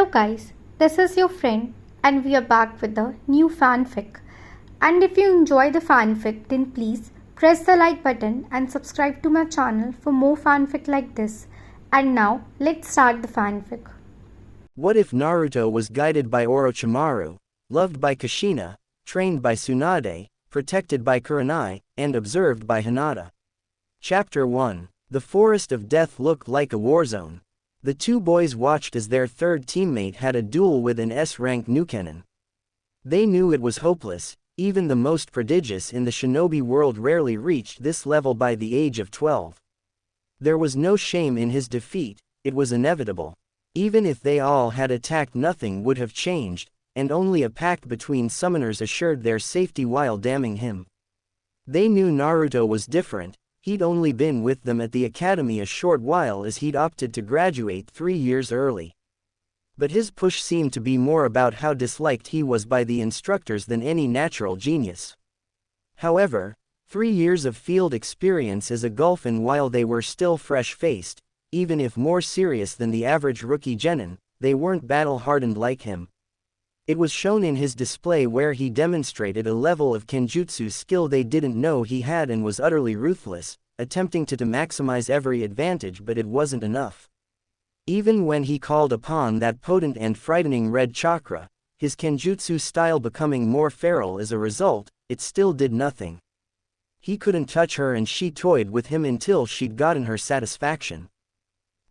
Hello guys, this is your friend and we are back with the new fanfic. And if you enjoy the fanfic, then please press the like button and subscribe to my channel for more fanfic like this. And now let's start the fanfic. What if Naruto was guided by Orochimaru, loved by Kushina, trained by Tsunade, protected by Kurenai, and observed by Hinata? Chapter 1. The Forest of Death looked like a war zone. The two boys watched as their third teammate had a duel with an S-rank Nukenin. They knew it was hopeless. Even the most prodigious in the shinobi world rarely reached this level by the age of 12. There was no shame in his defeat, it was inevitable. Even if they all had attacked, nothing would have changed, and only a pact between summoners assured their safety while damning him. They knew Naruto was different. He'd only been with them at the academy a short while as he'd opted to graduate 3 years early. But his push seemed to be more about how disliked he was by the instructors than any natural genius. However, 3 years of field experience is a gulf, and while they were still fresh-faced, even if more serious than the average rookie genin, they weren't battle-hardened like him. It was shown in his display where he demonstrated a level of kenjutsu skill they didn't know he had and was utterly ruthless, attempting to maximize every advantage, but it wasn't enough. Even when he called upon that potent and frightening red chakra, his kenjutsu style becoming more feral as a result, it still did nothing. He couldn't touch her and she toyed with him until she'd gotten her satisfaction.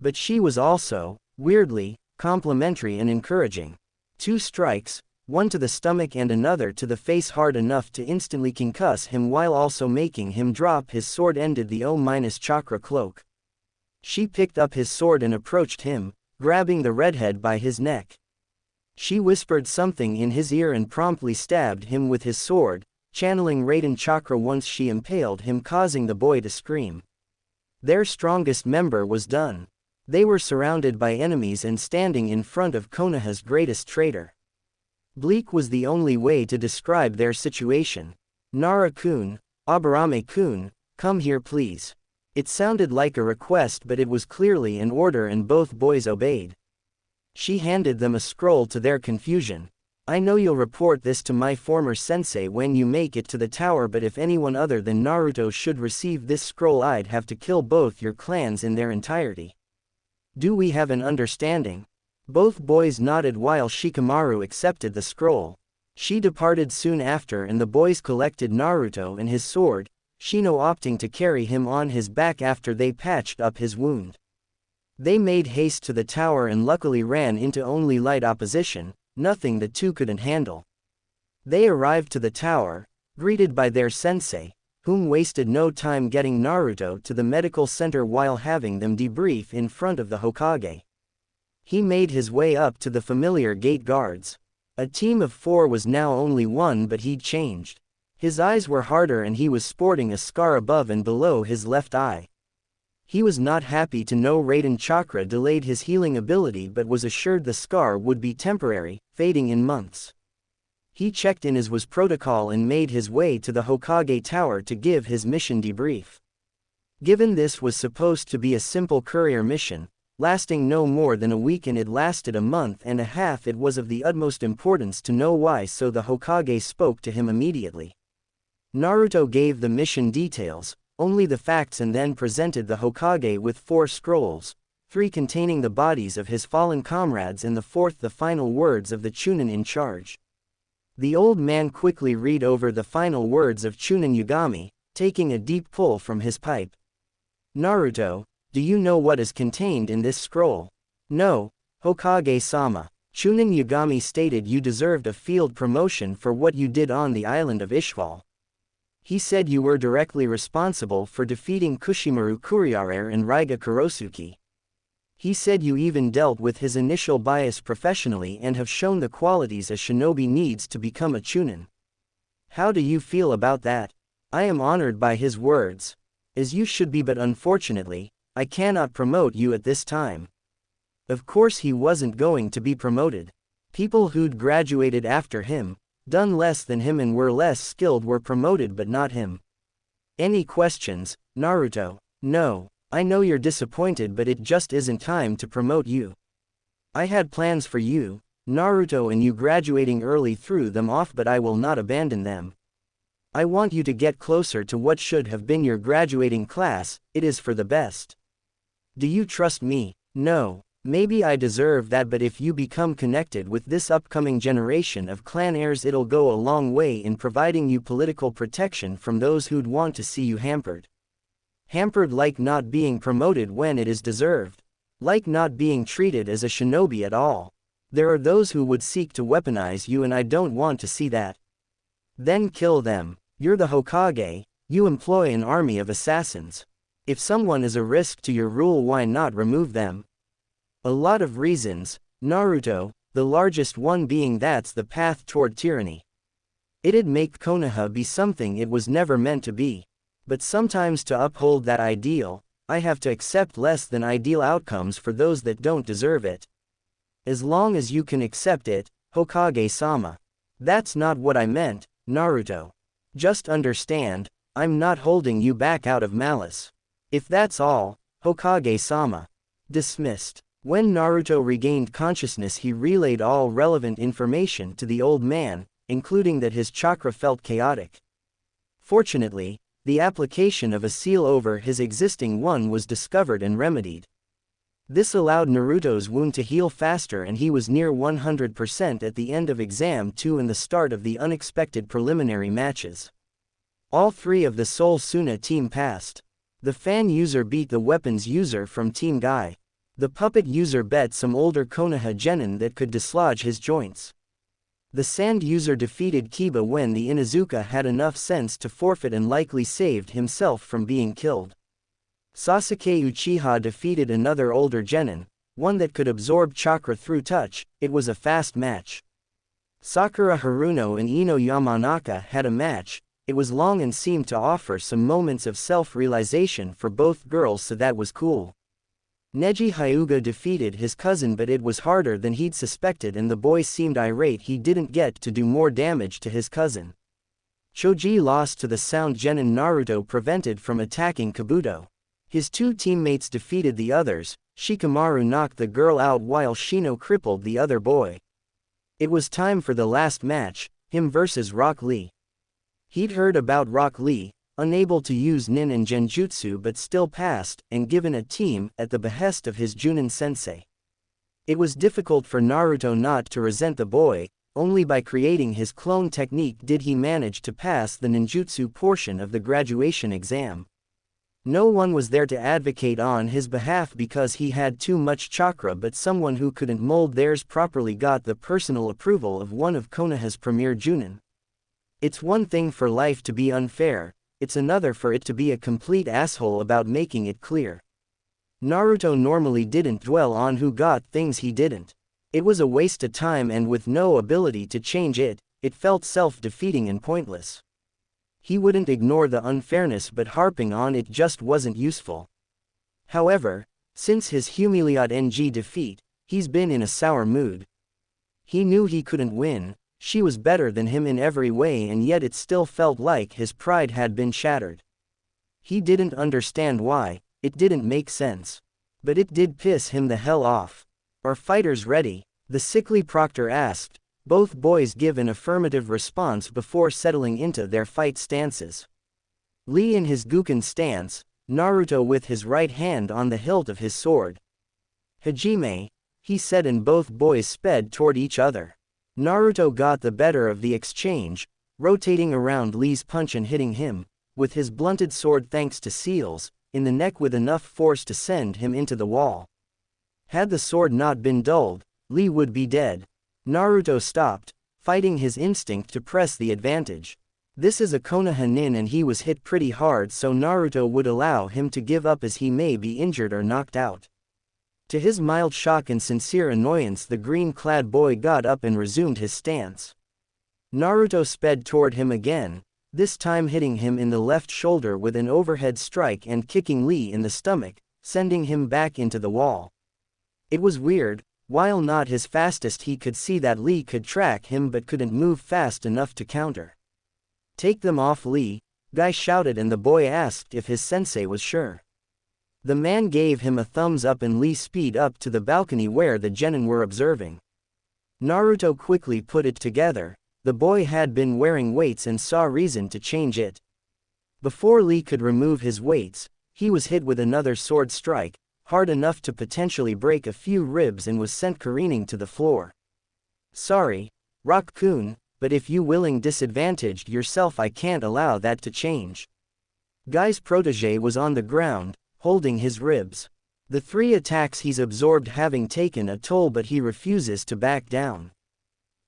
But she was also, weirdly, complimentary and encouraging. 2 strikes, one to the stomach and another to the face, hard enough to instantly concuss him while also making him drop his sword, ended the O-chakra cloak. She picked up his sword and approached him, grabbing the redhead by his neck. She whispered something in his ear and promptly stabbed him with his sword, channeling Raiden chakra once she impaled him, causing the boy to scream. Their strongest member was done. They were surrounded by enemies and standing in front of Konoha's greatest traitor. Bleak was the only way to describe their situation. "Nara-kun, Aburame-kun, come here please." It sounded like a request, but it was clearly an order and both boys obeyed. She handed them a scroll to their confusion. "I know you'll report this to my former sensei when you make it to the tower, but if anyone other than Naruto should receive this scroll, I'd have to kill both your clans in their entirety. Do we have an understanding?" Both boys nodded while Shikamaru accepted the scroll. She departed soon after and the boys collected Naruto and his sword, Shino opting to carry him on his back after they patched up his wound. They made haste to the tower and luckily ran into only light opposition, nothing the two couldn't handle. They arrived to the tower, greeted by their sensei, whom wasted no time getting Naruto to the medical center while having them debrief in front of the Hokage. He made his way up to the familiar gate guards. A team of 4 was now only 1, but he'd changed. His eyes were harder and he was sporting a scar above and below his left eye. He was not happy to know Raiden chakra delayed his healing ability, but was assured the scar would be temporary, fading in months. He checked in as was protocol and made his way to the Hokage tower to give his mission debrief. Given this was supposed to be a simple courier mission, lasting no more than a week, and it lasted a month and a half, it was of the utmost importance to know why, so the Hokage spoke to him immediately. Naruto gave the mission details, only the facts, and then presented the Hokage with 4 scrolls, 3 containing the bodies of his fallen comrades and the 4th the final words of the Chunin in charge. The old man quickly read over the final words of Chunin Yagami, taking a deep pull from his pipe. "Naruto, do you know what is contained in this scroll?" "No, Hokage-sama." Chunin Yagami stated, "You deserved a field promotion for what you did on the island of Ishval. He said you were directly responsible for defeating Kushimaru Kuriarer and Raiga Kurosuke. He said you even dealt with his initial bias professionally and have shown the qualities a shinobi needs to become a chunin. How do you feel about that?" "I am honored by his words. As you should be, but unfortunately, I cannot promote you at this time." Of course he wasn't going to be promoted. People who'd graduated after him, done less than him and were less skilled were promoted, but not him. "Any questions, Naruto?" "No. I know you're disappointed, but it just isn't time to promote you." I had plans for you, Naruto, and you graduating early threw them off, but I will not abandon them. I want you to get closer to what should have been your graduating class, it is for the best. Do you trust me? No. Maybe I deserve that, but if you become connected with this upcoming generation of clan heirs, it'll go a long way in providing you political protection from those who'd want to see you hampered. Hampered like not being promoted when it is deserved. Like not being treated as a shinobi at all. There are those who would seek to weaponize you, and I don't want to see that. Then kill them. You're the Hokage, you employ an army of assassins. If someone is a risk to your rule, why not remove them? A lot of reasons, Naruto, the largest one being that's the path toward tyranny. It'd make Konoha be something it was never meant to be. But sometimes to uphold that ideal, I have to accept less than ideal outcomes for those that don't deserve it. As long as you can accept it, Hokage-sama. That's not what I meant, Naruto. Just understand, I'm not holding you back out of malice. If that's all, Hokage-sama. Dismissed. When Naruto regained consciousness, he relayed all relevant information to the old man, including that his chakra felt chaotic. Fortunately, the application of a seal over his existing one was discovered and remedied. This allowed Naruto's wound to heal faster, and he was near 100% at the end of Exam 2 and the start of the unexpected preliminary matches. All three of the Soul Suna team passed. The fan user beat the weapons user from Team Guy. The puppet user bet some older Konoha genin that could dislodge his joints. The sand user defeated Kiba when the Inuzuka had enough sense to forfeit and likely saved himself from being killed. Sasuke Uchiha defeated another older genin, one that could absorb chakra through touch. It was a fast match. Sakura Haruno and Ino Yamanaka had a match. It was long and seemed to offer some moments of self-realization for both girls, so that was cool. Neji Hyuga defeated his cousin, but it was harder than he'd suspected, and the boy seemed irate he didn't get to do more damage to his cousin. Choji lost to the sound genin Naruto prevented from attacking Kabuto. His two teammates defeated the others. Shikamaru knocked the girl out while Shino crippled the other boy. It was time for the last match, him versus Rock Lee. He'd heard about Rock Lee, unable to use nin and genjutsu but still passed, and given a team at the behest of his Junin sensei. It was difficult for Naruto not to resent the boy. Only by creating his clone technique did he manage to pass the ninjutsu portion of the graduation exam. No one was there to advocate on his behalf because he had too much chakra, but someone who couldn't mold theirs properly got the personal approval of one of Konoha's premier Junin. It's one thing for life to be unfair, it's another for it to be a complete asshole about making it clear. Naruto normally didn't dwell on who got things he didn't. It was a waste of time, and with no ability to change it, it felt self-defeating and pointless. He wouldn't ignore the unfairness, but harping on it just wasn't useful. However, since his Humiliate NG defeat, he's been in a sour mood. He knew he couldn't win. She was better than him in every way, and yet it still felt like his pride had been shattered. He didn't understand why, it didn't make sense. But it did piss him the hell off. "Are fighters ready?" the sickly proctor asked. Both boys give an affirmative response before settling into their fight stances. Lee in his Guken stance, Naruto with his right hand on the hilt of his sword. "Hajime," he said, and both boys sped toward each other. Naruto got the better of the exchange, rotating around Lee's punch and hitting him, with his blunted sword thanks to seals, in the neck with enough force to send him into the wall. Had the sword not been dulled, Lee would be dead. Naruto stopped, fighting his instinct to press the advantage. This is a Konoha nin and he was hit pretty hard, so Naruto would allow him to give up as he may be injured or knocked out. To his mild shock and sincere annoyance, the green-clad boy got up and resumed his stance. Naruto sped toward him again, this time hitting him in the left shoulder with an overhead strike and kicking Lee in the stomach, sending him back into the wall. It was weird, while not his fastest, he could see that Lee could track him but couldn't move fast enough to counter. "Take them off, Lee," Guy shouted, and the boy asked if his sensei was sure. The man gave him a thumbs up and Lee speed up to the balcony where the genin were observing. Naruto quickly put it together. The boy had been wearing weights and saw reason to change it. Before Lee could remove his weights, he was hit with another sword strike, hard enough to potentially break a few ribs, and was sent careening to the floor. Sorry, Rock-kun, but if you willing disadvantaged yourself, I can't allow that to change. Guy's protege was on the ground, holding his ribs. The 3 attacks he's absorbed having taken a toll, but he refuses to back down.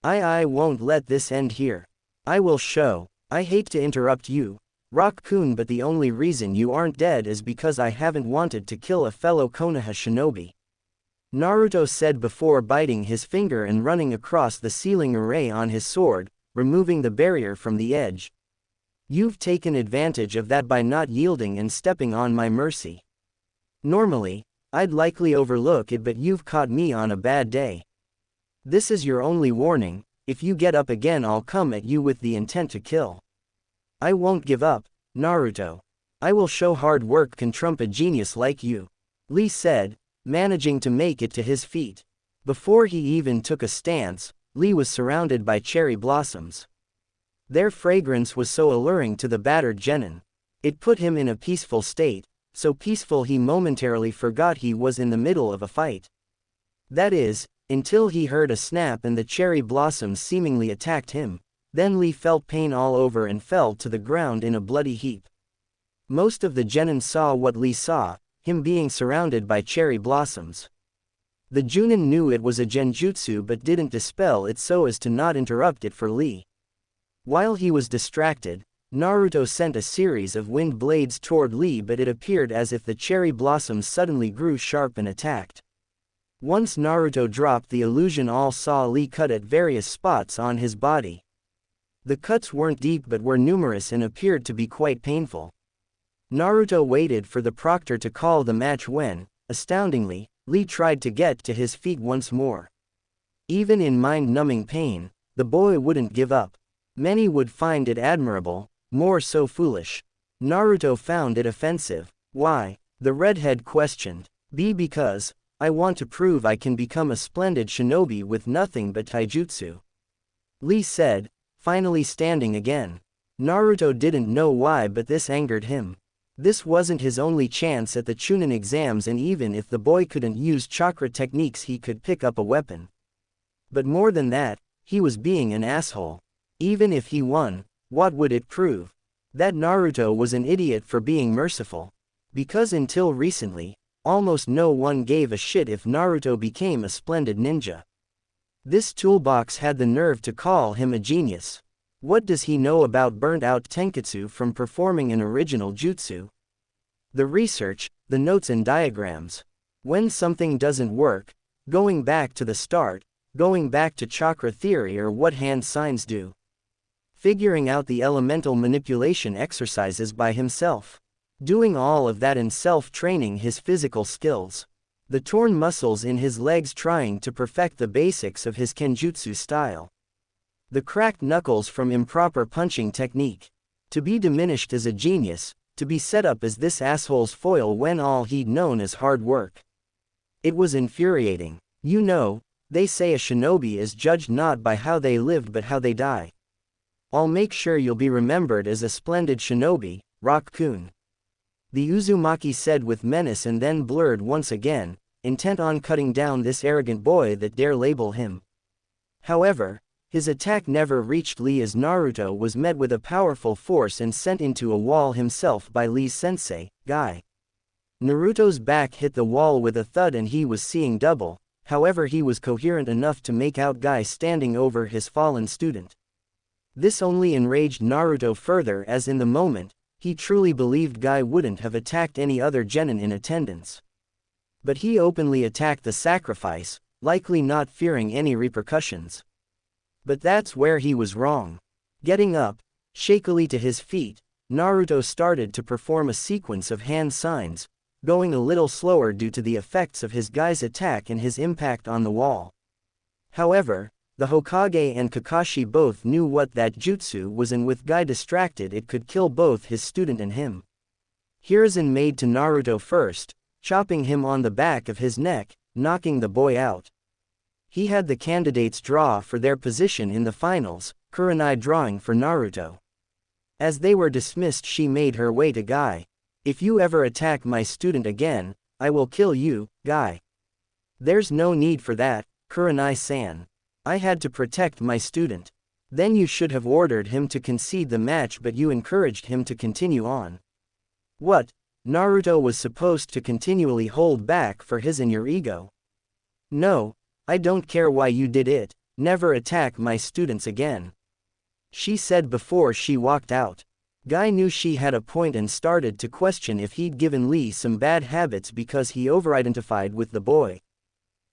I won't let this end here. I will show. I hate to interrupt you, Rock-kun, but the only reason you aren't dead is because I haven't wanted to kill a fellow Konoha shinobi. Naruto said before biting his finger and running across the ceiling array on his sword, removing the barrier from the edge. You've taken advantage of that by not yielding and stepping on my mercy. Normally, I'd likely overlook it, but you've caught me on a bad day. This is your only warning. If you get up again, I'll come at you with the intent to kill. I won't give up, Naruto. I will show hard work can trump a genius like you, Lee said, managing to make it to his feet. Before he even took a stance, Lee was surrounded by cherry blossoms. Their fragrance was so alluring to the battered genin. It put him in a peaceful state, so peaceful he momentarily forgot he was in the middle of a fight. That is, until he heard a snap and the cherry blossoms seemingly attacked him. Then Lee felt pain all over and fell to the ground in a bloody heap. Most of the genin saw what Lee saw, him being surrounded by cherry blossoms. The Junin knew it was a genjutsu but didn't dispel it so as to not interrupt it for Lee. While he was distracted, Naruto sent a series of wind blades toward Lee, but it appeared as if the cherry blossoms suddenly grew sharp and attacked. Once Naruto dropped the illusion, all saw Lee cut at various spots on his body. The cuts weren't deep but were numerous and appeared to be quite painful. Naruto waited for the proctor to call the match when, astoundingly, Lee tried to get to his feet once more. Even in mind-numbing pain, the boy wouldn't give up. Many would find it admirable, more so foolish. Naruto found it offensive. Why? The redhead questioned. Because I want to prove I can become a splendid shinobi with nothing but taijutsu, Lee said, finally standing again. Naruto didn't know why, but this angered him. This wasn't his only chance at the Chunin exams, and even if the boy couldn't use chakra techniques, he could pick up a weapon. But more than that, he was being an asshole. Even if he won, what would it prove? That Naruto was an idiot for being merciful. Because until recently, almost no one gave a shit if Naruto became a splendid ninja. This toolbox had the nerve to call him a genius. What does he know about burnt-out tenketsu from performing an original jutsu? The research, the notes and diagrams. When something doesn't work, going back to the start, going back to chakra theory or what hand signs do. Figuring out the elemental manipulation exercises by himself. Doing all of that and self-training his physical skills. The torn muscles in his legs trying to perfect the basics of his kenjutsu style. The cracked knuckles from improper punching technique. To be diminished as a genius, to be set up as this asshole's foil when all he'd known is hard work. It was infuriating. You know, they say a shinobi is judged not by how they lived but how they die. I'll make sure you'll be remembered as a splendid shinobi, Rock-kun. The Uzumaki said with menace and then blurred once again, intent on cutting down this arrogant boy that dare label him. However, his attack never reached Lee as Naruto was met with a powerful force and sent into a wall himself by Lee's sensei, Guy. Naruto's back hit the wall with a thud and he was seeing double, however he was coherent enough to make out Guy standing over his fallen student. This only enraged Naruto further as in the moment, he truly believed Guy wouldn't have attacked any other genin in attendance. But he openly attacked the sacrifice, likely not fearing any repercussions. But that's where he was wrong. Getting up, shakily to his feet, Naruto started to perform a sequence of hand signs, going a little slower due to the effects of his Guy's attack and his impact on the wall. However, the Hokage and Kakashi both knew what that jutsu was, and with Guy distracted it could kill both his student and him. Hiruzen made to Naruto first, chopping him on the back of his neck, knocking the boy out. He had the candidates draw for their position in the finals, Kurenai drawing for Naruto. As they were dismissed, she made her way to Guy. "If you ever attack my student again, I will kill you, Guy." "There's no need for that, Kurenai-san. I had to protect my student." "Then you should have ordered him to concede the match, but you encouraged him to continue on." "What? Naruto was supposed to continually hold back for his and your ego." "No, I don't care why you did it, never attack my students again," she said before she walked out. Guy knew she had a point and started to question if he'd given Lee some bad habits because he over-identified with the boy.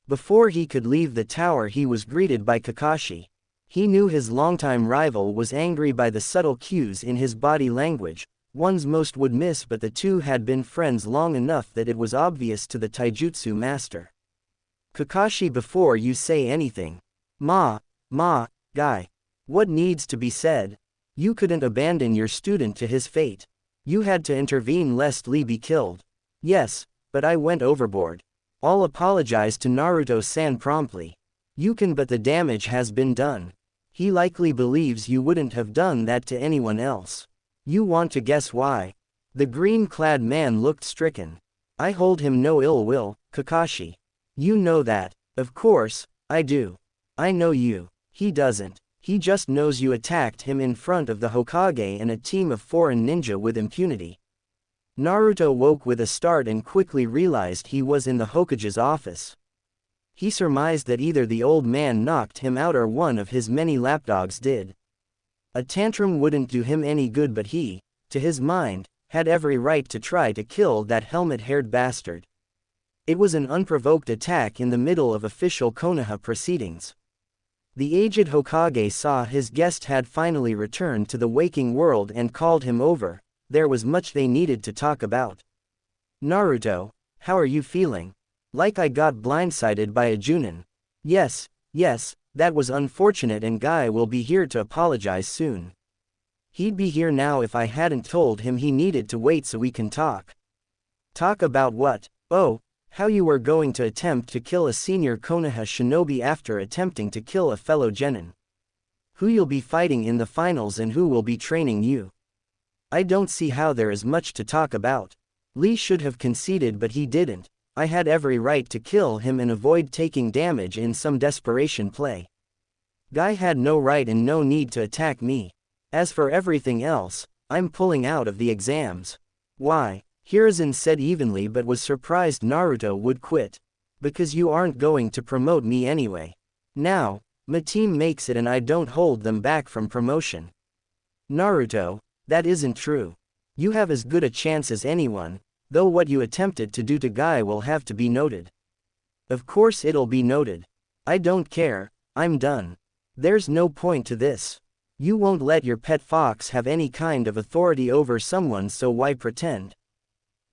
Before he could leave the tower, he was greeted by Kakashi. He knew his longtime rival was angry by the subtle cues in his body language, ones most would miss, but the two had been friends long enough that it was obvious to the taijutsu master. "Kakashi, before you say anything." Ma, Guy. What needs to be said? You couldn't abandon your student to his fate. You had to intervene lest Lee be killed." "Yes, but I went overboard. I'll apologize to Naruto-san promptly." "You can, but the damage has been done. He likely believes you wouldn't have done that to anyone else." "You want to guess why?" The green-clad man looked stricken. "I hold him no ill will, Kakashi. You know that." "Of course, I do. I know you." "He doesn't. He just knows you attacked him in front of the Hokage and a team of foreign ninja with impunity." Naruto woke with a start and quickly realized he was in the Hokage's office. He surmised that either the old man knocked him out or one of his many lapdogs did. A tantrum wouldn't do him any good, but he, to his mind, had every right to try to kill that helmet-haired bastard. It was an unprovoked attack in the middle of official Konoha proceedings. The aged Hokage saw his guest had finally returned to the waking world and called him over. There was much they needed to talk about. "Naruto, how are you feeling?" "Like I got blindsided by a Junin." Yes, that was unfortunate, and Guy will be here to apologize soon." "He'd be here now if I hadn't told him he needed to wait so we can talk." "Talk about what?" "Oh, how you were going to attempt to kill a senior Konoha shinobi after attempting to kill a fellow genin. Who you'll be fighting in the finals and who will be training you." "I don't see how there is much to talk about. Lee should have conceded, but he didn't. I had every right to kill him and avoid taking damage in some desperation play. Guy had no right and no need to attack me. As for everything else, I'm pulling out of the exams." "Why?" Hiruzen said evenly, but was surprised Naruto would quit. "Because you aren't going to promote me anyway. Now, my team makes it and I don't hold them back from promotion." "Naruto, that isn't true. You have as good a chance as anyone, though what you attempted to do to Guy will have to be noted." "Of course it'll be noted. I don't care, I'm done. There's no point to this. You won't let your pet fox have any kind of authority over someone, so why pretend?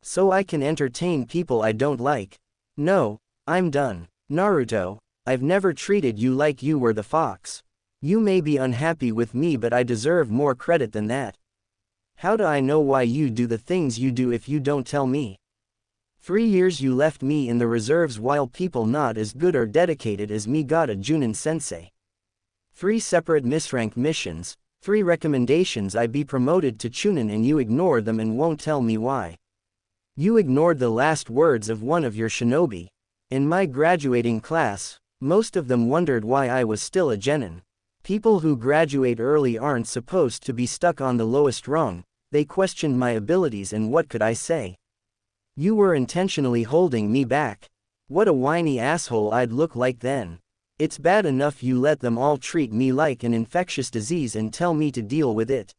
So I can entertain people I don't like. No, I'm done. Naruto, I've never treated you like you were the fox. You may be unhappy with me, but I deserve more credit than that. How do I know why you do the things you do if you don't tell me? 3 years you left me in the reserves while people not as good or dedicated as me got a Junin sensei. 3 separate misrank missions, 3 recommendations I be promoted to Chunin, and you ignore them and won't tell me why. You ignored the last words of one of your shinobi. In my graduating class, most of them wondered why I was still a genin. People who graduate early aren't supposed to be stuck on the lowest rung. They questioned my abilities, and what could I say? You were intentionally holding me back. What a whiny asshole I'd look like then. It's bad enough you let them all treat me like an infectious disease and tell me to deal with it.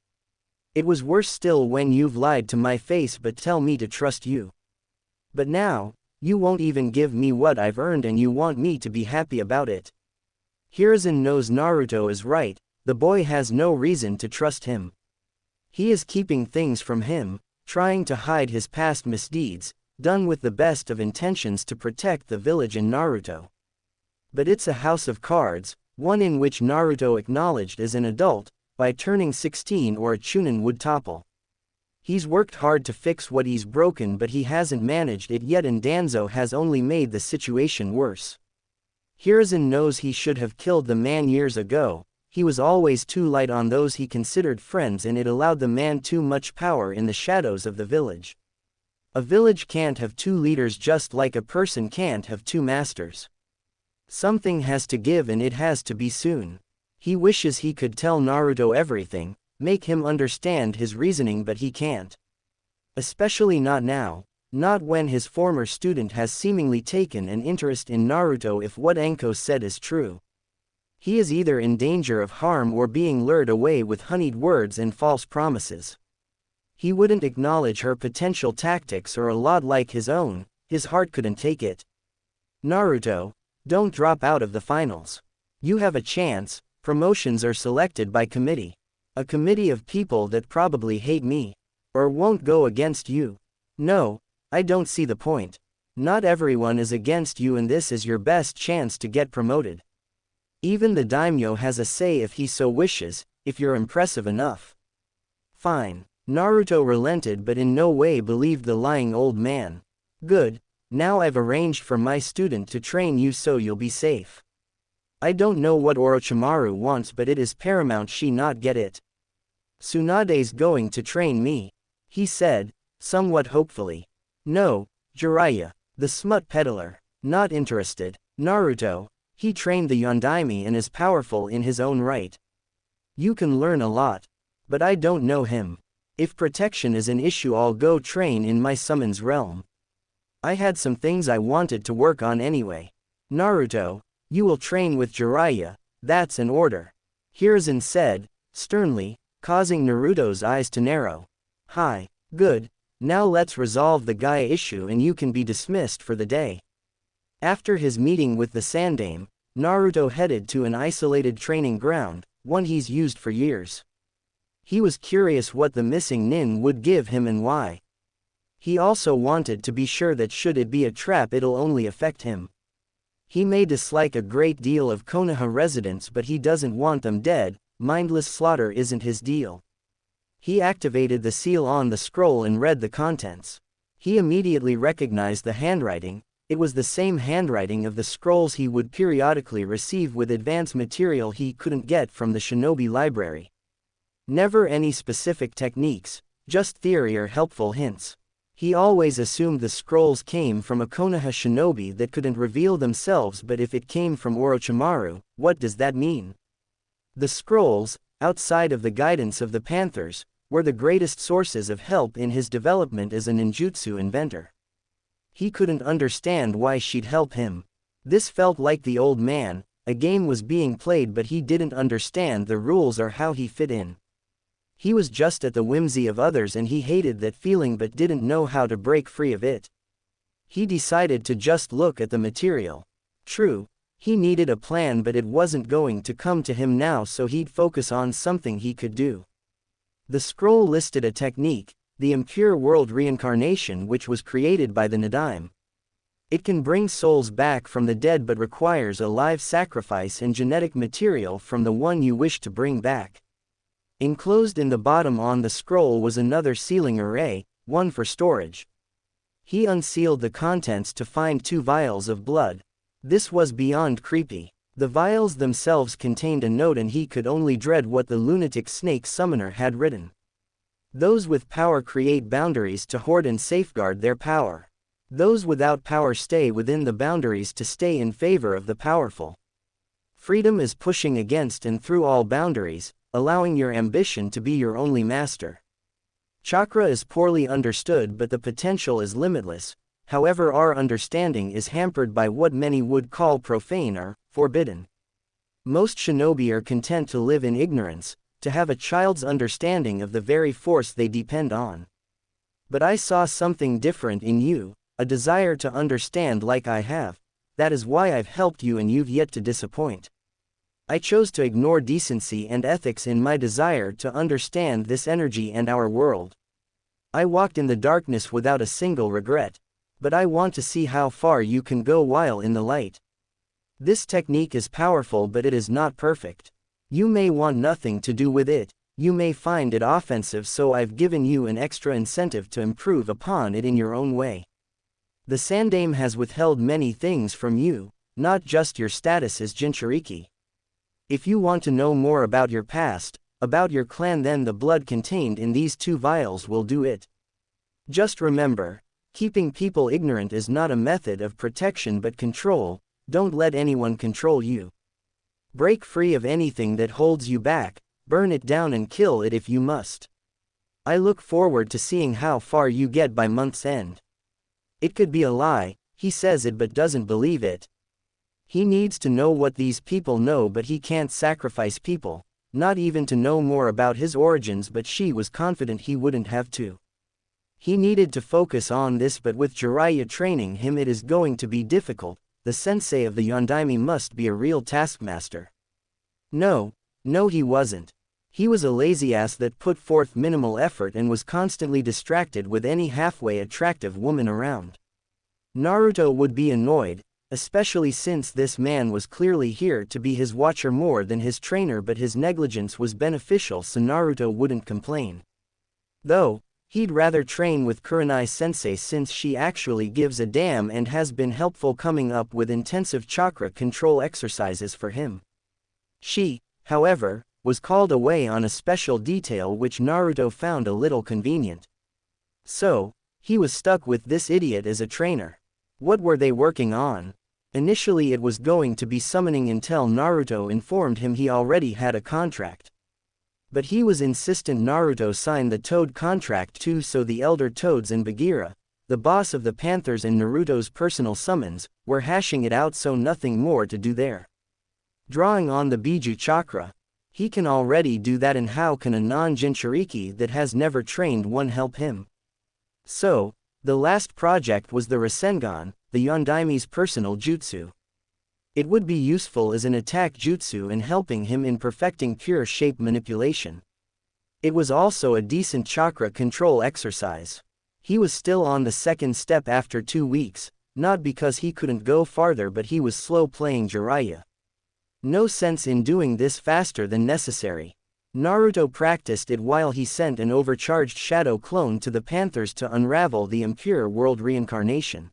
It was worse still when you've lied to my face but tell me to trust you. But now, you won't even give me what I've earned and you want me to be happy about it." Hiruzen knows Naruto is right. The boy has no reason to trust him. He is keeping things from him, trying to hide his past misdeeds, done with the best of intentions to protect the village and Naruto. But it's a house of cards, one in which Naruto, acknowledged as an adult, by turning 16 or a Chunin, would topple. He's worked hard to fix what he's broken, but he hasn't managed it yet, and Danzo has only made the situation worse. Hiruzen knows he should have killed the man years ago. He was always too light on those he considered friends, and it allowed the man too much power in the shadows of the village. A village can't have two leaders, just like a person can't have two masters. Something has to give, and it has to be soon. He wishes he could tell Naruto everything, make him understand his reasoning, but he can't. Especially not now, not when his former student has seemingly taken an interest in Naruto. If what Anko said is true, he is either in danger of harm or being lured away with honeyed words and false promises. He wouldn't acknowledge her potential tactics, or a lot like his own, his heart couldn't take it. Naruto, don't drop out of the finals. You have a chance. Promotions are selected by committee. A committee of people that probably hate me, or won't go against you. No, I don't see the point. Not everyone is against you, and this is your best chance to get promoted. Even the daimyo has a say if he so wishes, if you're impressive enough. Fine. Naruto relented, but in no way believed the lying old man. Good, now I've arranged for my student to train you so you'll be safe. I don't know what Orochimaru wants, but it is paramount she not get it. Tsunade's going to train me, he said, somewhat hopefully. No, Jiraiya, the smut peddler, not interested. Naruto, he trained the Yondaime and is powerful in his own right. You can learn a lot, but I don't know him. If protection is an issue, I'll go train in my summon's realm. I had some things I wanted to work on anyway. Naruto, you will train with Jiraiya, that's an order, Hiruzen said, sternly, causing Naruto's eyes to narrow. Hi, good, now let's resolve the Gaia issue and you can be dismissed for the day. After his meeting with the Sandaime, Naruto headed to an isolated training ground, one he's used for years. He was curious what the missing nin would give him and why. He also wanted to be sure that should it be a trap, it'll only affect him. He may dislike a great deal of Konoha residents, but he doesn't want them dead. Mindless slaughter isn't his deal. He activated the seal on the scroll and read the contents. He immediately recognized the handwriting. It was the same handwriting of the scrolls he would periodically receive with advanced material he couldn't get from the shinobi library. Never any specific techniques, just theory or helpful hints. He always assumed the scrolls came from a Konoha shinobi that couldn't reveal themselves, but if it came from Orochimaru, what does that mean? The scrolls, outside of the guidance of the Panthers, were the greatest sources of help in his development as a ninjutsu inventor. He couldn't understand why she'd help him. This felt like the old man, a game was being played, but he didn't understand the rules or how he fit in. He was just at the whimsy of others, and he hated that feeling but didn't know how to break free of it. He decided to just look at the material. True, he needed a plan, but it wasn't going to come to him now, so he'd focus on something he could do. The scroll listed a technique, the impure world reincarnation, which was created by the Nadaime. It can bring souls back from the dead but requires a live sacrifice and genetic material from the one you wish to bring back. Enclosed in the bottom on the scroll was another sealing array, one for storage. He unsealed the contents to find 2 vials of blood. This was beyond creepy. The vials themselves contained a note, and he could only dread what the lunatic snake summoner had written. Those with power create boundaries to hoard and safeguard their power. Those without power stay within the boundaries to stay in favor of the powerful. Freedom is pushing against and through all boundaries, allowing your ambition to be your only master. Chakra is poorly understood, but the potential is limitless. However, our understanding is hampered by what many would call profane or forbidden. Most shinobi are content to live in ignorance, to have a child's understanding of the very force they depend on. But I saw something different in you, a desire to understand like I have. That is why I've helped you and you've yet to disappoint. I chose to ignore decency and ethics in my desire to understand this energy and our world. I walked in the darkness without a single regret. But I want to see how far you can go while in the light. This technique is powerful, but it is not perfect. You may want nothing to do with it. You may find it offensive, so I've given you an extra incentive to improve upon it in your own way. The Sandaime has withheld many things from you, not just your status as Jinchuriki. If you want to know more about your past, about your clan, then the blood contained in these 2 vials will do it. Just remember, keeping people ignorant is not a method of protection but control. Don't let anyone control you. Break free of anything that holds you back, burn it down and kill it if you must. I look forward to seeing how far you get by month's end. It could be a lie, he says it but doesn't believe it. He needs to know what these people know, but he can't sacrifice people, not even to know more about his origins, but she was confident he wouldn't have to. He needed to focus on this, but with Jiraiya training him it is going to be difficult. The sensei of the Yondaime must be a real taskmaster. No, he wasn't. He was a lazy ass that put forth minimal effort and was constantly distracted with any halfway attractive woman around. Naruto would be annoyed, especially since this man was clearly here to be his watcher more than his trainer, but his negligence was beneficial, so Naruto wouldn't complain. Though, he'd rather train with Kurenai sensei since she actually gives a damn and has been helpful coming up with intensive chakra control exercises for him. She, however, was called away on a special detail which Naruto found a little convenient. So, he was stuck with this idiot as a trainer. What were they working on? Initially it was going to be summoning until Naruto informed him he already had a contract. But he was insistent Naruto sign the Toad contract too, so the Elder Toads and Bagheera, the boss of the Panthers and Naruto's personal summons, were hashing it out, so nothing more to do there. Drawing on the Biju chakra. He can already do that, and how can a non-Jinchuriki that has never trained one help him? So, the last project was the Rasengan, the Yondaime's personal jutsu. It would be useful as an attack jutsu in helping him in perfecting pure shape manipulation. It was also a decent chakra control exercise. He was still on the second step after 2 weeks, not because he couldn't go farther, but he was slow playing Jiraiya. No sense in doing this faster than necessary. Naruto practiced it while he sent an overcharged shadow clone to the Panthers to unravel the impure world reincarnation.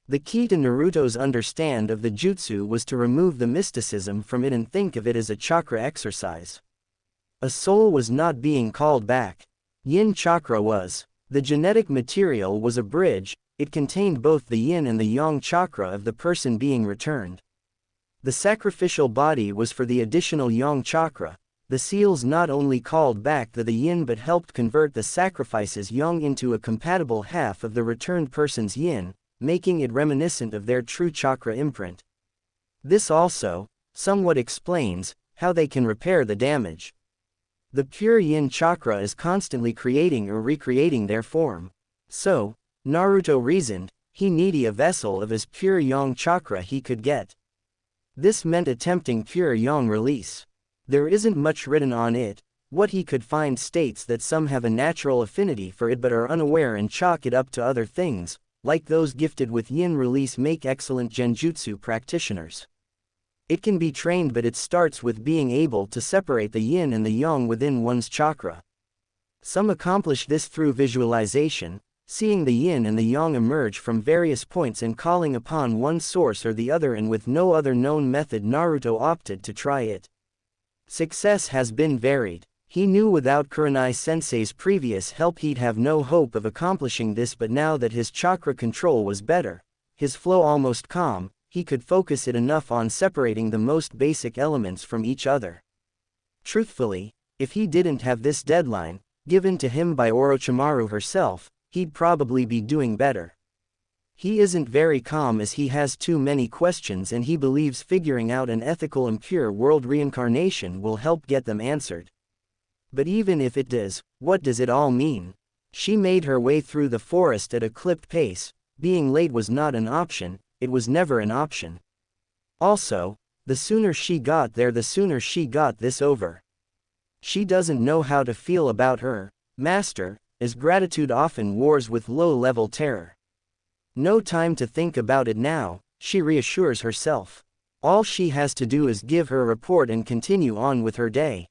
The key to Naruto's understand of the jutsu was to remove the mysticism from it and think of it as a chakra exercise. A soul was not being called back. Yin chakra was. The genetic material was a bridge. It contained both the yin and the yang chakra of the person being returned. The sacrificial body was for the additional yang chakra. The seals not only called back the yin but helped convert the sacrifice's yang into a compatible half of the returned person's yin, making it reminiscent of their true chakra imprint. This also, somewhat explains, how they can repair the damage. The pure yin chakra is constantly creating or recreating their form. So, Naruto reasoned, he needed a vessel of as pure yang chakra he could get. This meant attempting pure yang release. There isn't much written on it. What he could find states that some have a natural affinity for it but are unaware and chalk it up to other things, like those gifted with yin release make excellent genjutsu practitioners. It can be trained, but it starts with being able to separate the yin and the yang within one's chakra. Some accomplish this through visualization, seeing the yin and the yang emerge from various points and calling upon one source or the other, and with no other known method Naruto opted to try it. Success has been varied. He knew without Kurenai sensei's previous help he'd have no hope of accomplishing this, but now that his chakra control was better, his flow almost calm, he could focus it enough on separating the most basic elements from each other. Truthfully, if he didn't have this deadline, given to him by Orochimaru herself, he'd probably be doing better. He isn't very calm as he has too many questions, and he believes figuring out an ethical and pure world reincarnation will help get them answered. But even if it does, what does it all mean? She made her way through the forest at a clipped pace. Being late was not an option, it was never an option. Also, the sooner she got there, the sooner she got this over. She doesn't know how to feel about her master, as gratitude often wars with low-level terror. No time to think about it now, she reassures herself. All she has to do is give her report and continue on with her day.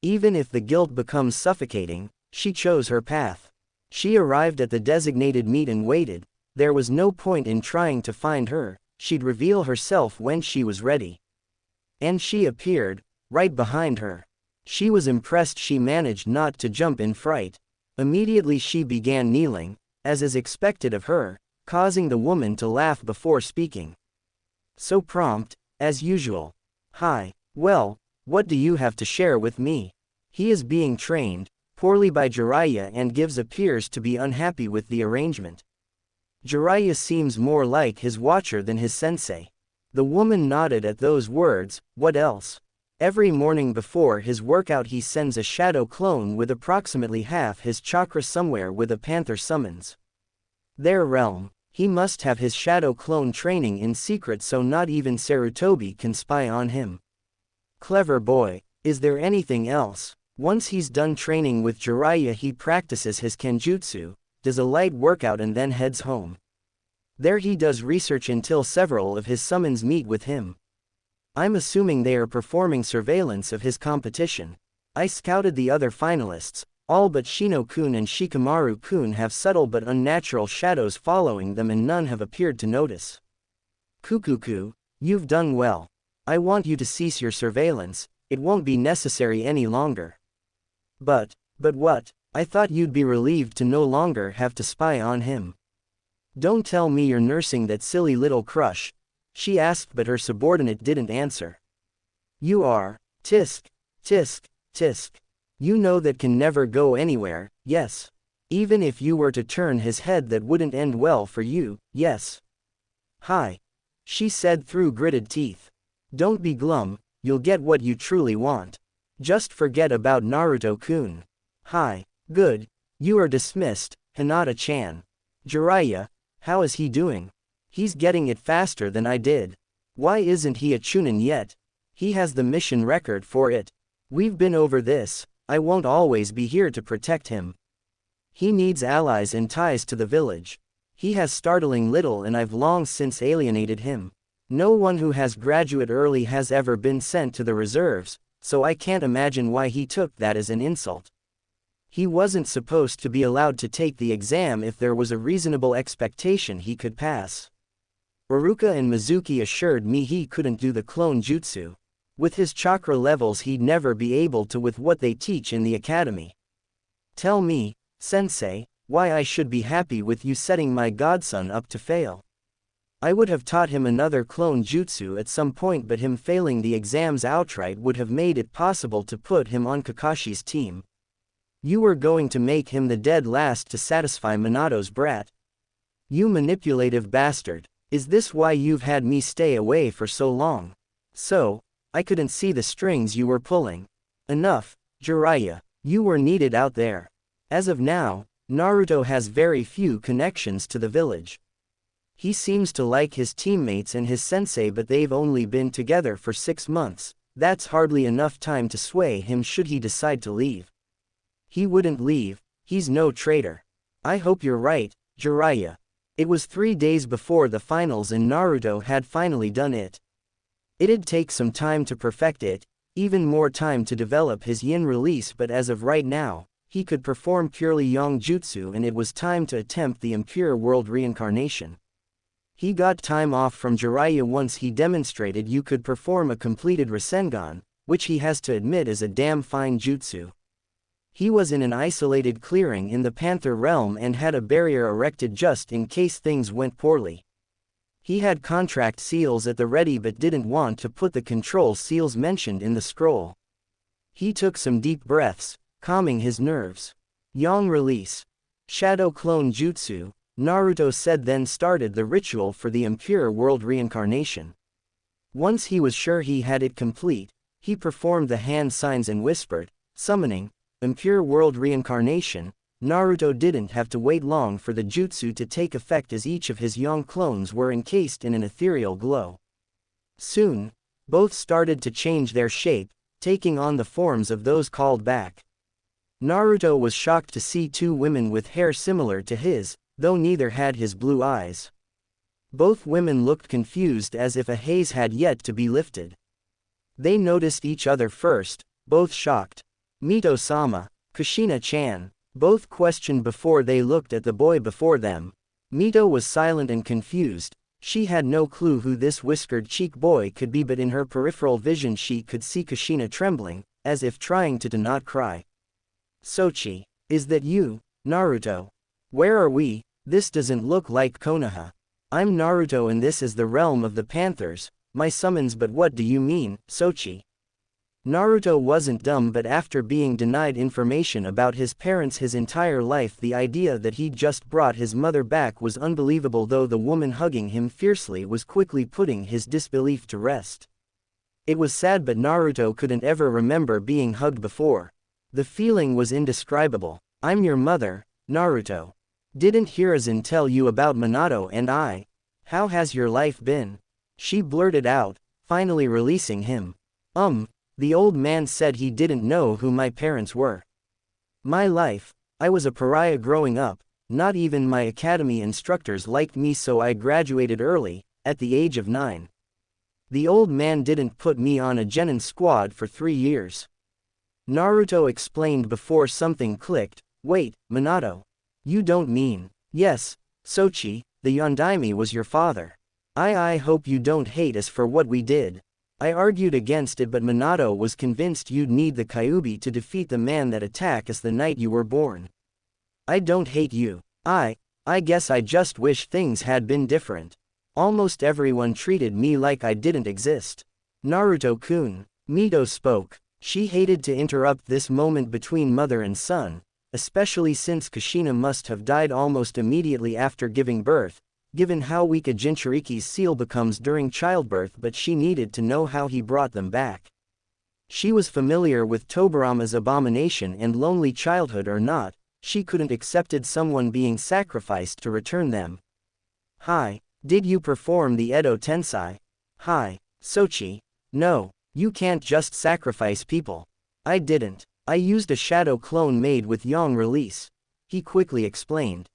Even if the guilt becomes suffocating, she chose her path. She arrived at the designated meet and waited. There was no point in trying to find her, she'd reveal herself when she was ready. And she appeared, right behind her. She was impressed she managed not to jump in fright. Immediately she began kneeling, as is expected of her, causing the woman to laugh before speaking. So prompt, as usual. Hi, well, what do you have to share with me? He is being trained, poorly by Jiraiya and appears to be unhappy with the arrangement. Jiraiya seems more like his watcher than his sensei. The woman nodded at those words. What else? Every morning before his workout he sends a shadow clone with approximately half his chakra somewhere with a panther summons. Their realm. He must have his shadow clone training in secret so not even Sarutobi can spy on him. Clever boy. Is there anything else? Once he's done training with Jiraiya he practices his kenjutsu, does a light workout and then heads home. There he does research until several of his summons meet with him. I'm assuming they are performing surveillance of his competition. I scouted the other finalists, all but Shino-kun and Shikamaru-kun have subtle but unnatural shadows following them and none have appeared to notice. Kukuku, you've done well. I want you to cease your surveillance, it won't be necessary any longer. But what? I thought you'd be relieved to no longer have to spy on him. Don't tell me you're nursing that silly little crush, she asked but her subordinate didn't answer. You are. Tisk, tisk, tisk. You know that can never go anywhere, yes. Even if you were to turn his head that wouldn't end well for you, yes. Hi. She said through gritted teeth. Don't be glum, you'll get what you truly want. Just forget about Naruto-kun. Hi. Good. You are dismissed, Hinata-chan. Jiraiya, how is he doing? He's getting it faster than I did. Why isn't he a Chunin yet? He has the mission record for it. We've been over this, I won't always be here to protect him. He needs allies and ties to the village. He has startling little and I've long since alienated him. No one who has graduate early has ever been sent to the reserves, so I can't imagine why he took that as an insult. He wasn't supposed to be allowed to take the exam if there was a reasonable expectation he could pass. Iruka and Mizuki assured me he couldn't do the clone jutsu. With his chakra levels he'd never be able to with what they teach in the academy. Tell me, sensei, why I should be happy with you setting my godson up to fail. I would have taught him another clone jutsu at some point but him failing the exams outright would have made it possible to put him on Kakashi's team. You were going to make him the dead last to satisfy Minato's brat. You manipulative bastard, is this why you've had me stay away for so long? So, I couldn't see the strings you were pulling. Enough, Jiraiya, you were needed out there. As of now, Naruto has very few connections to the village. He seems to like his teammates and his sensei but they've only been together for 6 months, that's hardly enough time to sway him should he decide to leave. He wouldn't leave, he's no traitor. I hope you're right, Jiraiya. It was 3 days before the finals and Naruto had finally done it. It'd take some time to perfect it, even more time to develop his yin release but as of right now, he could perform purely yang jutsu and it was time to attempt the impure world reincarnation. He got time off from Jiraiya once he demonstrated you could perform a completed Rasengan, which he has to admit is a damn fine jutsu. He was in an isolated clearing in the Panther realm and had a barrier erected just in case things went poorly. He had contract seals at the ready but didn't want to put the control seals mentioned in the scroll. He took some deep breaths, calming his nerves. Yang release. Shadow clone jutsu, Naruto said then started the ritual for the impure world reincarnation. Once he was sure he had it complete, he performed the hand signs and whispered, summoning, impure world reincarnation. Naruto didn't have to wait long for the jutsu to take effect as each of his yang clones were encased in an ethereal glow. Soon, both started to change their shape, taking on the forms of those called back. Naruto was shocked to see 2 women with hair similar to his, though neither had his blue eyes. Both women looked confused as if a haze had yet to be lifted. They noticed each other first, both shocked. Mito-sama, Kushina-chan, both questioned before they looked at the boy before them. Mito was silent and confused. She had no clue who this whiskered-cheek boy could be, but in her peripheral vision she could see Kushina trembling, as if trying to not cry. Sochi, is that you, Naruto? Where are we? This doesn't look like Konoha. I'm Naruto and this is the realm of the Panthers. My summons, but what do you mean, Sochi? Naruto wasn't dumb, but after being denied information about his parents his entire life, the idea that he'd just brought his mother back was unbelievable, though the woman hugging him fiercely was quickly putting his disbelief to rest. It was sad, but Naruto couldn't ever remember being hugged before. The feeling was indescribable. I'm your mother, Naruto. Didn't Hiruzen tell you about Minato and I? How has your life been? She blurted out, finally releasing him. The old man said he didn't know who my parents were. My life, I was a pariah growing up, not even my academy instructors liked me, so I graduated early, at the age of 9. The old man didn't put me on a genin squad for 3 years. Naruto explained before something clicked. Wait, Minato. You don't mean? Yes, Sochi, the Yondaime was your father. I hope you don't hate us for what we did. I argued against it, but Minato was convinced you'd need the Kyuubi to defeat the man that attacked us the night you were born. I don't hate you. I guess I just wish things had been different. Almost everyone treated me like I didn't exist. Naruto-kun, Mito spoke. She hated to interrupt this moment between mother and son, especially since Kushina must have died almost immediately after giving birth, given how weak a Jinchuriki's seal becomes during childbirth, but she needed to know how he brought them back. She was familiar with Tobirama's abomination and lonely childhood or not, she couldn't accepted someone being sacrificed to return them. Hi, did you perform the Edo Tensei? Hi, Sochi. No, you can't just sacrifice people. I didn't. I used a shadow clone made with Yang release. He quickly explained.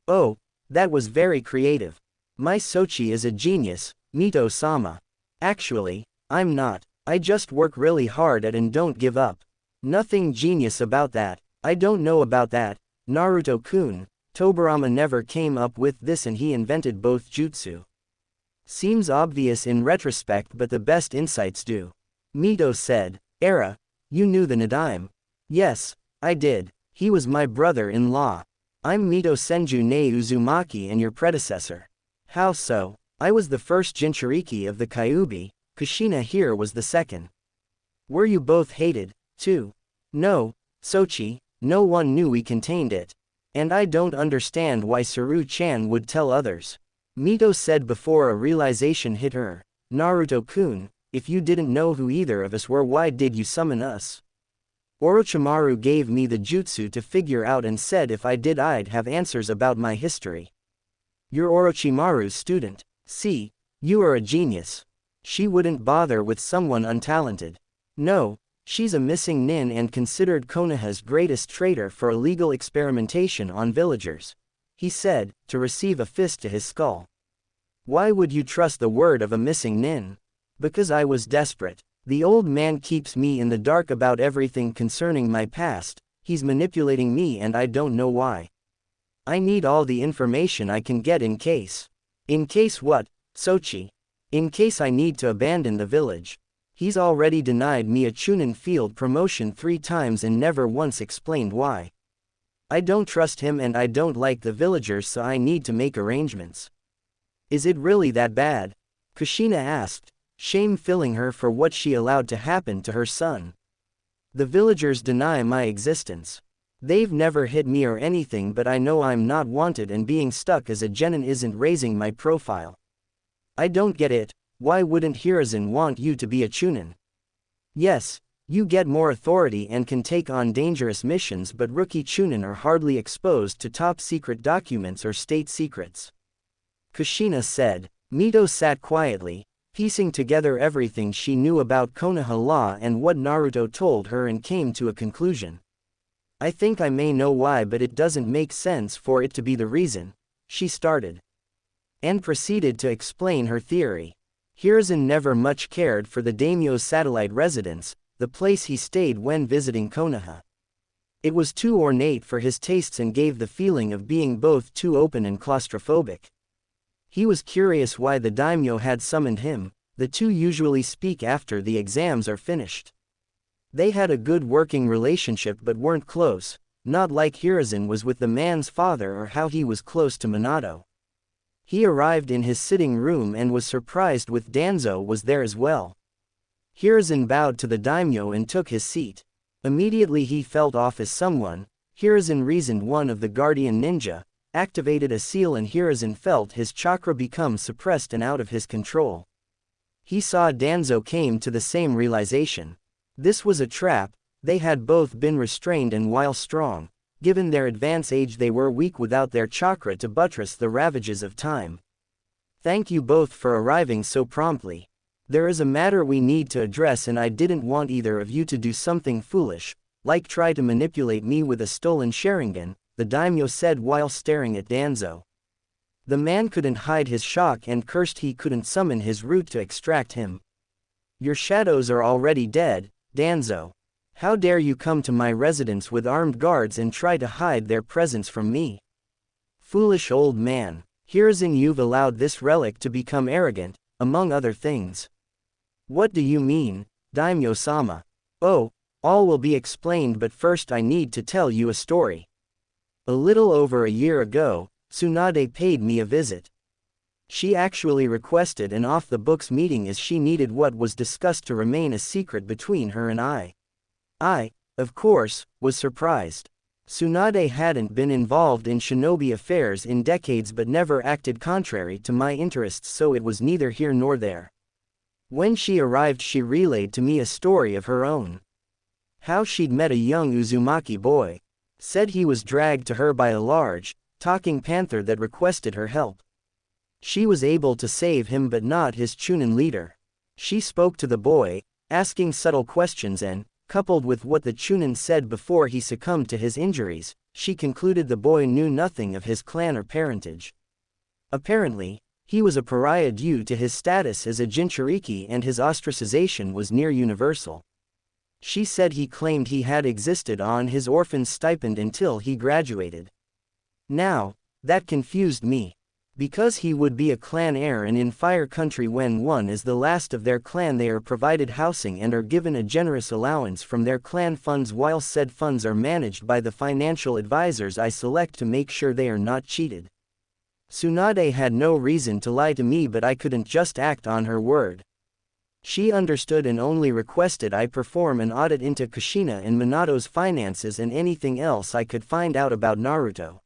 Oh, that was very creative. My Sochi is a genius, Mito-sama. Actually, I'm not. I just work really hard at and don't give up. Nothing genius about that. I don't know about that, Naruto-kun. Tobirama never came up with this and he invented both jutsu. Seems obvious in retrospect, but the best insights do. Mito said. Era, you knew the Nadaime? Yes, I did. He was my brother-in-law. I'm Mito Senju ne Uzumaki and your predecessor. How so? I was the first Jinchuriki of the Kyuubi, Kushina here was the second. Were you both hated, too? No, Sochi, no one knew we contained it. And I don't understand why Saru-chan would tell others. Mito said before a realization hit her. Naruto-kun, if you didn't know who either of us were, why did you summon us? Orochimaru gave me the jutsu to figure out and said if I did I'd have answers about my history. You're Orochimaru's student. See, you are a genius. She wouldn't bother with someone untalented. No, she's a missing nin and considered Konoha's greatest traitor for illegal experimentation on villagers. He said, to receive a fist to his skull. Why would you trust the word of a missing nin? Because I was desperate. The old man keeps me in the dark about everything concerning my past, he's manipulating me and I don't know why. I need all the information I can get in case. In case what, Sochi? In case I need to abandon the village. He's already denied me a Chunin field promotion 3 times and never once explained why. I don't trust him and I don't like the villagers, so I need to make arrangements. Is it really that bad? Kushina asked. Shame filling her for what she allowed to happen to her son. The villagers deny my existence. They've never hit me or anything, but I know I'm not wanted and being stuck as a genin isn't raising my profile. I don't get it, why wouldn't Hiruzen want you to be a Chunin? Yes, you get more authority and can take on dangerous missions, but rookie Chunin are hardly exposed to top secret documents or state secrets. Kushina said. Mito sat quietly, piecing together everything she knew about Konoha law and what Naruto told her, and came to a conclusion. I think I may know why, but it doesn't make sense for it to be the reason, she started. And proceeded to explain her theory. Hiruzen never much cared for the daimyo's satellite residence, the place he stayed when visiting Konoha. It was too ornate for his tastes and gave the feeling of being both too open and claustrophobic. He was curious why the daimyo had summoned him. The two usually speak after the exams are finished. They had a good working relationship but weren't close, not like Hiruzen was with the man's father or how he was close to Minato. He arrived in his sitting room and was surprised with Danzo was there as well. Hiruzen bowed to the daimyo and took his seat. Immediately he felt off as someone. Hiruzen reasoned one of the guardian ninja, activated a seal and Hiruzen felt his chakra become suppressed and out of his control. He saw Danzo came to the same realization. This was a trap. They had both been restrained and while strong, given their advanced age they were weak without their chakra to buttress the ravages of time. Thank you both for arriving so promptly. There is a matter we need to address and I didn't want either of you to do something foolish, like try to manipulate me with a stolen Sharingan, the daimyo said while staring at Danzo. The man couldn't hide his shock and cursed he couldn't summon his root to extract him. Your shadows are already dead, Danzo. How dare you come to my residence with armed guards and try to hide their presence from me? Foolish old man. Hiruzen, you've allowed this relic to become arrogant, among other things. What do you mean, daimyo-sama? Oh, all will be explained but first I need to tell you a story. A little over a year ago, Tsunade paid me a visit. She actually requested an off-the-books meeting as she needed what was discussed to remain a secret between her and I. I, of course, was surprised. Tsunade hadn't been involved in shinobi affairs in decades but never acted contrary to my interests, so it was neither here nor there. When she arrived she relayed to me a story of her own. How she'd met a young Uzumaki boy. Said he was dragged to her by a large, talking panther that requested her help. She was able to save him but not his Chunin leader. She spoke to the boy, asking subtle questions and, coupled with what the Chunin said before he succumbed to his injuries, she concluded the boy knew nothing of his clan or parentage. Apparently, he was a pariah due to his status as a Jinchuriki and his ostracization was near universal. She said he claimed he had existed on his orphan's stipend until he graduated. Now, that confused me. Because he would be a clan heir and in Fire Country when one is the last of their clan they are provided housing and are given a generous allowance from their clan funds while said funds are managed by the financial advisors I select to make sure they are not cheated. Tsunade had no reason to lie to me but I couldn't just act on her word. She understood and only requested I perform an audit into Kushina and Minato's finances and anything else I could find out about Naruto.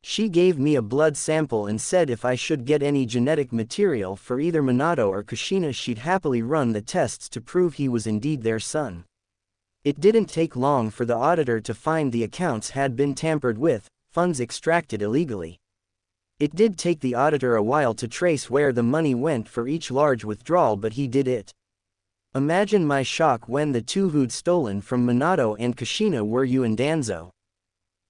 She gave me a blood sample and said if I should get any genetic material for either Minato or Kushina she'd happily run the tests to prove he was indeed their son. It didn't take long for the auditor to find the accounts had been tampered with, funds extracted illegally. It did take the auditor a while to trace where the money went for each large withdrawal but he did it. Imagine my shock when the two who'd stolen from Minato and Kushina were you and Danzo.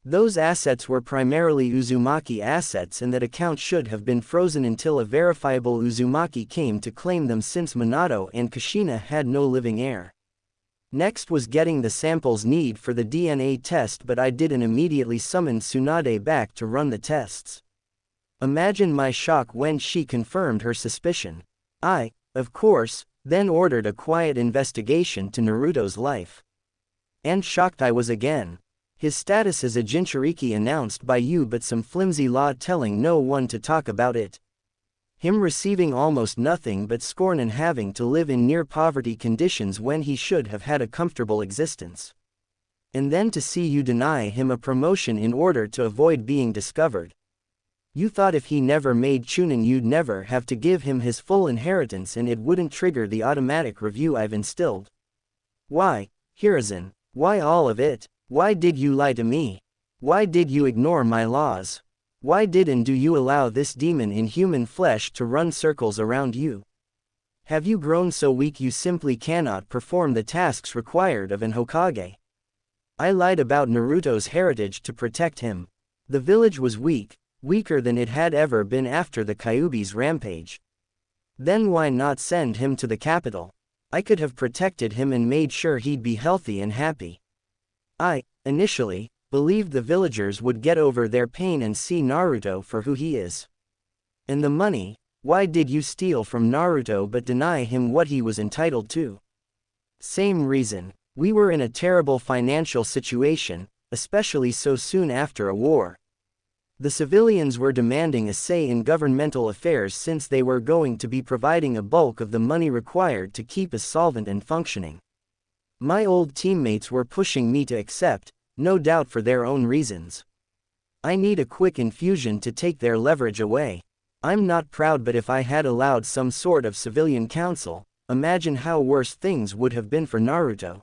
Those assets were primarily Uzumaki assets and that account should have been frozen until a verifiable Uzumaki came to claim them since Minato and Kushina had no living heir. Next was getting the samples needed for the DNA test but I didn't immediately summon Tsunade back to run the tests. Imagine my shock when she confirmed her suspicion. I, of course, then ordered a quiet investigation to Naruto's life. And shocked I was again. His status as a Jinchuriki announced by you but some flimsy law telling no one to talk about it. Him receiving almost nothing but scorn and having to live in near poverty conditions when he should have had a comfortable existence. And then to see you deny him a promotion in order to avoid being discovered. You thought if he never made Chunin you'd never have to give him his full inheritance and it wouldn't trigger the automatic review I've instilled. Why, Hiruzen, why all of it? Why did you lie to me? Why did you ignore my laws? Why did and do you allow this demon in human flesh to run circles around you? Have you grown so weak you simply cannot perform the tasks required of an Hokage? I lied about Naruto's heritage to protect him. The village was weak, weaker than it had ever been after the Kyuubi's rampage. Then why not send him to the capital? I could have protected him and made sure he'd be healthy and happy. I, initially, believed the villagers would get over their pain and see Naruto for who he is. And the money, why did you steal from Naruto but deny him what he was entitled to? Same reason. We were in a terrible financial situation, especially so soon after a war. The civilians were demanding a say in governmental affairs since they were going to be providing a bulk of the money required to keep us solvent and functioning. My old teammates were pushing me to accept, no doubt for their own reasons. I need a quick infusion to take their leverage away. I'm not proud, but if I had allowed some sort of civilian council, imagine how worse things would have been for Naruto.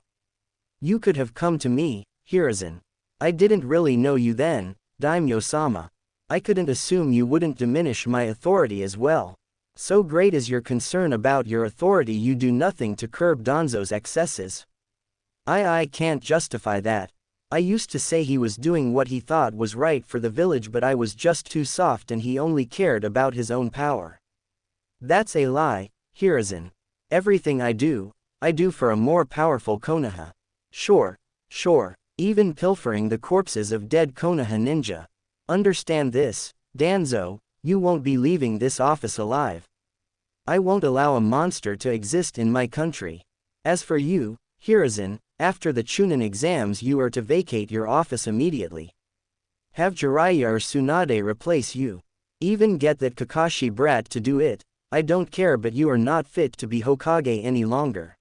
You could have come to me, Hiruzen. I didn't really know you then, Daimyo-sama. I couldn't assume you wouldn't diminish my authority as well. So great is your concern about your authority, you do nothing to curb Danzo's excesses. I can't justify that. I used to say he was doing what he thought was right for the village, but I was just too soft and he only cared about his own power. That's a lie, Hiruzen. Everything I do for a more powerful Konoha. Sure. Even pilfering the corpses of dead Konoha ninja. Understand this, Danzo, you won't be leaving this office alive. I won't allow a monster to exist in my country. As for you, Hiruzen, after the Chunin exams you are to vacate your office immediately. Have Jiraiya or Tsunade replace you. Even get that Kakashi brat to do it. I don't care, but you are not fit to be Hokage any longer.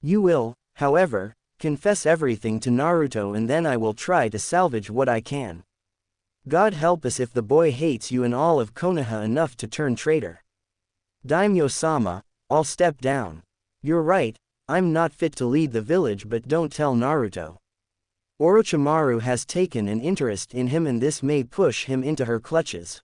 You will, however, confess everything to Naruto and then I will try to salvage what I can. God help us if the boy hates you and all of Konoha enough to turn traitor. Daimyo-sama, I'll step down. You're right, I'm not fit to lead the village, but don't tell Naruto. Orochimaru has taken an interest in him and this may push him into her clutches.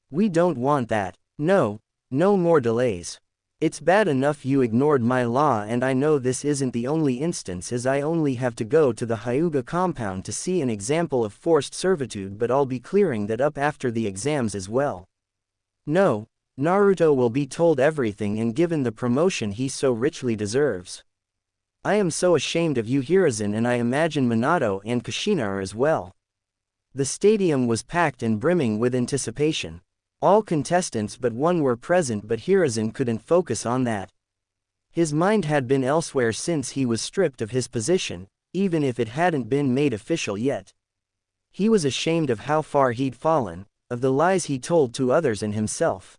We don't want that. No more delays. It's bad enough you ignored my law, and I know this isn't the only instance, as I only have to go to the Hyuga compound to see an example of forced servitude, but I'll be clearing that up after the exams as well. No, Naruto will be told everything and given the promotion he so richly deserves. I am so ashamed of you, Hiruzen, and I imagine Minato and Kushina are as well. The stadium was packed and brimming with anticipation. All contestants but one were present, but Hiruzen couldn't focus on that. His mind had been elsewhere since he was stripped of his position, even if it hadn't been made official yet. He was ashamed of how far he'd fallen, of the lies he told to others and himself.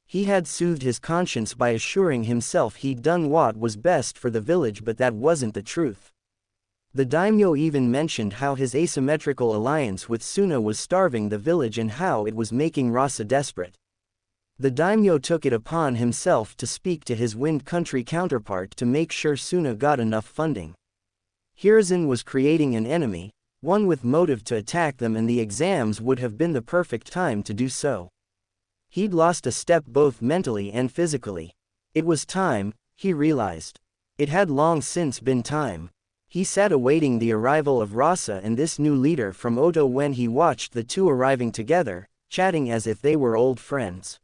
He had soothed his conscience by assuring himself he'd done what was best for the village, but that wasn't the truth. The daimyo even mentioned how his asymmetrical alliance with Suna was starving the village and how it was making Rasa desperate. The daimyo took it upon himself to speak to his Wind Country counterpart to make sure Suna got enough funding. Hiruzen was creating an enemy, one with motive to attack them, and the exams would have been the perfect time to do so. He'd lost a step both mentally and physically. It was time, he realized. It had long since been time. He sat awaiting the arrival of Rasa and this new leader from Oto when he watched the two arriving together, chatting as if they were old friends.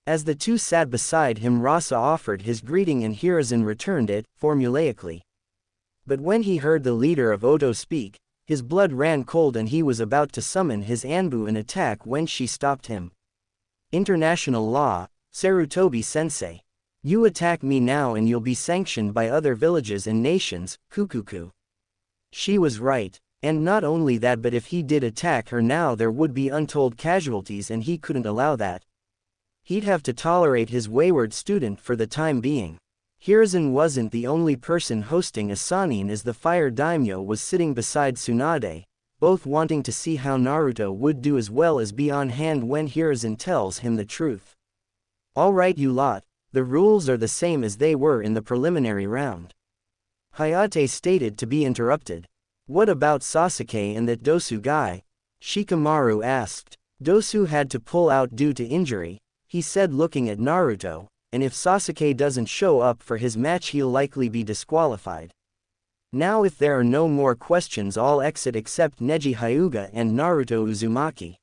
As the two sat beside him, Rasa offered his greeting and Hiruzen returned it, formulaically. But when he heard the leader of Oto speak, his blood ran cold and he was about to summon his Anbu and attack when she stopped him. International law, Sarutobi-sensei. You attack me now and you'll be sanctioned by other villages and nations, Kukuku. She was right, and not only that, but if he did attack her now there would be untold casualties and he couldn't allow that. He'd have to tolerate his wayward student for the time being. Hiruzen wasn't the only person hosting a Sanin, as the fire daimyo was sitting beside Tsunade, both wanting to see how Naruto would do as well as be on hand when Hiruzen tells him the truth. Alright you lot. The rules are the same as they were in the preliminary round. Hayate stated to be interrupted. What about Sasuke and that Dosu guy? Shikamaru asked. Dosu had to pull out due to injury, he said looking at Naruto, and if Sasuke doesn't show up for his match he'll likely be disqualified. Now if there are no more questions I'll exit except Neji Hyuga and Naruto Uzumaki.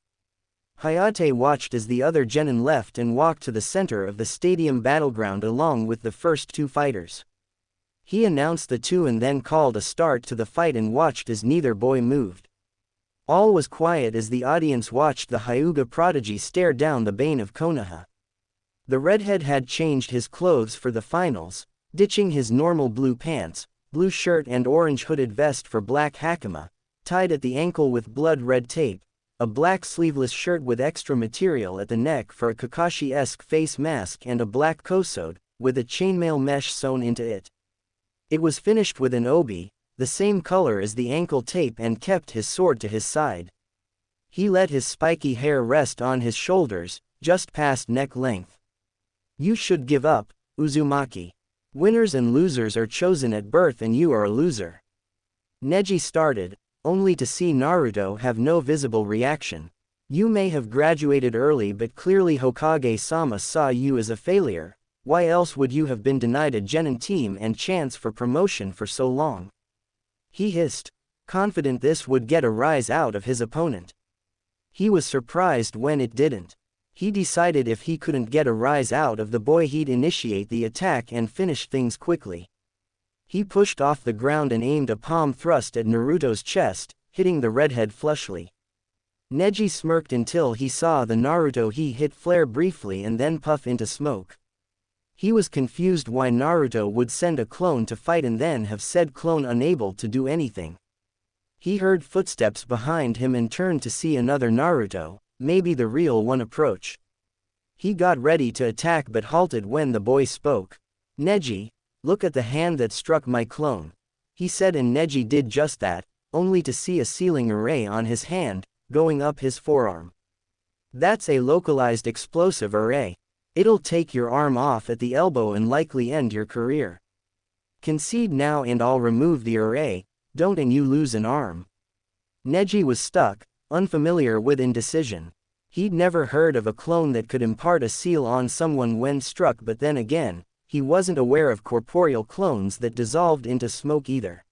Hayate watched as the other genin left and walked to the center of the stadium battleground along with the first two fighters. He announced the two and then called a start to the fight and watched as neither boy moved. All was quiet as the audience watched the Hyuga prodigy stare down the bane of Konoha. The redhead had changed his clothes for the finals, ditching his normal blue pants, blue shirt and orange hooded vest for black hakama, tied at the ankle with blood red tape, a black sleeveless shirt with extra material at the neck for a Kakashi-esque face mask and a black kosode, with a chainmail mesh sewn into it. It was finished with an obi, the same color as the ankle tape, and kept his sword to his side. He let his spiky hair rest on his shoulders, just past neck length. You should give up, Uzumaki. Winners and losers are chosen at birth and you are a loser. Neji started, only to see Naruto have no visible reaction. You may have graduated early, but clearly Hokage-sama saw you as a failure. Why else would you have been denied a genin team and chance for promotion for so long? He hissed, confident this would get a rise out of his opponent. He was surprised when it didn't. He decided if he couldn't get a rise out of the boy, he'd initiate the attack and finish things quickly. He pushed off the ground and aimed a palm thrust at Naruto's chest, hitting the redhead flushly. Neji smirked until he saw the Naruto he hit flare briefly and then puff into smoke. He was confused why Naruto would send a clone to fight and then have said clone unable to do anything. He heard footsteps behind him and turned to see another Naruto, maybe the real one, approach. He got ready to attack but halted when the boy spoke. Neji, look at the hand that struck my clone, he said, and Neji did just that, only to see a sealing array on his hand, going up his forearm. That's a localized explosive array. It'll take your arm off at the elbow and likely end your career. Concede now and I'll remove the array, don't and you lose an arm. Neji was stuck, unfamiliar with indecision. He'd never heard of a clone that could impart a seal on someone when struck, but then again, he wasn't aware of corporeal clones that dissolved into smoke either.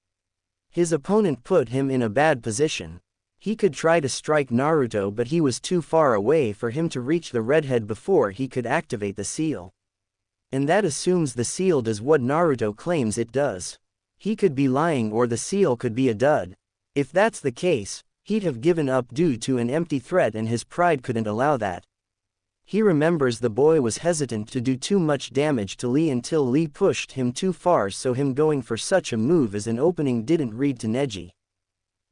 His opponent put him in a bad position. He could try to strike Naruto, but he was too far away for him to reach the redhead before he could activate the seal. And that assumes the seal does what Naruto claims it does. He could be lying or the seal could be a dud. If that's the case, he'd have given up due to an empty threat and his pride couldn't allow that. He remembers the boy was hesitant to do too much damage to Lee until Lee pushed him too far, so him going for such a move as an opening didn't read to Neji.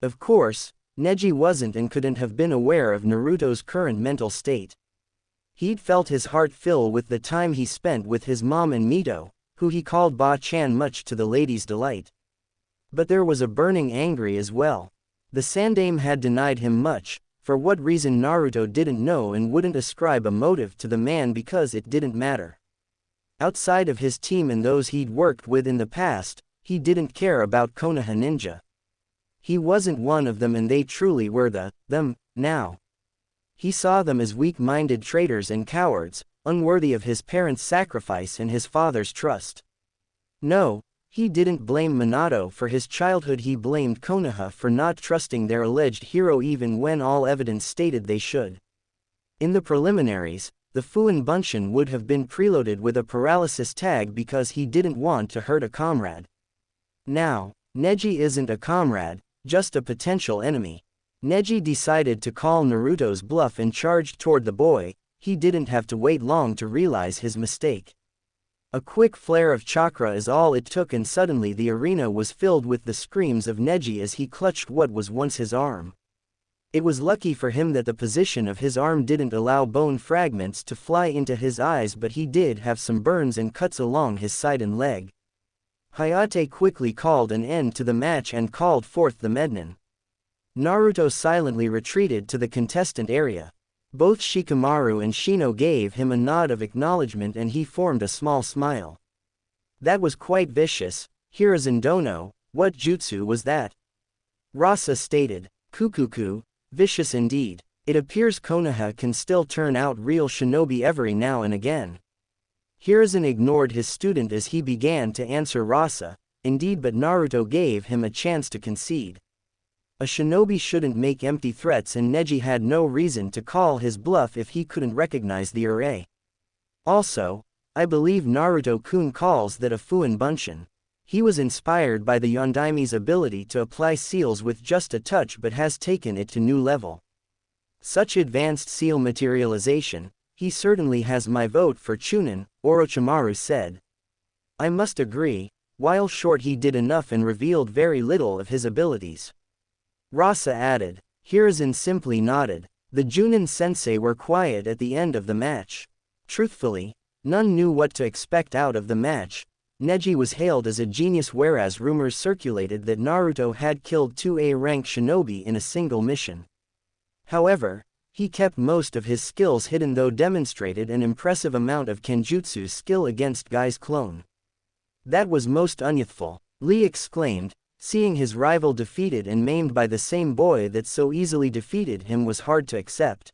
Of course, Neji wasn't and couldn't have been aware of Naruto's current mental state. He'd felt his heart fill with the time he spent with his mom and Mito, who he called Ba-chan much to the lady's delight. But there was a burning anger as well. The Sandaime had denied him much, for what reason Naruto didn't know, and wouldn't ascribe a motive to the man because it didn't matter. Outside of his team and those he'd worked with in the past, he didn't care about Konoha Ninja. He wasn't one of them and they truly were them, now. He saw them as weak-minded traitors and cowards, unworthy of his parents' sacrifice and his father's trust. No, he didn't blame Minato for his childhood, he blamed Konoha for not trusting their alleged hero even when all evidence stated they should. In the preliminaries, the Fuin Bunshin would have been preloaded with a paralysis tag because he didn't want to hurt a comrade. Now, Neji isn't a comrade, just a potential enemy. Neji decided to call Naruto's bluff and charged toward the boy. He didn't have to wait long to realize his mistake. A quick flare of chakra is all it took, and suddenly the arena was filled with the screams of Neji as he clutched what was once his arm. It was lucky for him that the position of his arm didn't allow bone fragments to fly into his eyes, but he did have some burns and cuts along his side and leg. Hayate quickly called an end to the match and called forth the Mednin. Naruto silently retreated to the contestant area. Both Shikamaru and Shino gave him a nod of acknowledgement and he formed a small smile. That was quite vicious. Hiruzen Dono, what jutsu was that? Rasa stated. Kukuku, vicious indeed. It appears Konoha can still turn out real shinobi every now and again. Hiruzen ignored his student as he began to answer Rasa, indeed, but Naruto gave him a chance to concede. A shinobi shouldn't make empty threats, and Neji had no reason to call his bluff if he couldn't recognize the array. Also, I believe Naruto-kun calls that a Fuin Bunshin. He was inspired by the Yondaime's ability to apply seals with just a touch, but has taken it to new level. Such advanced seal materialization, he certainly has my vote for Chunin, Orochimaru said. I must agree, while short he did enough and revealed very little of his abilities. Rasa added. Hiruzen simply nodded. The Junin sensei were quiet at the end of the match. Truthfully, none knew what to expect out of the match. Neji was hailed as a genius, whereas rumors circulated that Naruto had killed 2A-rank shinobi in a single mission. However, he kept most of his skills hidden, though demonstrated an impressive amount of Kenjutsu skill against Guy's clone. That was most unyouthful, Lee exclaimed, seeing his rival defeated and maimed by the same boy that so easily defeated him was hard to accept.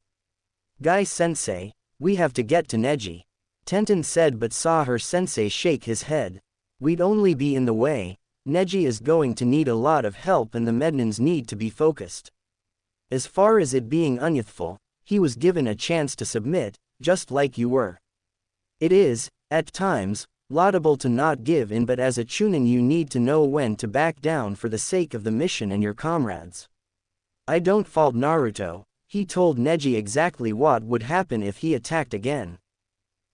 Guy-sensei, we have to get to Neji, Tenten said, but saw her sensei shake his head. We'd only be in the way. Neji is going to need a lot of help and the Mednans need to be focused. As far as it being unyouthful, he was given a chance to submit, just like you were. It is, at times, laudable to not give in, but as a Chunin you need to know when to back down for the sake of the mission and your comrades. I don't fault Naruto, he told Neji exactly what would happen if he attacked again.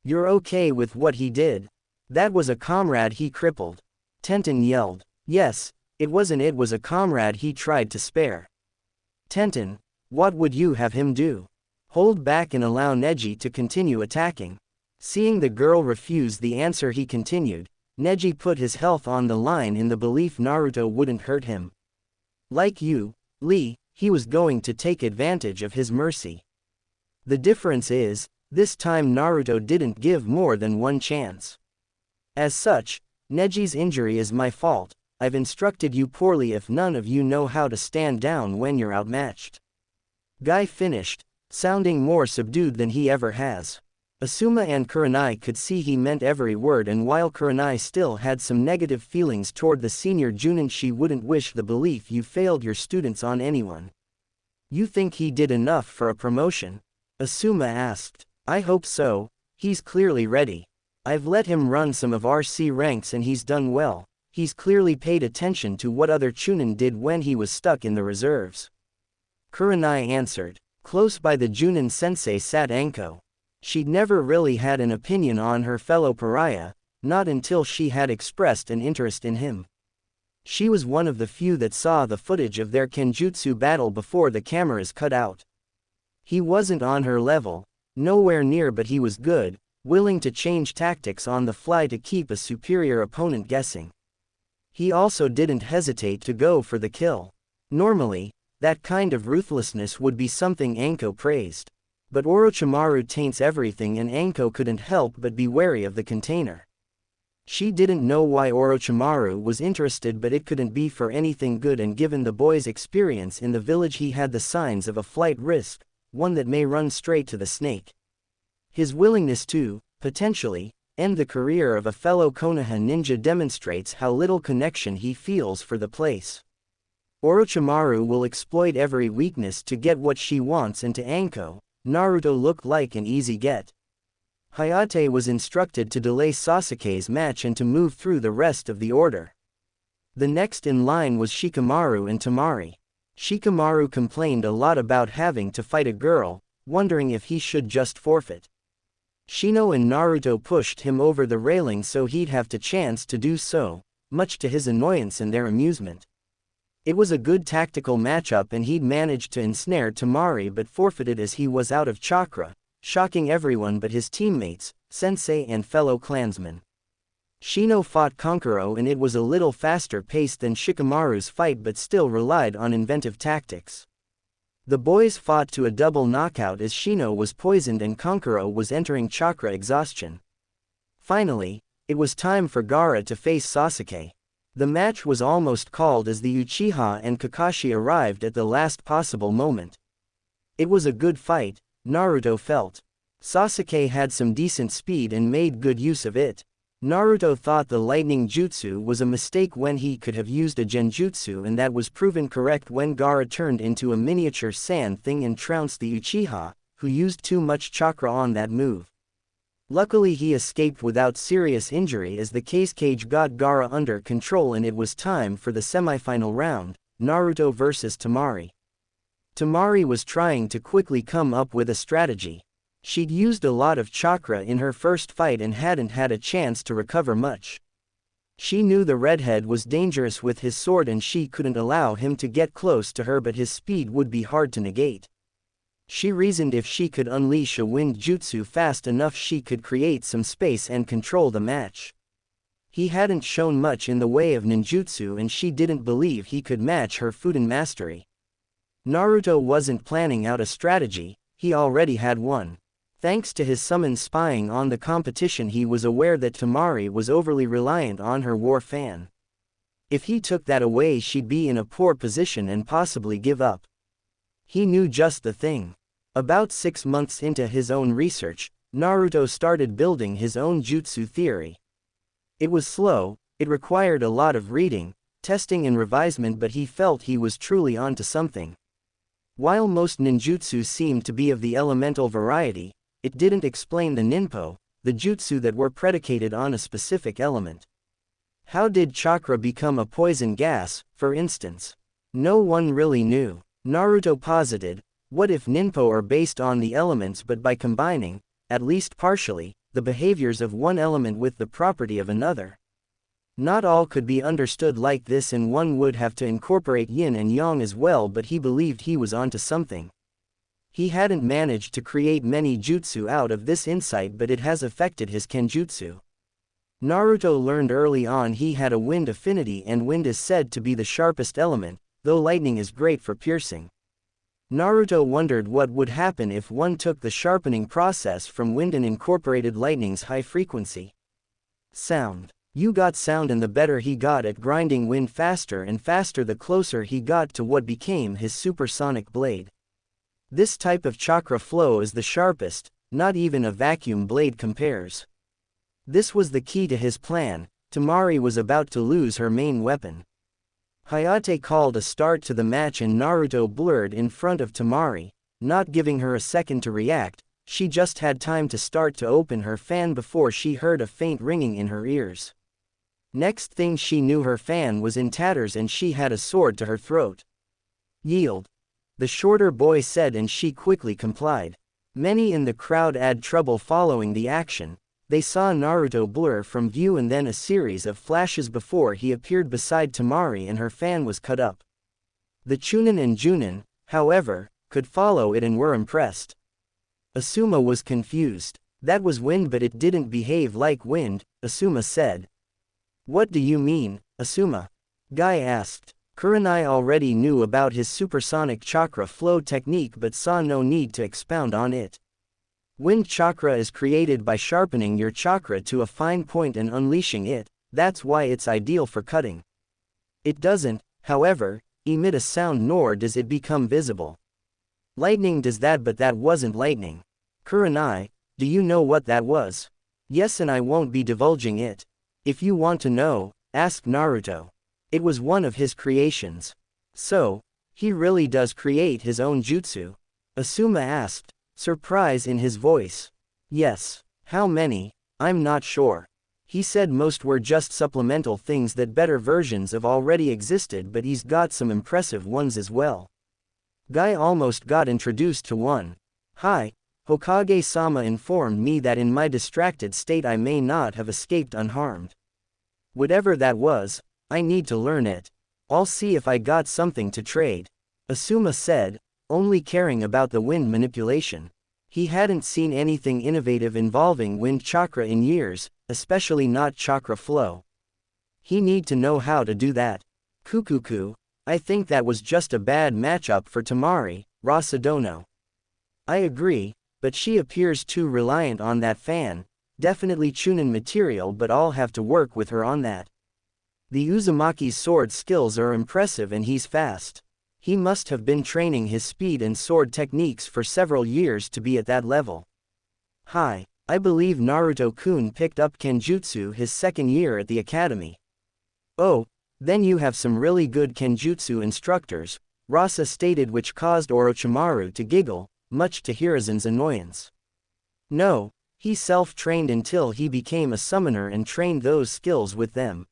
You're okay with what he did? That was a comrade he crippled. Tenten yelled. Yes, it was a comrade he tried to spare. Tenten, what would you have him do? Hold back and allow Neji to continue attacking. Seeing the girl refuse the answer, he continued. Neji put his health on the line in the belief Naruto wouldn't hurt him. Like you, Lee, he was going to take advantage of his mercy. The difference is, this time Naruto didn't give more than one chance. As such, Neji's injury is my fault. I've instructed you poorly if none of you know how to stand down when you're outmatched. Guy finished, sounding more subdued than he ever has. Asuma and Kurenai could see he meant every word, and while Kurenai still had some negative feelings toward the senior Junin, she wouldn't wish the belief you failed your students on anyone. You think he did enough for a promotion? Asuma asked. I hope so, he's clearly ready. I've let him run some of our C ranks and he's done well. He's clearly paid attention to what other Chunin did when he was stuck in the reserves. Kurenai answered. Close by the Junin sensei sat Anko. She'd never really had an opinion on her fellow pariah, not until she had expressed an interest in him. She was one of the few that saw the footage of their Kenjutsu battle before the cameras cut out. He wasn't on her level, nowhere near, but he was good, willing to change tactics on the fly to keep a superior opponent guessing. He also didn't hesitate to go for the kill. Normally, that kind of ruthlessness would be something Anko praised. But Orochimaru taints everything, and Anko couldn't help but be wary of the container. She didn't know why Orochimaru was interested, but it couldn't be for anything good, and given the boy's experience in the village, he had the signs of a flight risk, one that may run straight to the snake. His willingness to, potentially, end the career of a fellow Konoha ninja demonstrates how little connection he feels for the place. Orochimaru will exploit every weakness to get what she wants, and to Anko, Naruto looked like an easy get. Hayate was instructed to delay Sasuke's match and to move through the rest of the order. The next in line was Shikamaru and Temari. Shikamaru complained a lot about having to fight a girl, wondering if he should just forfeit. Shino and Naruto pushed him over the railing so he'd have the chance to do so, much to his annoyance and their amusement. It was a good tactical matchup, and he'd managed to ensnare Temari but forfeited as he was out of chakra, shocking everyone but his teammates, sensei and fellow clansmen. Shino fought Kankuro, and it was a little faster paced than Shikamaru's fight, but still relied on inventive tactics. The boys fought to a double knockout as Shino was poisoned and Kankuro was entering chakra exhaustion. Finally, it was time for Gaara to face Sasuke. The match was almost called as the Uchiha and Kakashi arrived at the last possible moment. It was a good fight, Naruto felt. Sasuke had some decent speed and made good use of it. Naruto thought the lightning jutsu was a mistake when he could have used a genjutsu, and that was proven correct when Gaara turned into a miniature sand thing and trounced the Uchiha, who used too much chakra on that move. Luckily he escaped without serious injury as the case cage got Gaara under control, and it was time for the semi-final round, Naruto vs Temari. Temari was trying to quickly come up with a strategy. She'd used a lot of chakra in her first fight and hadn't had a chance to recover much. She knew the redhead was dangerous with his sword and she couldn't allow him to get close to her, but his speed would be hard to negate. She reasoned if she could unleash a wind jutsu fast enough she could create some space and control the match. He hadn't shown much in the way of ninjutsu and she didn't believe he could match her Fuden mastery. Naruto wasn't planning out a strategy, he already had one. Thanks to his summon spying on the competition, he was aware that Temari was overly reliant on her war fan. If he took that away, she'd be in a poor position and possibly give up. He knew just the thing. About 6 months into his own research, Naruto started building his own jutsu theory. It was slow, it required a lot of reading, testing and revisement, but he felt he was truly onto something. While most ninjutsu seemed to be of the elemental variety, it didn't explain the ninpo, the jutsu that were predicated on a specific element. How did chakra become a poison gas, for instance? No one really knew. Naruto posited, what if ninpo are based on the elements, but by combining, at least partially, the behaviors of one element with the property of another? Not all could be understood like this, and one would have to incorporate yin and yang as well, but he believed he was onto something. He hadn't managed to create many jutsu out of this insight, but it has affected his kenjutsu. Naruto learned early on he had a wind affinity, and wind is said to be the sharpest element, though lightning is great for piercing. Naruto wondered what would happen if one took the sharpening process from wind and incorporated lightning's high frequency. Sound. You got sound, and the better he got at grinding wind faster and faster, the closer he got to what became his supersonic blade. This type of chakra flow is the sharpest, not even a vacuum blade compares. This was the key to his plan. Temari was about to lose her main weapon. Hayate called a start to the match and Naruto blurred in front of Temari, not giving her a second to react. She just had time to start to open her fan before she heard a faint ringing in her ears. Next thing she knew, her fan was in tatters and she had a sword to her throat. Yield, the shorter boy said, and she quickly complied. Many in the crowd had trouble following the action. They saw Naruto blur from view and then a series of flashes before he appeared beside Temari and her fan was cut up. The Chunin and Junin, however, could follow it and were impressed. Asuma was confused. That was wind, but it didn't behave like wind, Asuma said. What do you mean, Asuma? Guy asked. Kurenai already knew about his supersonic chakra flow technique but saw no need to expound on it. Wind chakra is created by sharpening your chakra to a fine point and unleashing it. That's why it's ideal for cutting. It doesn't, however, emit a sound, nor does it become visible. Lightning does that, but that wasn't lightning. Kurenai, do you know what that was? Yes, and I won't be divulging it. If you want to know, ask Naruto. It was one of his creations. So, he really does create his own jutsu? Asuma asked, surprise in his voice. Yes. How many? I'm not sure. He said most were just supplemental things, that better versions of already existed, but he's got some impressive ones as well. Guy almost got introduced to one. Hi, Hokage-sama informed me that in my distracted state I may not have escaped unharmed. Whatever that was, I need to learn it. I'll see if I got something to trade. Asuma said, only caring about the wind manipulation. He hadn't seen anything innovative involving wind chakra in years, especially not chakra flow. He need to know how to do that. Kukuku, I think that was just a bad matchup for Temari, Rasadono. I agree, but she appears too reliant on that fan. Definitely Chunin material, but I'll have to work with her on that. The Uzumaki's sword skills are impressive and he's fast. He must have been training his speed and sword techniques for several years to be at that level. Hi, I believe Naruto-kun picked up Kenjutsu his second year at the academy. Oh, then you have some really good Kenjutsu instructors, Rasa stated, which caused Orochimaru to giggle, much to Hiruzen's annoyance. No, he self-trained until he became a summoner and trained those skills with them.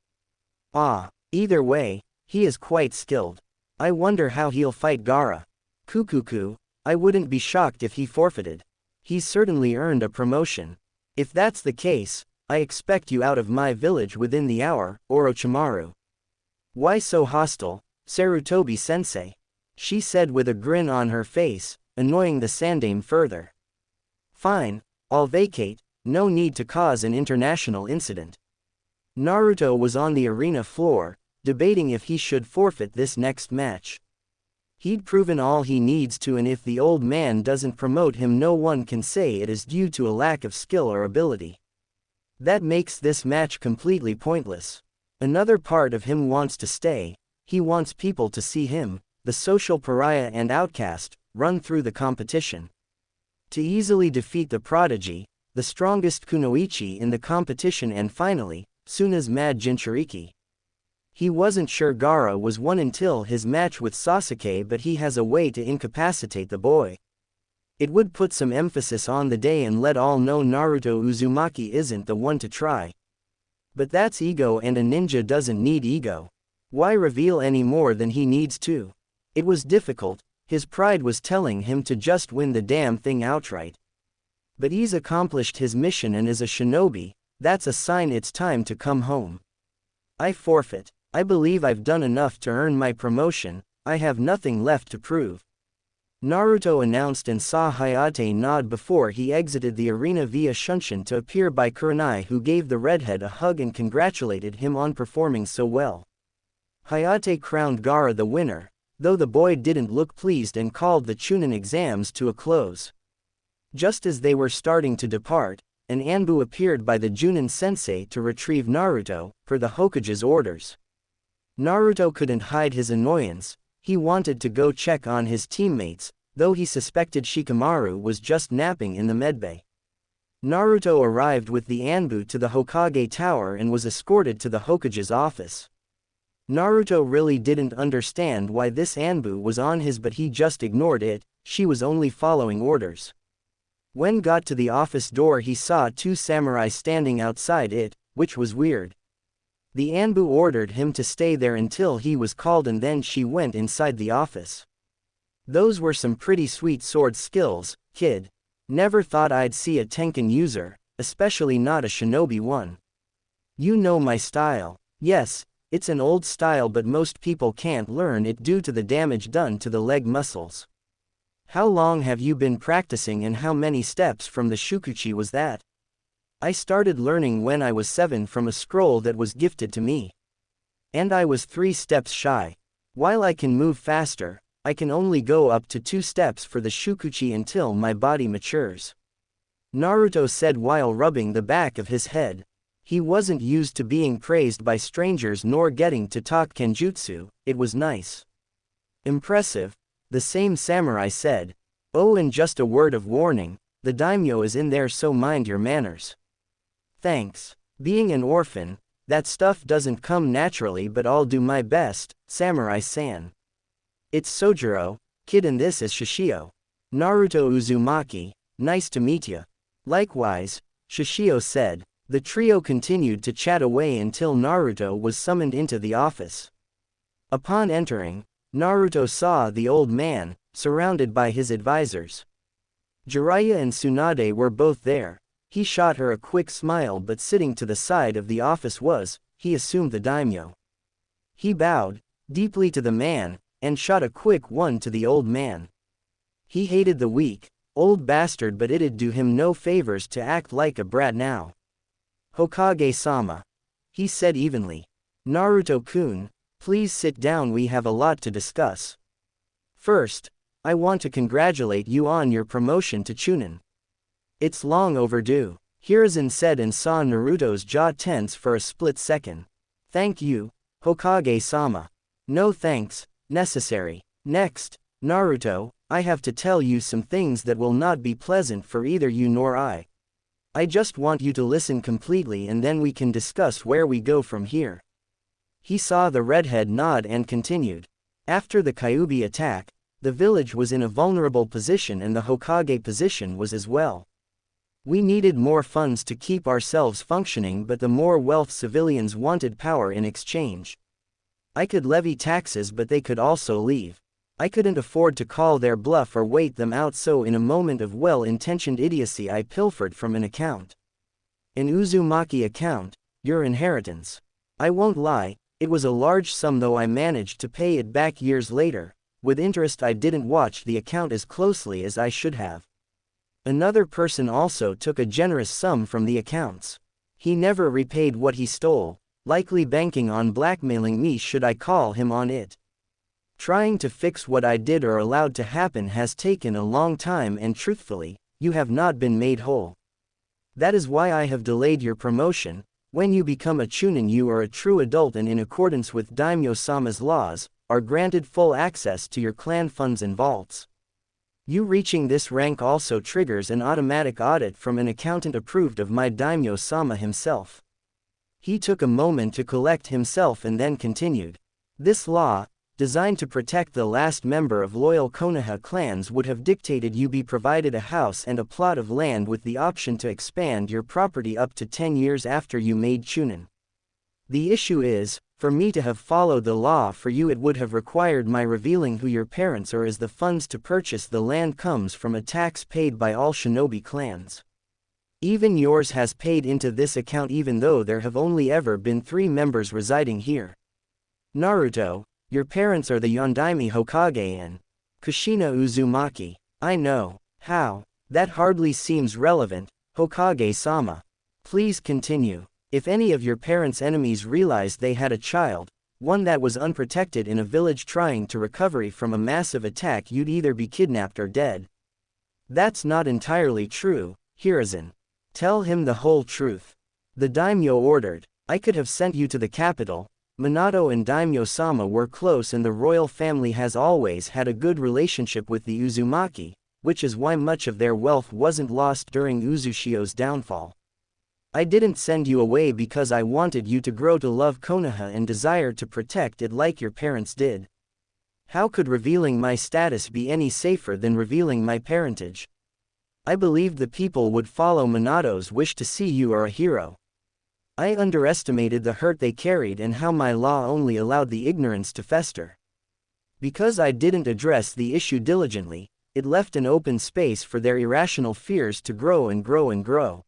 Ah, either way, he is quite skilled. I wonder how he'll fight Gaara. Kukuku, I wouldn't be shocked if he forfeited. He's certainly earned a promotion. If that's the case, I expect you out of my village within the hour, Orochimaru. Why so hostile, Sarutobi-sensei? She said with a grin on her face, annoying the Sandaime further. Fine, I'll vacate, no need to cause an international incident. Naruto was on the arena floor, debating if he should forfeit this next match. He'd proven all he needs to, and if the old man doesn't promote him, no one can say it is due to a lack of skill or ability. That makes this match completely pointless. Another part of him wants to stay. He wants people to see him, the social pariah and outcast, run through the competition. To easily defeat the prodigy, the strongest kunoichi in the competition, and finally, Tsunade's mad Jinchuriki. He wasn't sure Gaara was one until his match with Sasuke, but he has a way to incapacitate the boy. It would put some emphasis on the day and let all know Naruto Uzumaki isn't the one to try. But that's ego, and a ninja doesn't need ego. Why reveal any more than he needs to? It was difficult, his pride was telling him to just win the damn thing outright. But he's accomplished his mission and is a shinobi, that's a sign it's time to come home. I forfeit. I believe I've done enough to earn my promotion, I have nothing left to prove. Naruto announced and saw Hayate nod before he exited the arena via Shunshin to appear by Kurenai, who gave the redhead a hug and congratulated him on performing so well. Hayate crowned Gaara the winner, though the boy didn't look pleased and called the Chunin exams to a close. Just as they were starting to depart, an Anbu appeared by the Junin sensei to retrieve Naruto, per the Hokage's orders. Naruto couldn't hide his annoyance. He wanted to go check on his teammates, though he suspected Shikamaru was just napping in the medbay. Naruto arrived with the Anbu to the Hokage Tower and was escorted to the Hokage's office. Naruto really didn't understand why this Anbu was on his, but he just ignored it. She was only following orders. When got to the office door, he saw two samurai standing outside it, which was weird. The Anbu ordered him to stay there until he was called, and then she went inside the office. Those were some pretty sweet sword skills, kid. Never thought I'd see a Tenkan user, especially not a shinobi one. You know my style. Yes, it's an old style, but most people can't learn it due to the damage done to the leg muscles. How long have you been practicing, and how many steps from the Shukuchi was that? I started learning when I was 7 from a scroll that was gifted to me. And I was 3 steps shy. While I can move faster, I can only go up to 2 steps for the Shukuchi until my body matures. Naruto said while rubbing the back of his head. He wasn't used to being praised by strangers nor getting to talk Kenjutsu. It was nice. Impressive, the same samurai said. Oh, and just a word of warning, the daimyo is in there, so mind your manners. Thanks. Being an orphan, that stuff doesn't come naturally, but I'll do my best, Samurai-san. It's Sojiro, kid, and this is Shishio. Naruto Uzumaki, nice to meet ya. Likewise, Shishio said. The trio continued to chat away until Naruto was summoned into the office. Upon entering, Naruto saw the old man, surrounded by his advisors. Jiraiya and Tsunade were both there. He shot her a quick smile, but sitting to the side of the office was, he assumed, the daimyo. He bowed deeply to the man, and shot a quick one to the old man. He hated the weak, old bastard, but it'd do him no favors to act like a brat now. Hokage-sama, he said evenly. Naruto-kun, please sit down, we have a lot to discuss. First, I want to congratulate you on your promotion to Chunin. It's long overdue, Hiruzen said and saw Naruto's jaw tense for a split second. Thank you, Hokage-sama. No thanks necessary. Next, Naruto, I have to tell you some things that will not be pleasant for either you nor I. I just want you to listen completely and then we can discuss where we go from here. He saw the redhead nod and continued. After the Kyuubi attack, the village was in a vulnerable position and the Hokage position was as well. We needed more funds to keep ourselves functioning, but the more wealth civilians wanted power in exchange. I could levy taxes, but they could also leave. I couldn't afford to call their bluff or wait them out, so in a moment of well-intentioned idiocy I pilfered from an account. An Uzumaki account, your inheritance. I won't lie, it was a large sum, though I managed to pay it back years later. With interest. I didn't watch the account as closely as I should have. Another person also took a generous sum from the accounts. He never repaid what he stole, likely banking on blackmailing me should I call him on it. Trying to fix what I did or allowed to happen has taken a long time, and truthfully, you have not been made whole. That is why I have delayed your promotion. When you become a chunin, you are a true adult and in accordance with Daimyo-sama's laws, are granted full access to your clan funds and vaults. You reaching this rank also triggers an automatic audit from an accountant approved of my Daimyo-sama himself. He took a moment to collect himself and then continued. This law, designed to protect the last member of loyal Konoha clans, would have dictated you be provided a house and a plot of land with the option to expand your property up to 10 years after you made chunin. The issue is, for me to have followed the law for you, it would have required my revealing who your parents are, as the funds to purchase the land comes from a tax paid by all shinobi clans. Even yours has paid into this account, even though there have only ever been 3 members residing here. Naruto, your parents are the Yondaime Hokage and Kushina Uzumaki. I know. How? That hardly seems relevant, Hokage-sama. Please continue. If any of your parents' enemies realized they had a child, one that was unprotected in a village trying to recover from a massive attack, you'd either be kidnapped or dead. That's not entirely true, Hiruzen. Tell him the whole truth. The daimyo ordered. I could have sent you to the capital. Minato and Daimyo-sama were close and the royal family has always had a good relationship with the Uzumaki, which is why much of their wealth wasn't lost during Uzushio's downfall. I didn't send you away because I wanted you to grow to love Konoha and desire to protect it like your parents did. How could revealing my status be any safer than revealing my parentage? I believed the people would follow Minato's wish to see you are a hero. I underestimated the hurt they carried and how my law only allowed the ignorance to fester. Because I didn't address the issue diligently, it left an open space for their irrational fears to grow and grow and grow.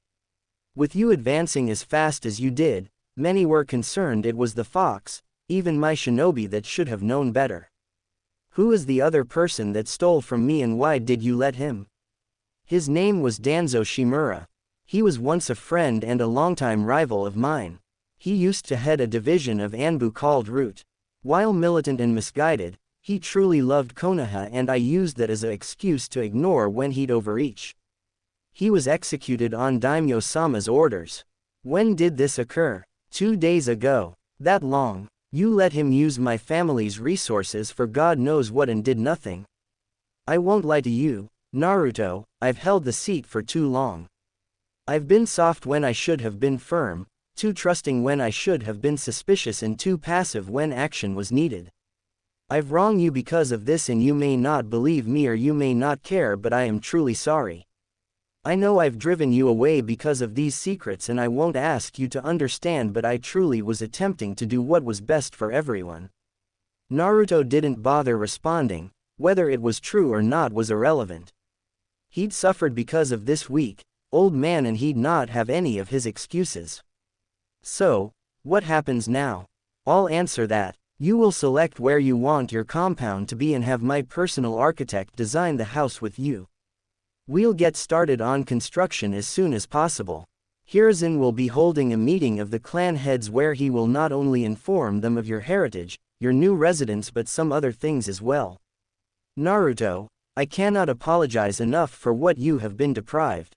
With you advancing as fast as you did, many were concerned it was the fox, even my shinobi, that should have known better. Who is the other person that stole from me and why did you let him? His name was Danzo Shimura. He was once a friend and a longtime rival of mine. He used to head a division of Anbu called Root. While militant and misguided, he truly loved Konoha and I used that as an excuse to ignore when he'd overreach. He was executed on Daimyo-sama's orders. When did this occur? 2 days ago. That long. You let him use my family's resources for God knows what and did nothing. I won't lie to you, Naruto, I've held the seat for too long. I've been soft when I should have been firm, too trusting when I should have been suspicious, and too passive when action was needed. I've wronged you because of this, and you may not believe me or you may not care, but I am truly sorry. I know I've driven you away because of these secrets and I won't ask you to understand, but I truly was attempting to do what was best for everyone. Naruto didn't bother responding. Whether it was true or not was irrelevant. He'd suffered because of this weak, old man and he'd not have any of his excuses. So, what happens now? I'll answer that. You will select where you want your compound to be and have my personal architect design the house with you. We'll get started on construction as soon as possible. Hiruzen will be holding a meeting of the clan heads where he will not only inform them of your heritage, your new residence, but some other things as well. Naruto, I cannot apologize enough for what you have been deprived.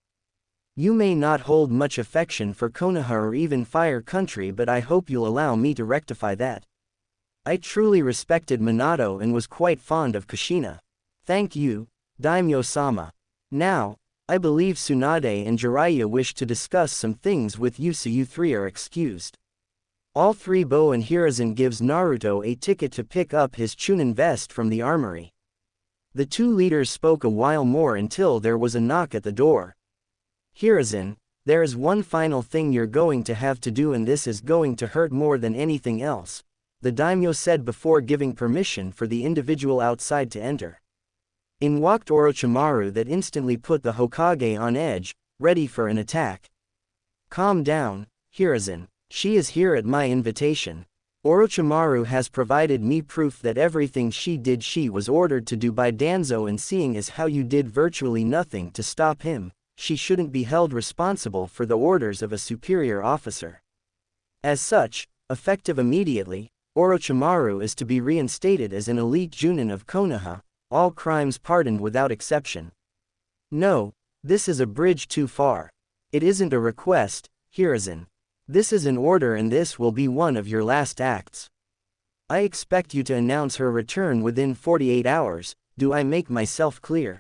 You may not hold much affection for Konoha or even Fire Country, but I hope you'll allow me to rectify that. I truly respected Minato and was quite fond of Kushina. Thank you, Daimyo-sama. Now, I believe Tsunade and Jiraiya wish to discuss some things with you, so you three are excused. All three Bo and Hiruzen gives Naruto a ticket to pick up his Chunin vest from the armory. The two leaders spoke a while more until there was a knock at the door. Hiruzen, there is one final thing you're going to have to do, and this is going to hurt more than anything else, the daimyo said before giving permission for the individual outside to enter. In walked Orochimaru, that instantly put the Hokage on edge, ready for an attack. Calm down, Hiruzen. She is here at my invitation. Orochimaru has provided me proof that everything she did she was ordered to do by Danzo, and seeing as how you did virtually nothing to stop him, she shouldn't be held responsible for the orders of a superior officer. As such, effective immediately, Orochimaru is to be reinstated as an elite Junin of Konoha, all crimes pardoned without exception. No, this is a bridge too far. It isn't a request, Hiruzen. This is an order, and this will be one of your last acts. I expect you to announce her return within 48 hours, do I make myself clear?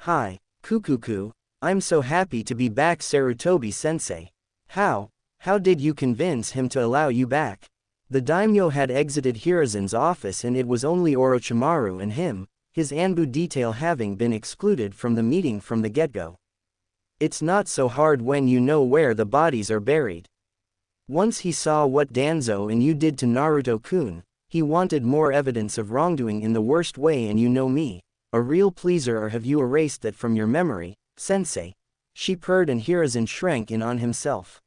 Hi, Kukuku, I'm so happy to be back, Sarutobi-sensei. How did you convince him to allow you back? The daimyo had exited Hiruzen's office, and it was only Orochimaru and him, his Anbu detail having been excluded from the meeting from the get-go. It's not so hard when you know where the bodies are buried. Once he saw what Danzo and you did to Naruto-kun, he wanted more evidence of wrongdoing in the worst way, and you know me, a real pleaser, or have you erased that from your memory, sensei? She purred, and Hiruzen shrank in on himself.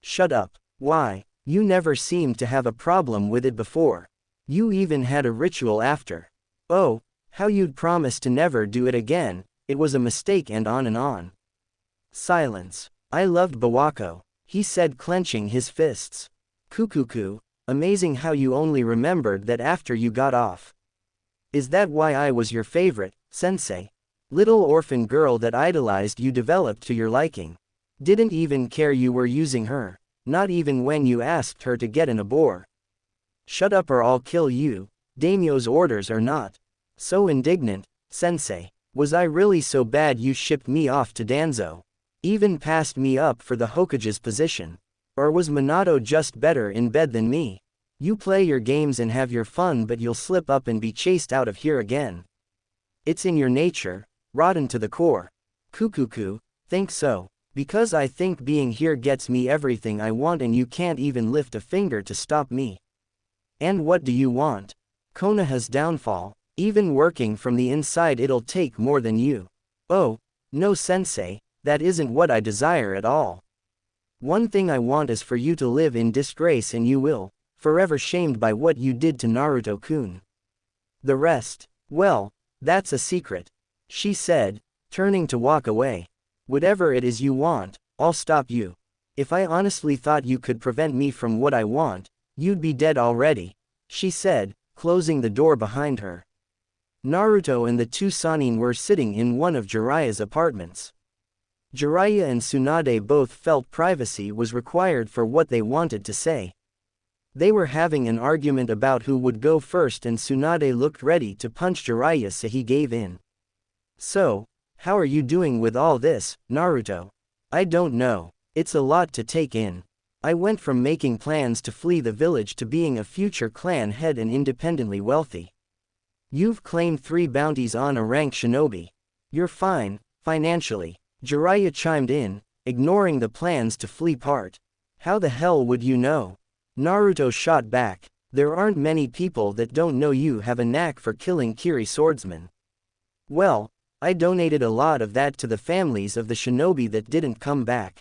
Shut up. Why, you never seemed to have a problem with it before. You even had a ritual after. Oh, how you'd promised to never do it again, it was a mistake, and on and on. Silence. I loved Bawako, he said, clenching his fists. Kukuku, amazing how you only remembered that after you got off. Is that why I was your favorite, sensei? Little orphan girl that idolized you, developed to your liking. Didn't even care you were using her, not even when you asked her to get in a bore. Shut up or I'll kill you, daimyo's orders are not. So indignant, sensei. Was I really so bad you shipped me off to Danzo? Even passed me up for the Hokage's position? Or was Minato just better in bed than me? You play your games and have your fun, but you'll slip up and be chased out of here again. It's in your nature, rotten to the core. Kukuku, think so? Because I think being here gets me everything I want, and you can't even lift a finger to stop me. And what do you want? Konoha's downfall. Even working from the inside it'll take more than you. Oh, no sensei, that isn't what I desire at all. One thing I want is for you to live in disgrace, and you will, forever shamed by what you did to Naruto-kun. The rest, well, that's a secret, she said, turning to walk away. Whatever it is you want, I'll stop you. If I honestly thought you could prevent me from what I want, you'd be dead already, she said, closing the door behind her. Naruto and the two Sannin were sitting in one of Jiraiya's apartments. Jiraiya and Tsunade both felt privacy was required for what they wanted to say. They were having an argument about who would go first, and Tsunade looked ready to punch Jiraiya, so he gave in. So, how are you doing with all this, Naruto? I don't know. It's a lot to take in. I went from making plans to flee the village to being a future clan head and independently wealthy. You've claimed 3 bounties on a rank shinobi. You're fine, financially. Jiraiya chimed in, ignoring the plans to flee part. How the hell would you know? Naruto shot back. There aren't many people that don't know you have a knack for killing Kiri swordsmen. Well, I donated a lot of that to the families of the shinobi that didn't come back.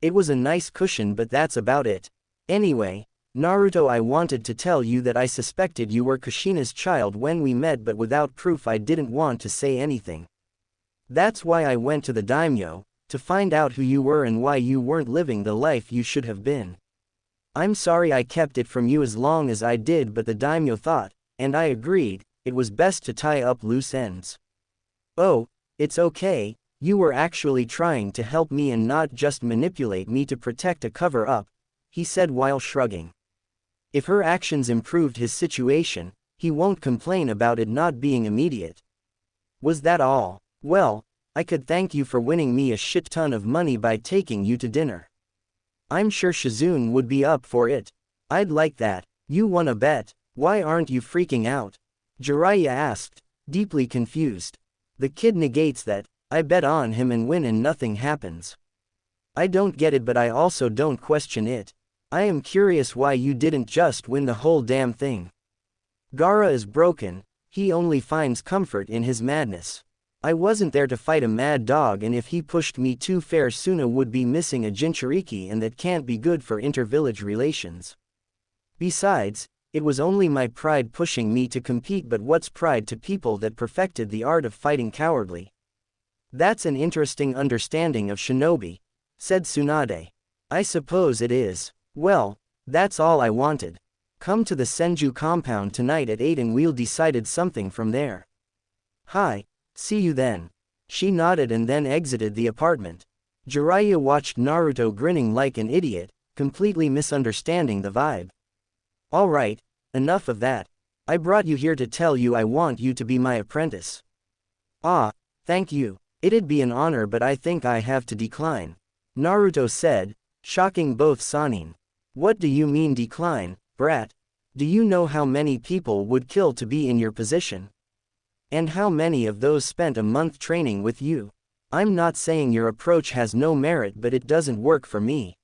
It was a nice cushion, but that's about it. Anyway, Naruto, I wanted to tell you that I suspected you were Kushina's child when we met, but without proof I didn't want to say anything. That's why I went to the daimyo, to find out who you were and why you weren't living the life you should have been. I'm sorry I kept it from you as long as I did, but the daimyo thought, and I agreed, it was best to tie up loose ends. Oh, it's okay, you were actually trying to help me and not just manipulate me to protect a cover-up, he said while shrugging. If her actions improved his situation, he won't complain about it not being immediate. Was that all? Well, I could thank you for winning me a shit ton of money by taking you to dinner. I'm sure Shizune would be up for it. I'd like that. You won a bet. Why aren't you freaking out? Jiraiya asked, deeply confused. The kid negates that. I bet on him and win and nothing happens. I don't get it, but I also don't question it. I am curious why you didn't just win the whole damn thing. Gaara is broken, he only finds comfort in his madness. I wasn't there to fight a mad dog, and if he pushed me too far, Suna would be missing a Jinchuriki, and that can't be good for inter-village relations. Besides, it was only my pride pushing me to compete, but what's pride to people that perfected the art of fighting cowardly? That's an interesting understanding of shinobi, said Tsunade. I suppose it is. Well, that's all I wanted. Come to the Senju compound tonight at 8 and we'll decide something from there. Hi, see you then. She nodded and then exited the apartment. Jiraiya watched Naruto grinning like an idiot, completely misunderstanding the vibe. Alright, enough of that. I brought you here to tell you I want you to be my apprentice. Ah, thank you. It'd be an honor, but I think I have to decline. Naruto said, shocking both Sannin. What do you mean decline, brat? Do you know how many people would kill to be in your position? And how many of those spent a month training with you? I'm not saying your approach has no merit, but it doesn't work for me.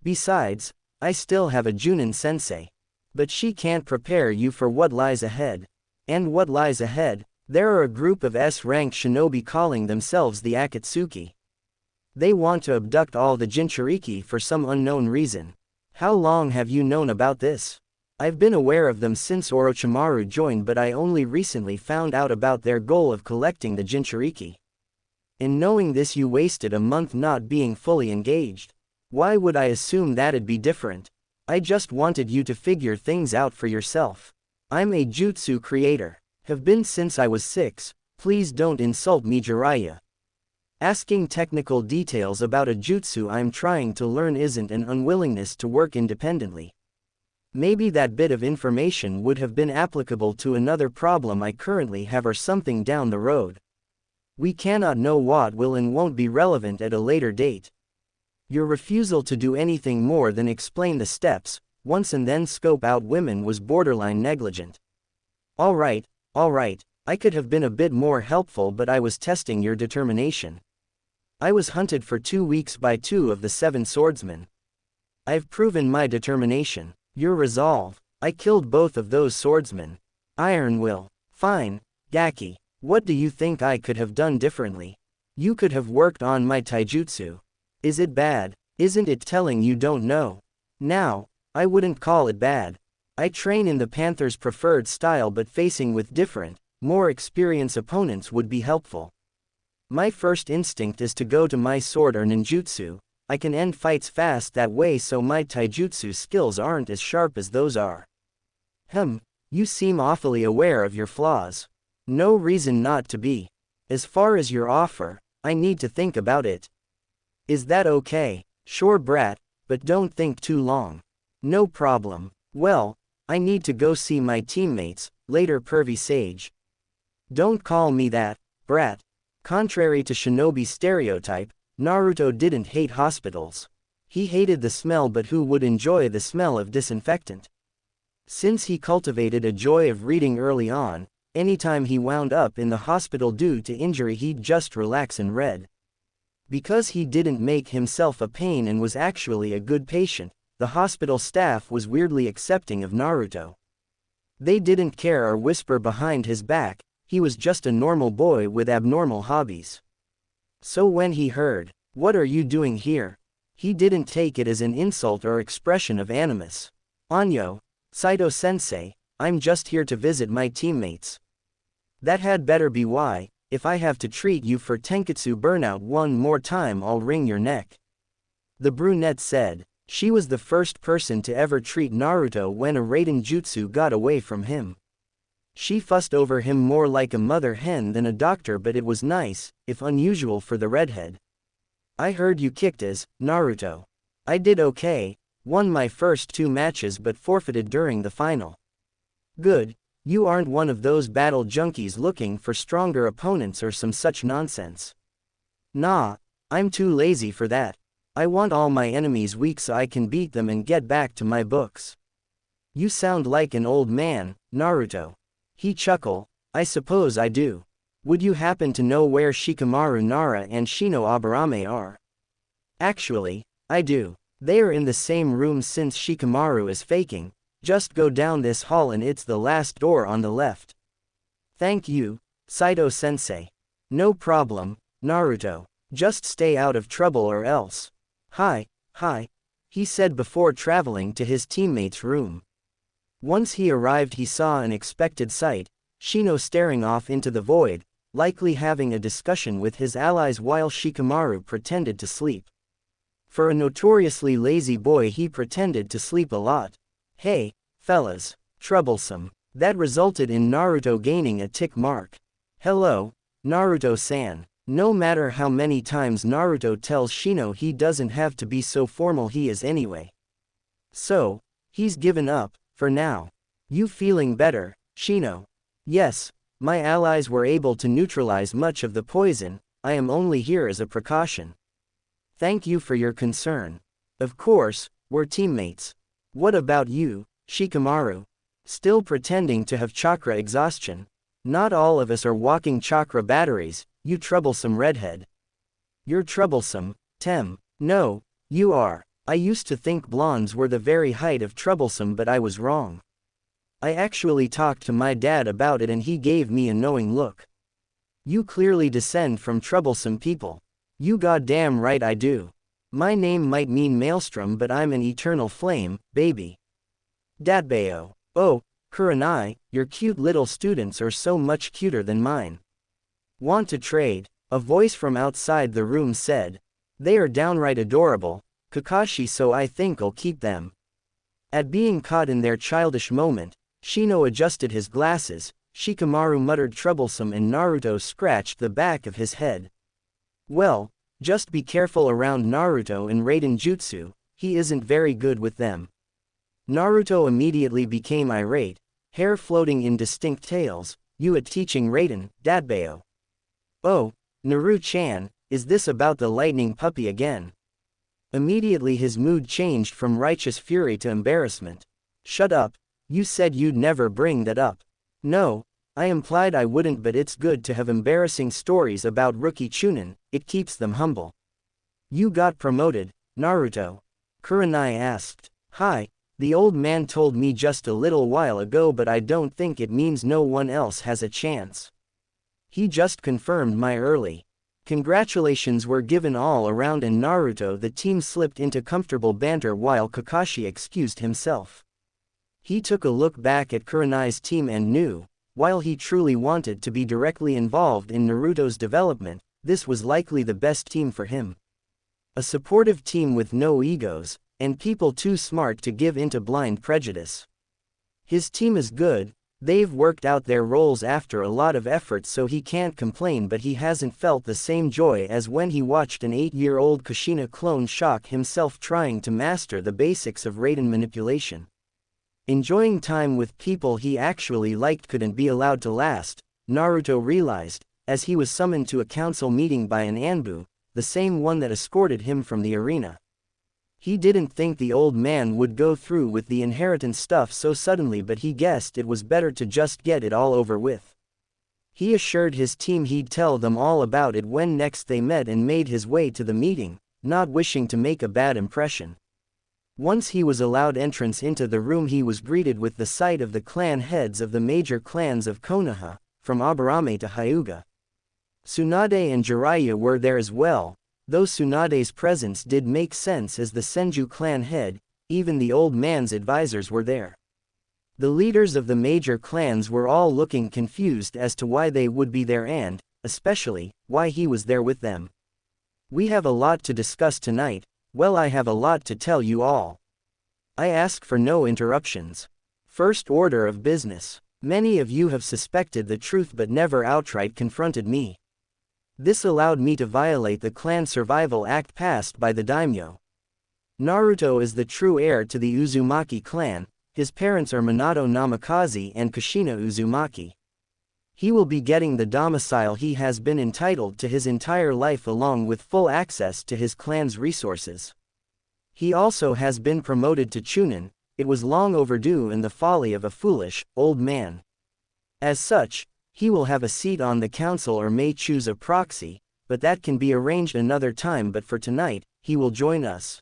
Besides, I still have a Junin sensei. But she can't prepare you for what lies ahead. And what lies ahead? There are a group of S-rank shinobi calling themselves the Akatsuki. They want to abduct all the Jinchuriki for some unknown reason. How long have you known about this? I've been aware of them since Orochimaru joined, but I only recently found out about their goal of collecting the Jinchuriki. In knowing this, you wasted a month not being fully engaged. Why would I assume that'd be different? I just wanted you to figure things out for yourself. I'm a jutsu creator. Have been since I was 6, please don't insult me, Jiraiya. Asking technical details about a jutsu I'm trying to learn isn't an unwillingness to work independently. Maybe that bit of information would have been applicable to another problem I currently have or something down the road. We cannot know what will and won't be relevant at a later date. Your refusal to do anything more than explain the steps, once and then scope out women was borderline negligent. Alright, I could have been a bit more helpful, but I was testing your determination. I was hunted for 2 weeks by 2 of the 7 swordsmen. I've proven my determination, your resolve. I killed both of those swordsmen. Iron Will. Fine, Gaki. What do you think I could have done differently? You could have worked on my taijutsu. Is it bad? Isn't it telling you don't know? Now, I wouldn't call it bad. I train in the Panther's preferred style, but facing with different, more experienced opponents would be helpful. My first instinct is to go to my sword or ninjutsu. I can end fights fast that way, so my taijutsu skills aren't as sharp as those are. You seem awfully aware of your flaws. No reason not to be. As far as your offer, I need to think about it. Is that okay? Sure, brat, but don't think too long. No problem. Well, I need to go see my teammates, later pervy sage. Don't call me that, brat. Contrary to shinobi stereotype, Naruto didn't hate hospitals. He hated the smell, but who would enjoy the smell of disinfectant? Since he cultivated a joy of reading early on, anytime he wound up in the hospital due to injury he'd just relax and read. Because he didn't make himself a pain and was actually a good patient, the hospital staff was weirdly accepting of Naruto. They didn't care or whisper behind his back, he was just a normal boy with abnormal hobbies. So when he heard, "What are you doing here?" he didn't take it as an insult or expression of animus. "Anyo, Saito-sensei, I'm just here to visit my teammates." That had better be why. If I have to treat you for Tenketsu burnout one more time, I'll wring your neck. The brunette said. She was the first person to ever treat Naruto when a Raiden jutsu got away from him. She fussed over him more like a mother hen than a doctor, but it was nice, if unusual for the redhead. I heard you kicked as, Naruto. I did okay, won my first 2 matches but forfeited during the final. Good, you aren't one of those battle junkies looking for stronger opponents or some such nonsense. Nah, I'm too lazy for that. I want all my enemies weak so I can beat them and get back to my books. You sound like an old man, Naruto. He chuckled. I suppose I do. Would you happen to know where Shikamaru Nara and Shino Aburame are? Actually, I do. They are in the same room since Shikamaru is faking. Just go down this hall and it's the last door on the left. Thank you, Saito-sensei. No problem, Naruto. Just stay out of trouble or else. Hi, he said before traveling to his teammate's room. Once he arrived he saw an expected sight, Shino staring off into the void, likely having a discussion with his allies while Shikamaru pretended to sleep. For a notoriously lazy boy he pretended to sleep a lot. Hey, fellas, troublesome. That resulted in Naruto gaining a tick mark. Hello, Naruto-san. No matter how many times Naruto tells Shino he doesn't have to be so formal he is anyway. So, he's given up, for now. You feeling better, Shino? Yes, my allies were able to neutralize much of the poison, I am only here as a precaution. Thank you for your concern. Of course, we're teammates. What about you, Shikamaru? Still pretending to have chakra exhaustion? Not all of us are walking chakra batteries, you troublesome redhead. You're troublesome, Tem. No, you are. I used to think blondes were the very height of troublesome but I was wrong. I actually talked to my dad about it and he gave me a knowing look. You clearly descend from troublesome people. You goddamn right I do. My name might mean maelstrom but I'm an eternal flame, baby. Datbeo. Oh, Kurenai, your cute little students are so much cuter than mine. Want to trade? A voice from outside the room said. They are downright adorable, Kakashi, so I think I'll keep them. At being caught in their childish moment, Shino adjusted his glasses, Shikamaru muttered troublesome and Naruto scratched the back of his head. Well, just be careful around Naruto and Raiden Jutsu, he isn't very good with them. Naruto immediately became irate, hair floating in distinct tails. You at teaching Raiden, Datbeo. Oh, Naru-chan, is this about the lightning puppy again? Immediately his mood changed from righteous fury to embarrassment. Shut up, you said you'd never bring that up. No, I implied I wouldn't but it's good to have embarrassing stories about rookie Chunin, it keeps them humble. You got promoted, Naruto? Kurenai asked. Hi, the old man told me just a little while ago but I don't think it means no one else has a chance. He just confirmed my early. Congratulations were given all around and Naruto the team slipped into comfortable banter while Kakashi excused himself. He took a look back at Kurenai's team and knew, while he truly wanted to be directly involved in Naruto's development, this was likely the best team for him. A supportive team with no egos, and people too smart to give into blind prejudice. His team is good, they've worked out their roles after a lot of effort so he can't complain but he hasn't felt the same joy as when he watched an 8-year-old Kushina clone shock himself trying to master the basics of Raiden manipulation. Enjoying time with people he actually liked couldn't be allowed to last, Naruto realized, as he was summoned to a council meeting by an Anbu, the same one that escorted him from the arena. He didn't think the old man would go through with the inheritance stuff so suddenly but he guessed it was better to just get it all over with. He assured his team he'd tell them all about it when next they met and made his way to the meeting, not wishing to make a bad impression. Once he was allowed entrance into the room he was greeted with the sight of the clan heads of the major clans of Konoha, from Aburame to Hyuga. Tsunade and Jiraiya were there as well, though Tsunade's presence did make sense as the Senju clan head, even the old man's advisors were there. The leaders of the major clans were all looking confused as to why they would be there and, especially, why he was there with them. We have a lot to discuss tonight. Well, I have a lot to tell you all. I ask for no interruptions. First order of business. Many of you have suspected the truth but never outright confronted me. This allowed me to violate the clan survival act passed by the daimyo. Naruto is the true heir to the Uzumaki clan, his parents are Minato Namikaze and Kushina Uzumaki. He will be getting the domicile he has been entitled to his entire life along with full access to his clan's resources. He also has been promoted to Chunin. It was long overdue and the folly of a foolish, old man. As such, he will have a seat on the council or may choose a proxy, but that can be arranged another time. But for tonight, he will join us.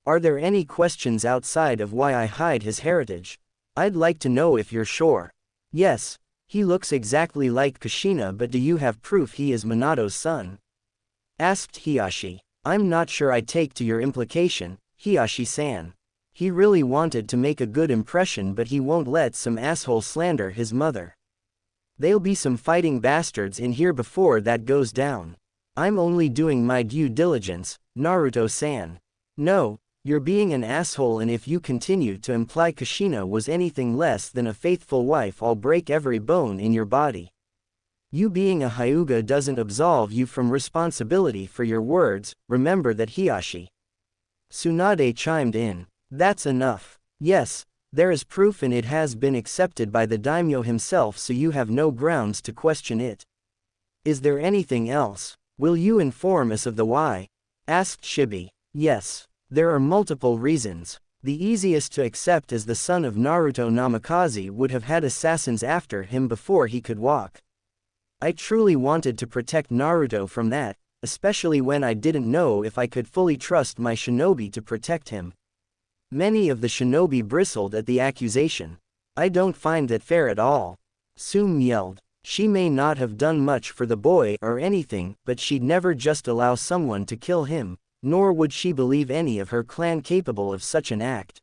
Are there any questions outside of why I hide his heritage? I'd like to know if you're sure. Yes, he looks exactly like Kushina, but do you have proof he is Minato's son? Asked Hiyashi. I'm not sure I take to your implication, Hiyashi-san. He really wanted to make a good impression, but he won't let some asshole slander his mother. There'll be some fighting bastards in here before that goes down. I'm only doing my due diligence, Naruto-san. No, you're being an asshole, and if you continue to imply Kushina was anything less than a faithful wife, I'll break every bone in your body. You being a Hyuga doesn't absolve you from responsibility for your words, remember that, Hiyashi. Tsunade chimed in. That's enough. Yes, there is proof and it has been accepted by the daimyo himself, so you have no grounds to question it. Is there anything else? Will you inform us of the why? Asked Shibi. Yes. There are multiple reasons. The easiest to accept is the son of Naruto Namikaze would have had assassins after him before he could walk. I truly wanted to protect Naruto from that, especially when I didn't know if I could fully trust my shinobi to protect him. Many of the shinobi bristled at the accusation. I don't find that fair at all. Sum yelled. She may not have done much for the boy or anything, but she'd never just allow someone to kill him, nor would she believe any of her clan capable of such an act.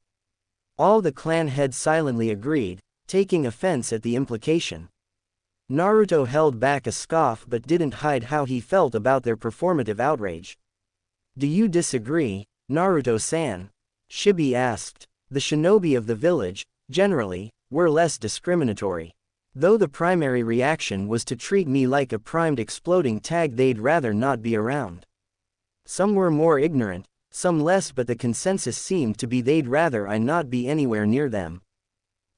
All the clan heads silently agreed, taking offense at the implication. Naruto held back a scoff but didn't hide how he felt about their performative outrage. Do you disagree, Naruto-san? Shibi asked. The shinobi of the village, generally, were less discriminatory. Though the primary reaction was to treat me like a primed exploding tag they'd rather not be around. Some were more ignorant, some less, but the consensus seemed to be they'd rather I not be anywhere near them.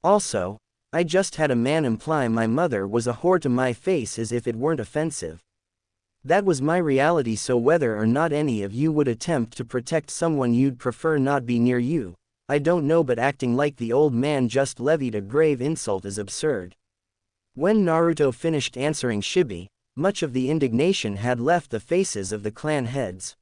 Also, I just had a man imply my mother was a whore to my face as if it weren't offensive. That was my reality, so whether or not any of you would attempt to protect someone you'd prefer not be near you, I don't know, but acting like the old man just levied a grave insult is absurd. When Naruto finished answering Shibi, much of the indignation had left the faces of the clan heads.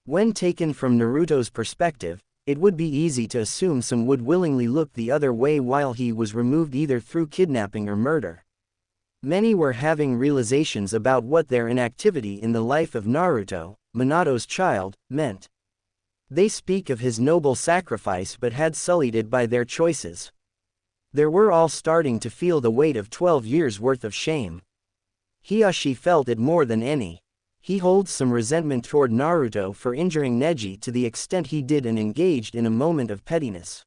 When taken from Naruto's perspective, it would be easy to assume some would willingly look the other way while he was removed either through kidnapping or murder. Many were having realizations about what their inactivity in the life of Naruto, Minato's child, meant. They speak of his noble sacrifice but had sullied it by their choices. They were all starting to feel the weight of 12 years' worth of shame. Hiyashi felt it more than any. He holds some resentment toward Naruto for injuring Neji to the extent he did and engaged in a moment of pettiness.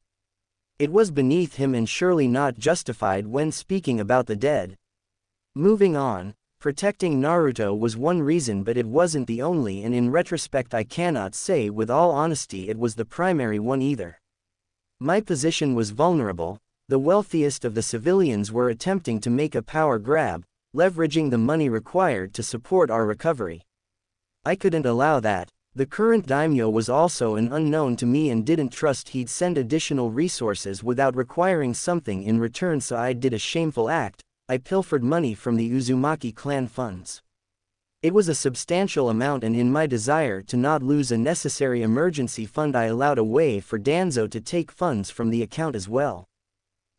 It was beneath him and surely not justified when speaking about the dead. Moving on, protecting Naruto was one reason, but it wasn't the only, and in retrospect I cannot say with all honesty it was the primary one either. My position was vulnerable. The wealthiest of the civilians were attempting to make a power grab, leveraging the money required to support our recovery. I couldn't allow that. The current daimyo was also an unknown to me and didn't trust he'd send additional resources without requiring something in return, so I did a shameful act. I pilfered money from the Uzumaki clan funds. It was a substantial amount, and in my desire to not lose a necessary emergency fund I allowed a way for Danzo to take funds from the account as well.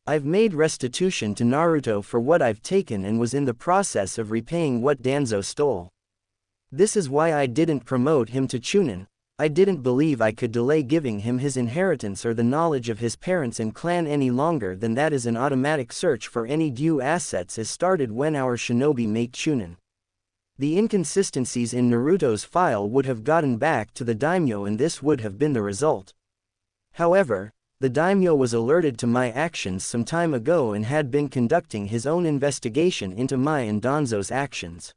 I've made restitution to Naruto for what I've taken and was in the process of repaying what Danzo stole. This is why I didn't promote him to Chunin. I didn't believe I could delay giving him his inheritance or the knowledge of his parents and clan any longer than that. Is an automatic search for any due assets is started when our shinobi make Chunin. The inconsistencies in Naruto's file would have gotten back to the daimyo and this would have been the result. However, the daimyo was alerted to my actions some time ago and had been conducting his own investigation into my and Danzo's actions.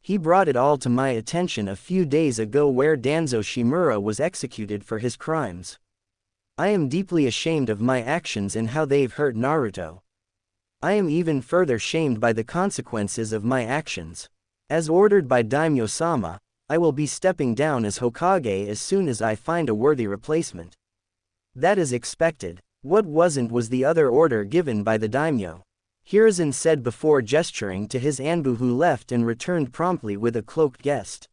He brought it all to my attention a few days ago, where Danzo Shimura was executed for his crimes. I am deeply ashamed of my actions and how they've hurt Naruto. I am even further shamed by the consequences of my actions. As ordered by Daimyo-sama, I will be stepping down as Hokage as soon as I find a worthy replacement. That is expected. What wasn't was the other order given by the daimyo. Hiruzen said before gesturing to his Anbu, who left and returned promptly with a cloaked guest.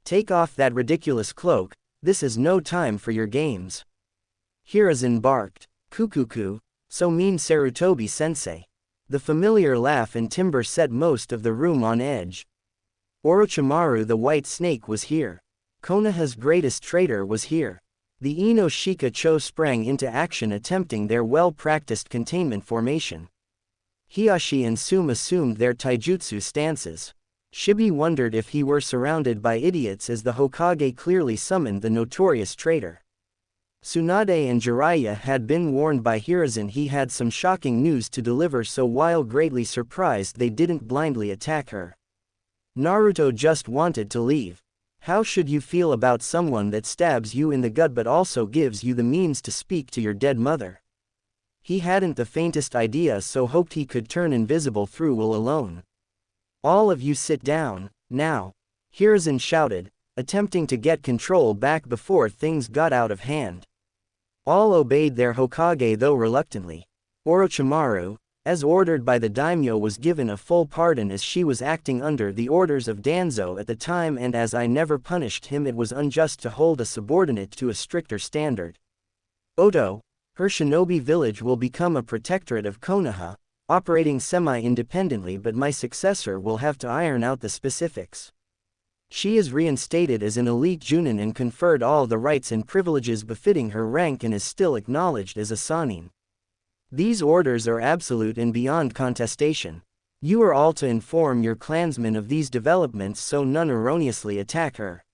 Take off that ridiculous cloak, this is no time for your games. Hiruzen barked. Kukuku, so mean Sarutobi-sensei. The familiar laugh and timbre set most of the room on edge. Orochimaru the White Snake was here. Konoha's greatest traitor was here. The Ino Shika-cho sprang into action, attempting their well-practiced containment formation. Hiashi and Sum assumed their taijutsu stances. Shibi wondered if he were surrounded by idiots, as the Hokage clearly summoned the notorious traitor. Tsunade and Jiraiya had been warned by Hiruzen he had some shocking news to deliver, so while greatly surprised they didn't blindly attack her. Naruto just wanted to leave. How should you feel about someone that stabs you in the gut but also gives you the means to speak to your dead mother? He hadn't the faintest idea, so hoped he could turn invisible through will alone. All of you sit down, now, Hiruzen shouted, attempting to get control back before things got out of hand. All obeyed their Hokage, though reluctantly. Orochimaru, as ordered by the daimyo, was given a full pardon as she was acting under the orders of Danzo at the time, and as I never punished him, it was unjust to hold a subordinate to a stricter standard. Oto, her shinobi village will become a protectorate of Konoha, operating semi-independently, but my successor will have to iron out the specifics. She is reinstated as an elite Junin and conferred all the rights and privileges befitting her rank, and is still acknowledged as a Sannin. These orders are absolute and beyond contestation. You are all to inform your clansmen of these developments so none erroneously attack her.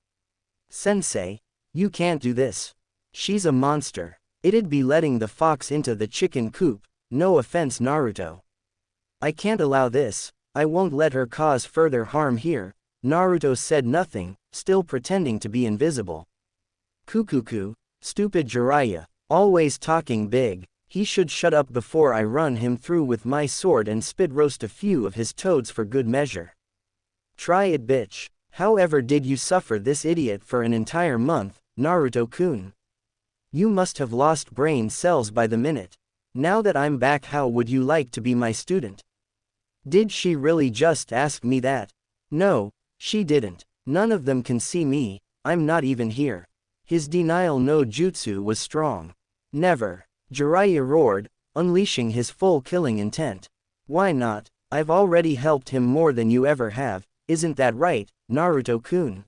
Sensei, you can't do this. She's a monster. It'd be letting the fox into the chicken coop, no offense Naruto. I can't allow this, I won't let her cause further harm here. Naruto said nothing, still pretending to be invisible. Kukuku, stupid Jiraiya, always talking big. He should shut up before I run him through with my sword and spit roast a few of his toads for good measure. Try it, bitch. However did you suffer this idiot for an entire month, Naruto-kun? You must have lost brain cells by the minute. Now that I'm back, how would you like to be my student? Did she really just ask me that? No, she didn't. None of them can see me, I'm not even here. His denial no jutsu was strong. Never. Jiraiya roared, unleashing his full killing intent. Why not? I've already helped him more than you ever have, isn't that right, Naruto-kun?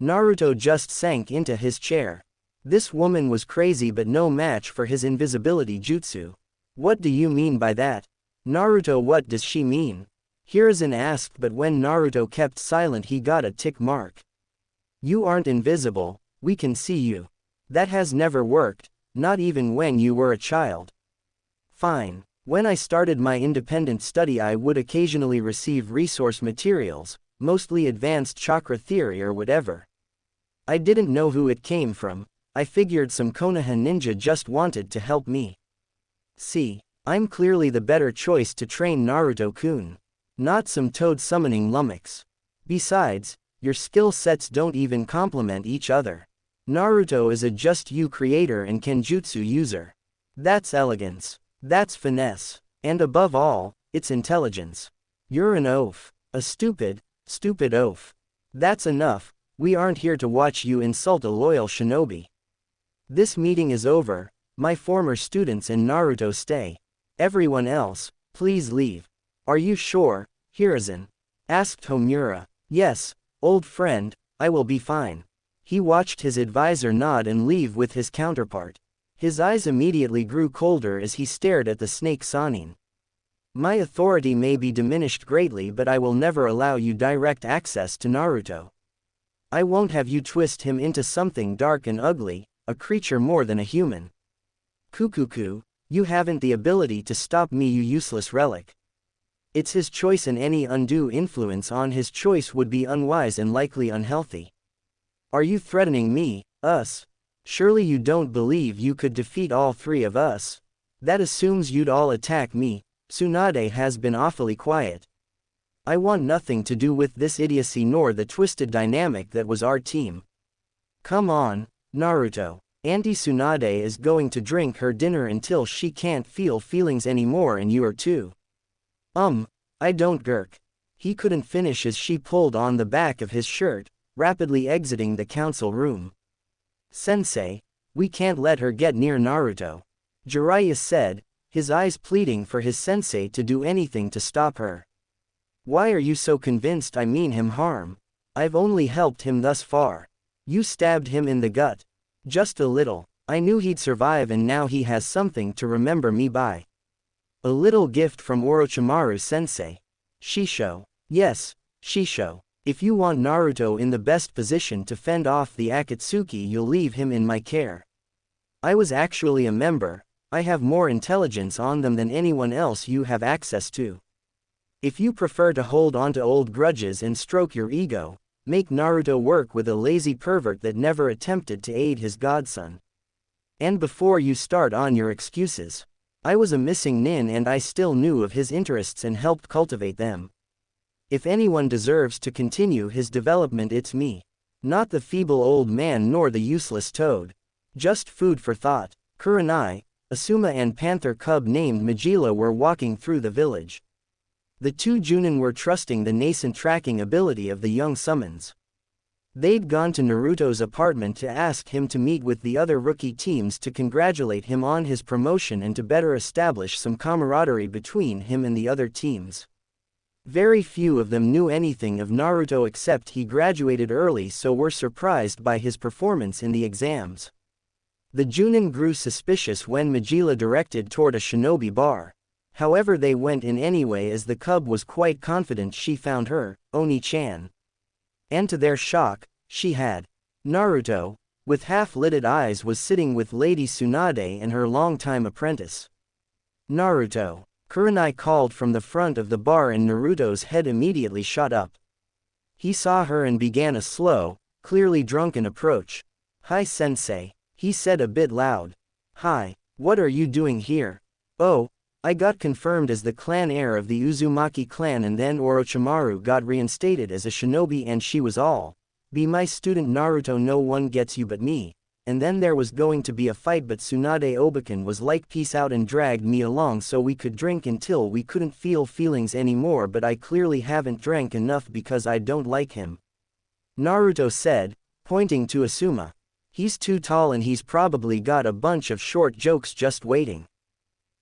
Naruto just sank into his chair. This woman was crazy but no match for his invisibility jutsu. What do you mean by that? Naruto, what does she mean? Hiruzen asked, but when Naruto kept silent he got a tick mark. You aren't invisible, we can see you. That has never worked. Not even when you were a child. Fine. When I started my independent study I would occasionally receive resource materials, mostly advanced chakra theory or whatever. I didn't know who it came from, I figured some Konoha ninja just wanted to help me. See, I'm clearly the better choice to train Naruto-kun. Not some toad summoning lummox. Besides, your skill sets don't even complement each other. Naruto is a just you creator and kenjutsu user. That's elegance. That's finesse. And above all, it's intelligence. You're an oaf. A stupid oaf. That's enough, we aren't here to watch you insult a loyal shinobi. This meeting is over, my former students and Naruto stay. Everyone else, please leave. Are you sure, Hiruzen? Asked Homura. Yes, old friend, I will be fine. He watched his advisor nod and leave with his counterpart. His eyes immediately grew colder as he stared at the snake Sannin. My authority may be diminished greatly, but I will never allow you direct access to Naruto. I won't have you twist him into something dark and ugly, a creature more than a human. Kukuku, you haven't the ability to stop me, you useless relic. It's his choice and any undue influence on his choice would be unwise and likely unhealthy. Are you threatening me, us? Surely you don't believe you could defeat all three of us? That assumes you'd all attack me, Tsunade has been awfully quiet. I want nothing to do with this idiocy nor the twisted dynamic that was our team. Come on, Naruto. Auntie Tsunade is going to drink her dinner until she can't feel feelings anymore and you are too. I don't Gurk. He couldn't finish as she pulled on the back of his shirt, rapidly exiting the council room. Sensei, we can't let her get near Naruto. Jiraiya said, his eyes pleading for his sensei to do anything to stop her. Why are you so convinced I mean him harm? I've only helped him thus far. You stabbed him in the gut. Just a little. I knew he'd survive and now he has something to remember me by. A little gift from Orochimaru sensei. Shisho. Yes, Shisho. If you want Naruto in the best position to fend off the Akatsuki, you'll leave him in my care. I was actually a member. I have more intelligence on them than anyone else you have access to. If you prefer to hold on to old grudges and stroke your ego, make Naruto work with a lazy pervert that never attempted to aid his godson. And before you start on your excuses, I was a missing nin and I still knew of his interests and helped cultivate them. If anyone deserves to continue his development, it's me. Not the feeble old man nor the useless toad. Just food for thought. Kurenai, Asuma and Panther Cub named Majila were walking through the village. The two Junin were trusting the nascent tracking ability of the young summons. They'd gone to Naruto's apartment to ask him to meet with the other rookie teams to congratulate him on his promotion and to better establish some camaraderie between him and the other teams. Very few of them knew anything of Naruto except he graduated early, so were surprised by his performance in the exams. The Junin grew suspicious when Majila directed toward a shinobi bar. However, they went in anyway as the cub was quite confident she found her, Oni-chan. And to their shock, she had. Naruto, with half-lidded eyes, was sitting with Lady Tsunade and her longtime apprentice. Naruto. Kurenai called from the front of the bar and Naruto's head immediately shot up. He saw her and began a slow, clearly drunken approach. "Hi sensei," he said a bit loud. "Hi, what are you doing here?" "Oh, I got confirmed as the clan heir of the Uzumaki clan and then Orochimaru got reinstated as a shinobi and she was all, 'Be my student Naruto, no one gets you but me.' And then there was going to be a fight but Tsunade Obeken was like peace out and dragged me along so we could drink until we couldn't feel feelings anymore, but I clearly haven't drank enough because I don't like him," Naruto said, pointing to Asuma. "He's too tall and he's probably got a bunch of short jokes just waiting."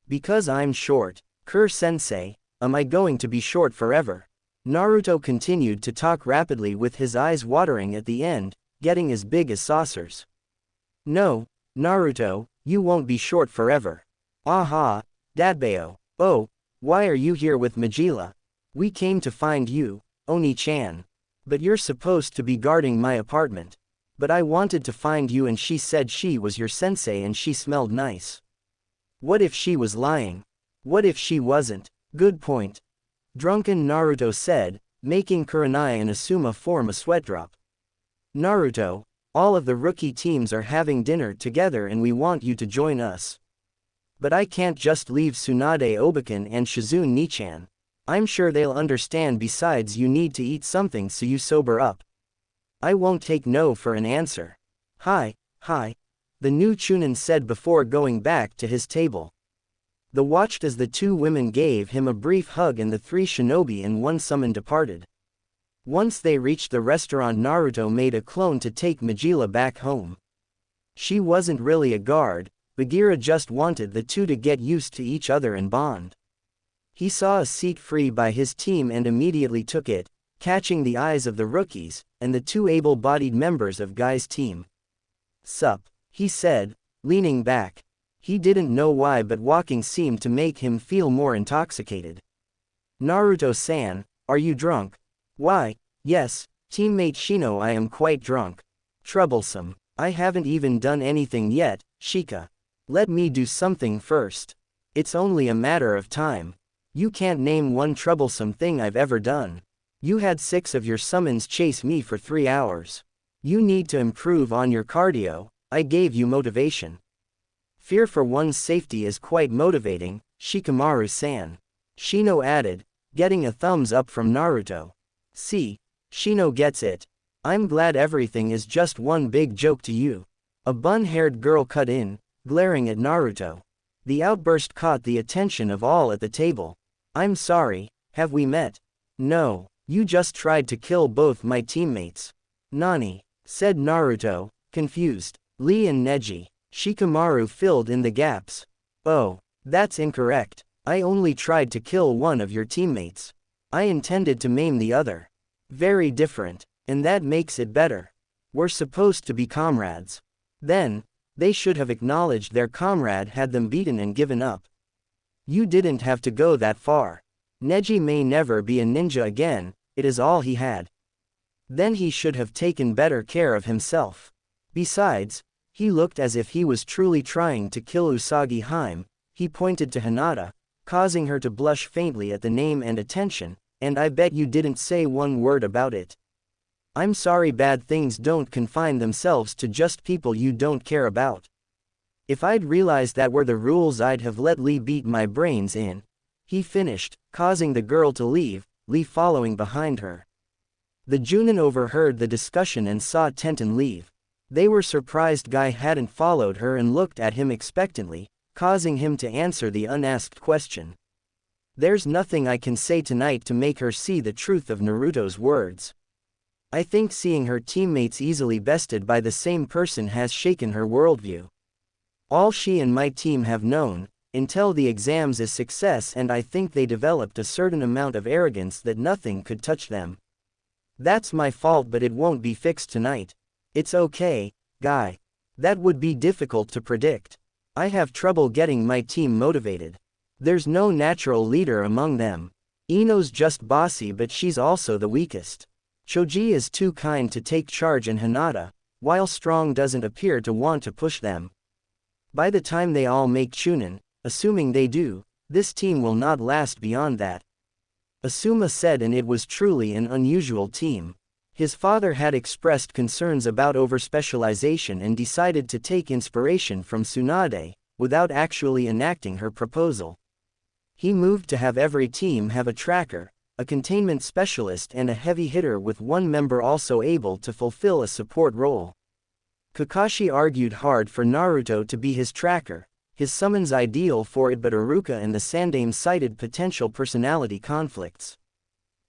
"Because I'm short, sensei, am I going to be short forever?" Naruto continued to talk rapidly with his eyes watering at the end, getting as big as saucers. "No, Naruto, you won't be short forever." "Aha, Dadbao. Oh, why are you here with Majila?" "We came to find you, Oni-chan. But you're supposed to be guarding my apartment." "But I wanted to find you and she said she was your sensei and she smelled nice." "What if she was lying? What if she wasn't?" "Good point," drunken Naruto said, making Kurenai and Asuma form a sweat drop. "Naruto, all of the rookie teams are having dinner together and we want you to join us." "But I can't just leave Tsunade Obeken and Shizune Nichan. I'm sure they'll understand, besides you need to eat something so you sober up." "I won't take no for an answer." Hi, the new Chunin said before going back to his table. The watched as the two women gave him a brief hug and the three shinobi and one summon departed. Once they reached the restaurant, Naruto made a clone to take Majila back home. She wasn't really a guard, Bagheera just wanted the two to get used to each other and bond. He saw a seat free by his team and immediately took it, catching the eyes of the rookies, and the two able-bodied members of Guy's team. "Sup," he said, leaning back. He didn't know why, but walking seemed to make him feel more intoxicated. "Naruto-san, are you drunk?" "Why, yes, teammate Shino, I am quite drunk." "Troublesome. I haven't even done anything yet, Shika. Let me do something first. It's only a matter of time. You can't name one troublesome thing I've ever done. You had 6 of your summons chase me for 3 hours. You need to improve on your cardio. I gave you motivation." "Fear for one's safety is quite motivating, Shikamaru-san." Shino added, getting a thumbs up from Naruto. See, Shino gets it. I'm glad everything is just one big joke to you. A bun-haired girl cut in, glaring at Naruto. The outburst caught the attention of all at the table. I'm sorry, have we met? No, you just tried to kill both my teammates. Nani, said Naruto, confused. Lee and Neji, Shikamaru filled in the gaps. Oh, that's incorrect. I only tried to kill one of your teammates. I intended to maim the other. Very different, and that makes it better. We're supposed to be comrades. Then, they should have acknowledged their comrade had them beaten and given up. You didn't have to go that far. Neji may never be a ninja again, it is all he had. Then he should have taken better care of himself. Besides, he looked as if he was truly trying to kill Usagi Hime. He pointed to Hinata, causing her to blush faintly at the name and attention, and I bet you didn't say one word about it. I'm sorry, bad things don't confine themselves to just people you don't care about. If I'd realized that were the rules, I'd have let Lee beat my brains in. He finished, causing the girl to leave, Lee following behind her. The Junin overheard the discussion and saw Tenten leave. They were surprised Guy hadn't followed her and looked at him expectantly, causing him to answer the unasked question. There's nothing I can say tonight to make her see the truth of Naruto's words. I think seeing her teammates easily bested by the same person has shaken her worldview. All she and my team have known, until the exams, is success, and I think they developed a certain amount of arrogance that nothing could touch them. That's my fault, but it won't be fixed tonight. It's okay, Guy. That would be difficult to predict. I have trouble getting my team motivated. There's no natural leader among them. Ino's just bossy, but she's also the weakest. Choji is too kind to take charge, and Hinata, while strong, doesn't appear to want to push them. By the time they all make Chunin, assuming they do, this team will not last beyond that. Asuma said, and it was truly an unusual team. His father had expressed concerns about overspecialization and decided to take inspiration from Tsunade, without actually enacting her proposal. He moved to have every team have a tracker, a containment specialist, and a heavy hitter, with one member also able to fulfill a support role. Kakashi argued hard for Naruto to be his tracker, his summons ideal for it, but Iruka and the Sandaime cited potential personality conflicts.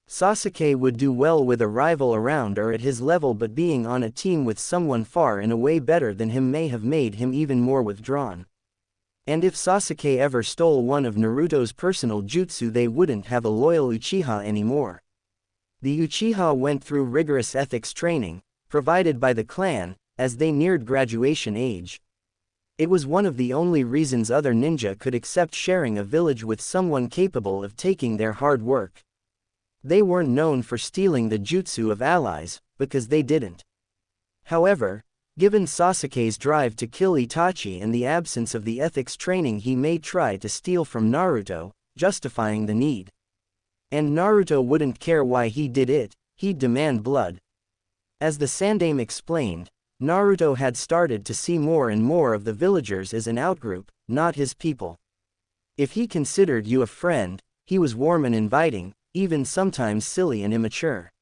Sasuke would do well with a rival around or at his level, but being on a team with someone far and away better than him may have made him even more withdrawn. And if Sasuke ever stole one of Naruto's personal jutsu, they wouldn't have a loyal Uchiha anymore. The Uchiha went through rigorous ethics training, provided by the clan, as they neared graduation age. It was one of the only reasons other ninja could accept sharing a village with someone capable of taking their hard work. They weren't known for stealing the jutsu of allies, because they didn't. However, given Sasuke's drive to kill Itachi and the absence of the ethics training, he may try to steal from Naruto, justifying the need. And Naruto wouldn't care why he did it, he'd demand blood. As the Sandaime explained, Naruto had started to see more and more of the villagers as an outgroup, not his people. If he considered you a friend, he was warm and inviting, even sometimes silly and immature.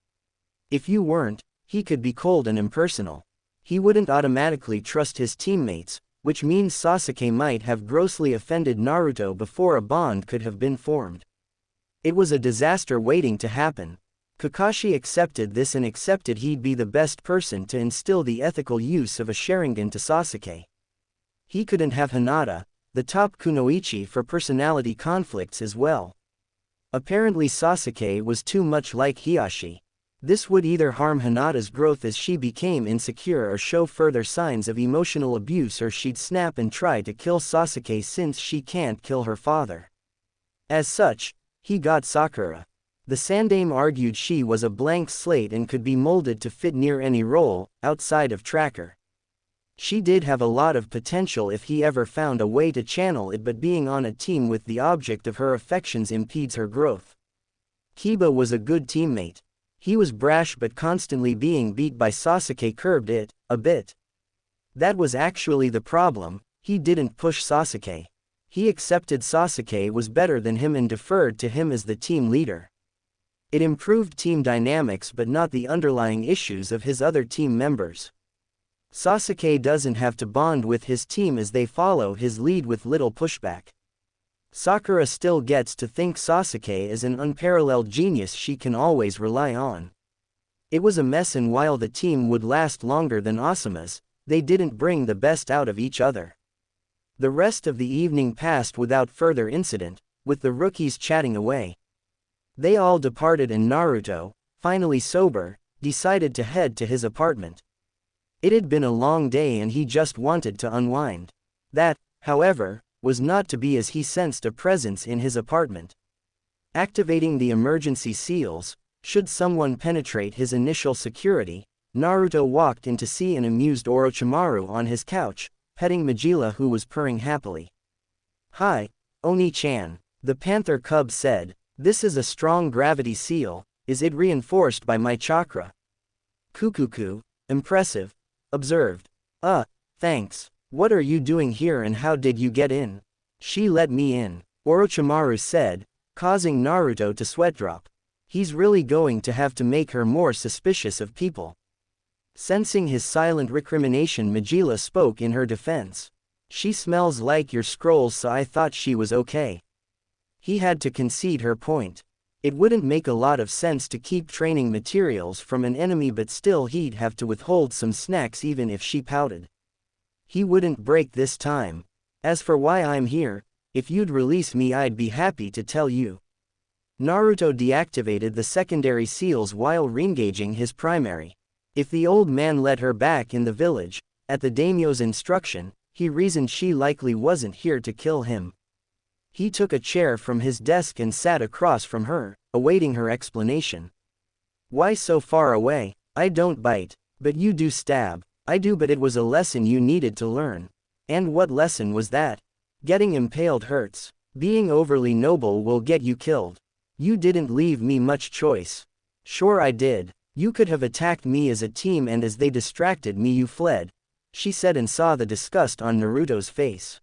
If you weren't, he could be cold and impersonal. He wouldn't automatically trust his teammates, which means Sasuke might have grossly offended Naruto before a bond could have been formed. It was a disaster waiting to happen. Kakashi accepted this and accepted he'd be the best person to instill the ethical use of a Sharingan to Sasuke. He couldn't have Hinata, the top kunoichi, for personality conflicts as well. Apparently Sasuke was too much like Hiashi. This would either harm Hinata's growth as she became insecure or show further signs of emotional abuse, or she'd snap and try to kill Sasuke since she can't kill her father. As such, he got Sakura. The Sandaime argued she was a blank slate and could be molded to fit near any role, outside of tracker. She did have a lot of potential if he ever found a way to channel it, but being on a team with the object of her affections impedes her growth. Kiba was a good teammate. He was brash, but constantly being beat by Sasuke curbed it, a bit. That was actually the problem, he didn't push Sasuke. He accepted Sasuke was better than him and deferred to him as the team leader. It improved team dynamics but not the underlying issues of his other team members. Sasuke doesn't have to bond with his team as they follow his lead with little pushback. Sakura still gets to think Sasuke is an unparalleled genius she can always rely on. It was a mess, and while the team would last longer than Asuma's, they didn't bring the best out of each other. The rest of the evening passed without further incident, with the rookies chatting away. They all departed and Naruto, finally sober, decided to head to his apartment. It had been a long day and he just wanted to unwind. That, however, was not to be, as he sensed a presence in his apartment. Activating the emergency seals, should someone penetrate his initial security, Naruto walked in to see an amused Orochimaru on his couch, petting Majila, who was purring happily. "Hi, Oni-chan," the panther cub said. "This is a strong gravity seal. Is it reinforced by my chakra?" Kukuku, impressive, observed. Thanks. What are you doing here and how did you get in?" "She let me in," Orochimaru said, causing Naruto to sweat drop. He's really going to have to make her more suspicious of people. Sensing his silent recrimination, Majila spoke in her defense. "She smells like your scrolls, so I thought she was okay." He had to concede her point. It wouldn't make a lot of sense to keep training materials from an enemy, but still he'd have to withhold some snacks even if she pouted. He wouldn't break this time. "As for why I'm here, if you'd release me I'd be happy to tell you." Naruto deactivated the secondary seals while re-engaging his primary. If the old man let her back in the village, at the daimyo's instruction, he reasoned she likely wasn't here to kill him. He took a chair from his desk and sat across from her, awaiting her explanation. "Why so far away?" "I don't bite, but you do stab." "I do, but it was a lesson you needed to learn." "And what lesson was that?" "Getting impaled hurts. Being overly noble will get you killed. You didn't leave me much choice." "Sure I did. You could have attacked me as a team, and as they distracted me you fled," she said, and saw the disgust on Naruto's face.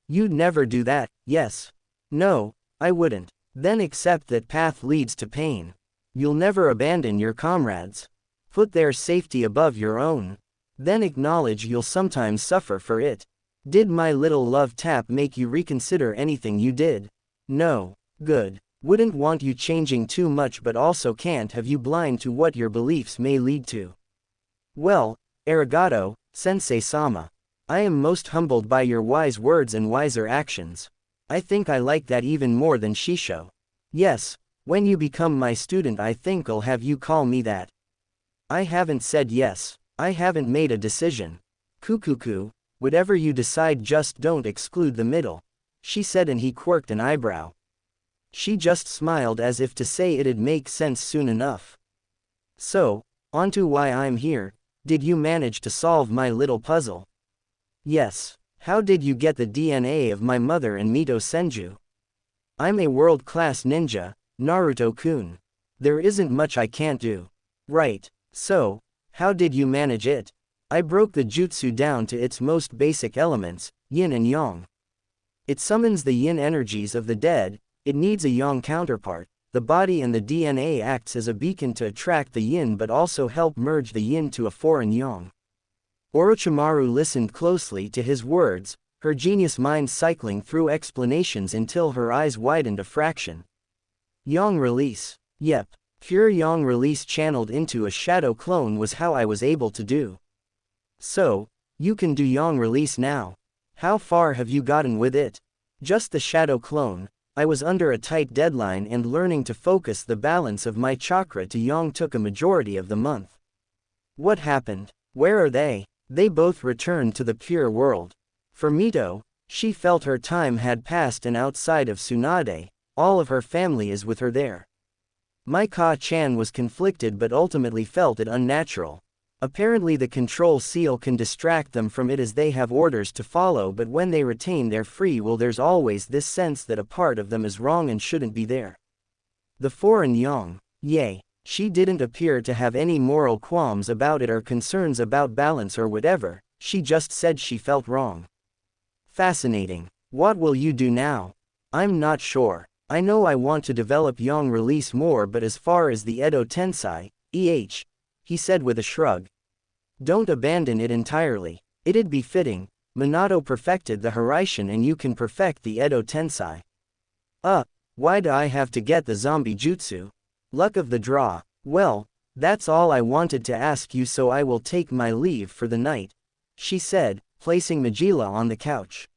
You'd never do that, yes?" "No, I wouldn't." "Then accept that path leads to pain. You'll never abandon your comrades. Put their safety above your own. Then acknowledge you'll sometimes suffer for it." "Did my little love tap make you reconsider anything you did?" "No." "Good. Wouldn't want you changing too much, but also can't have you blind to what your beliefs may lead to." "Well, arigato, Sensei-sama. I am most humbled by your wise words and wiser actions. I think I like that even more than Shisho. Yes, when you become my student I think I'll have you call me that." "I haven't said yes. I haven't made a decision." "Kukuku, whatever you decide, just don't exclude the middle," she said, and he quirked an eyebrow. She just smiled as if to say it'd make sense soon enough. "So, onto why I'm here. Did you manage to solve my little puzzle?" "Yes." "How did you get the DNA of my mother and Mito Senju?" "I'm a world-class ninja, Naruto-kun. There isn't much I can't do." "Right. So, how did you manage it?" "I broke the jutsu down to its most basic elements, yin and yang. It summons the yin energies of the dead, it needs a yang counterpart. The body and the DNA acts as a beacon to attract the yin but also help merge the yin to a foreign yang." Orochimaru listened closely to his words, her genius mind cycling through explanations until her eyes widened a fraction. "Yang release. Yep. Pure yang release channeled into a shadow clone was how I was able to do." "So, you can do yang release now. How far have you gotten with it?" "Just the shadow clone. I was under a tight deadline and learning to focus the balance of my chakra to yang took a majority of the month." "What happened? Where are they?" "They both returned to the pure world. For Mito, she felt her time had passed, and outside of Tsunade, all of her family is with her there. My Ka-chan was conflicted but ultimately felt it unnatural. Apparently the control seal can distract them from it as they have orders to follow, but when they retain their free will there's always this sense that a part of them is wrong and shouldn't be there. The foreign yang, yay. She didn't appear to have any moral qualms about it or concerns about balance or whatever, she just said she felt wrong." "Fascinating. What will you do now? I'm not sure. I know I want to develop Yang release more, but as far as the Edo Tensei, he said with a shrug. Don't abandon it entirely. It'd be fitting. Minato perfected the Hiraishin and you can perfect the Edo Tensei. Why do I have to get the zombie jutsu? Luck of the draw. Well, that's all I wanted to ask you, so I will take my leave for the night, she said, placing Majila on the couch.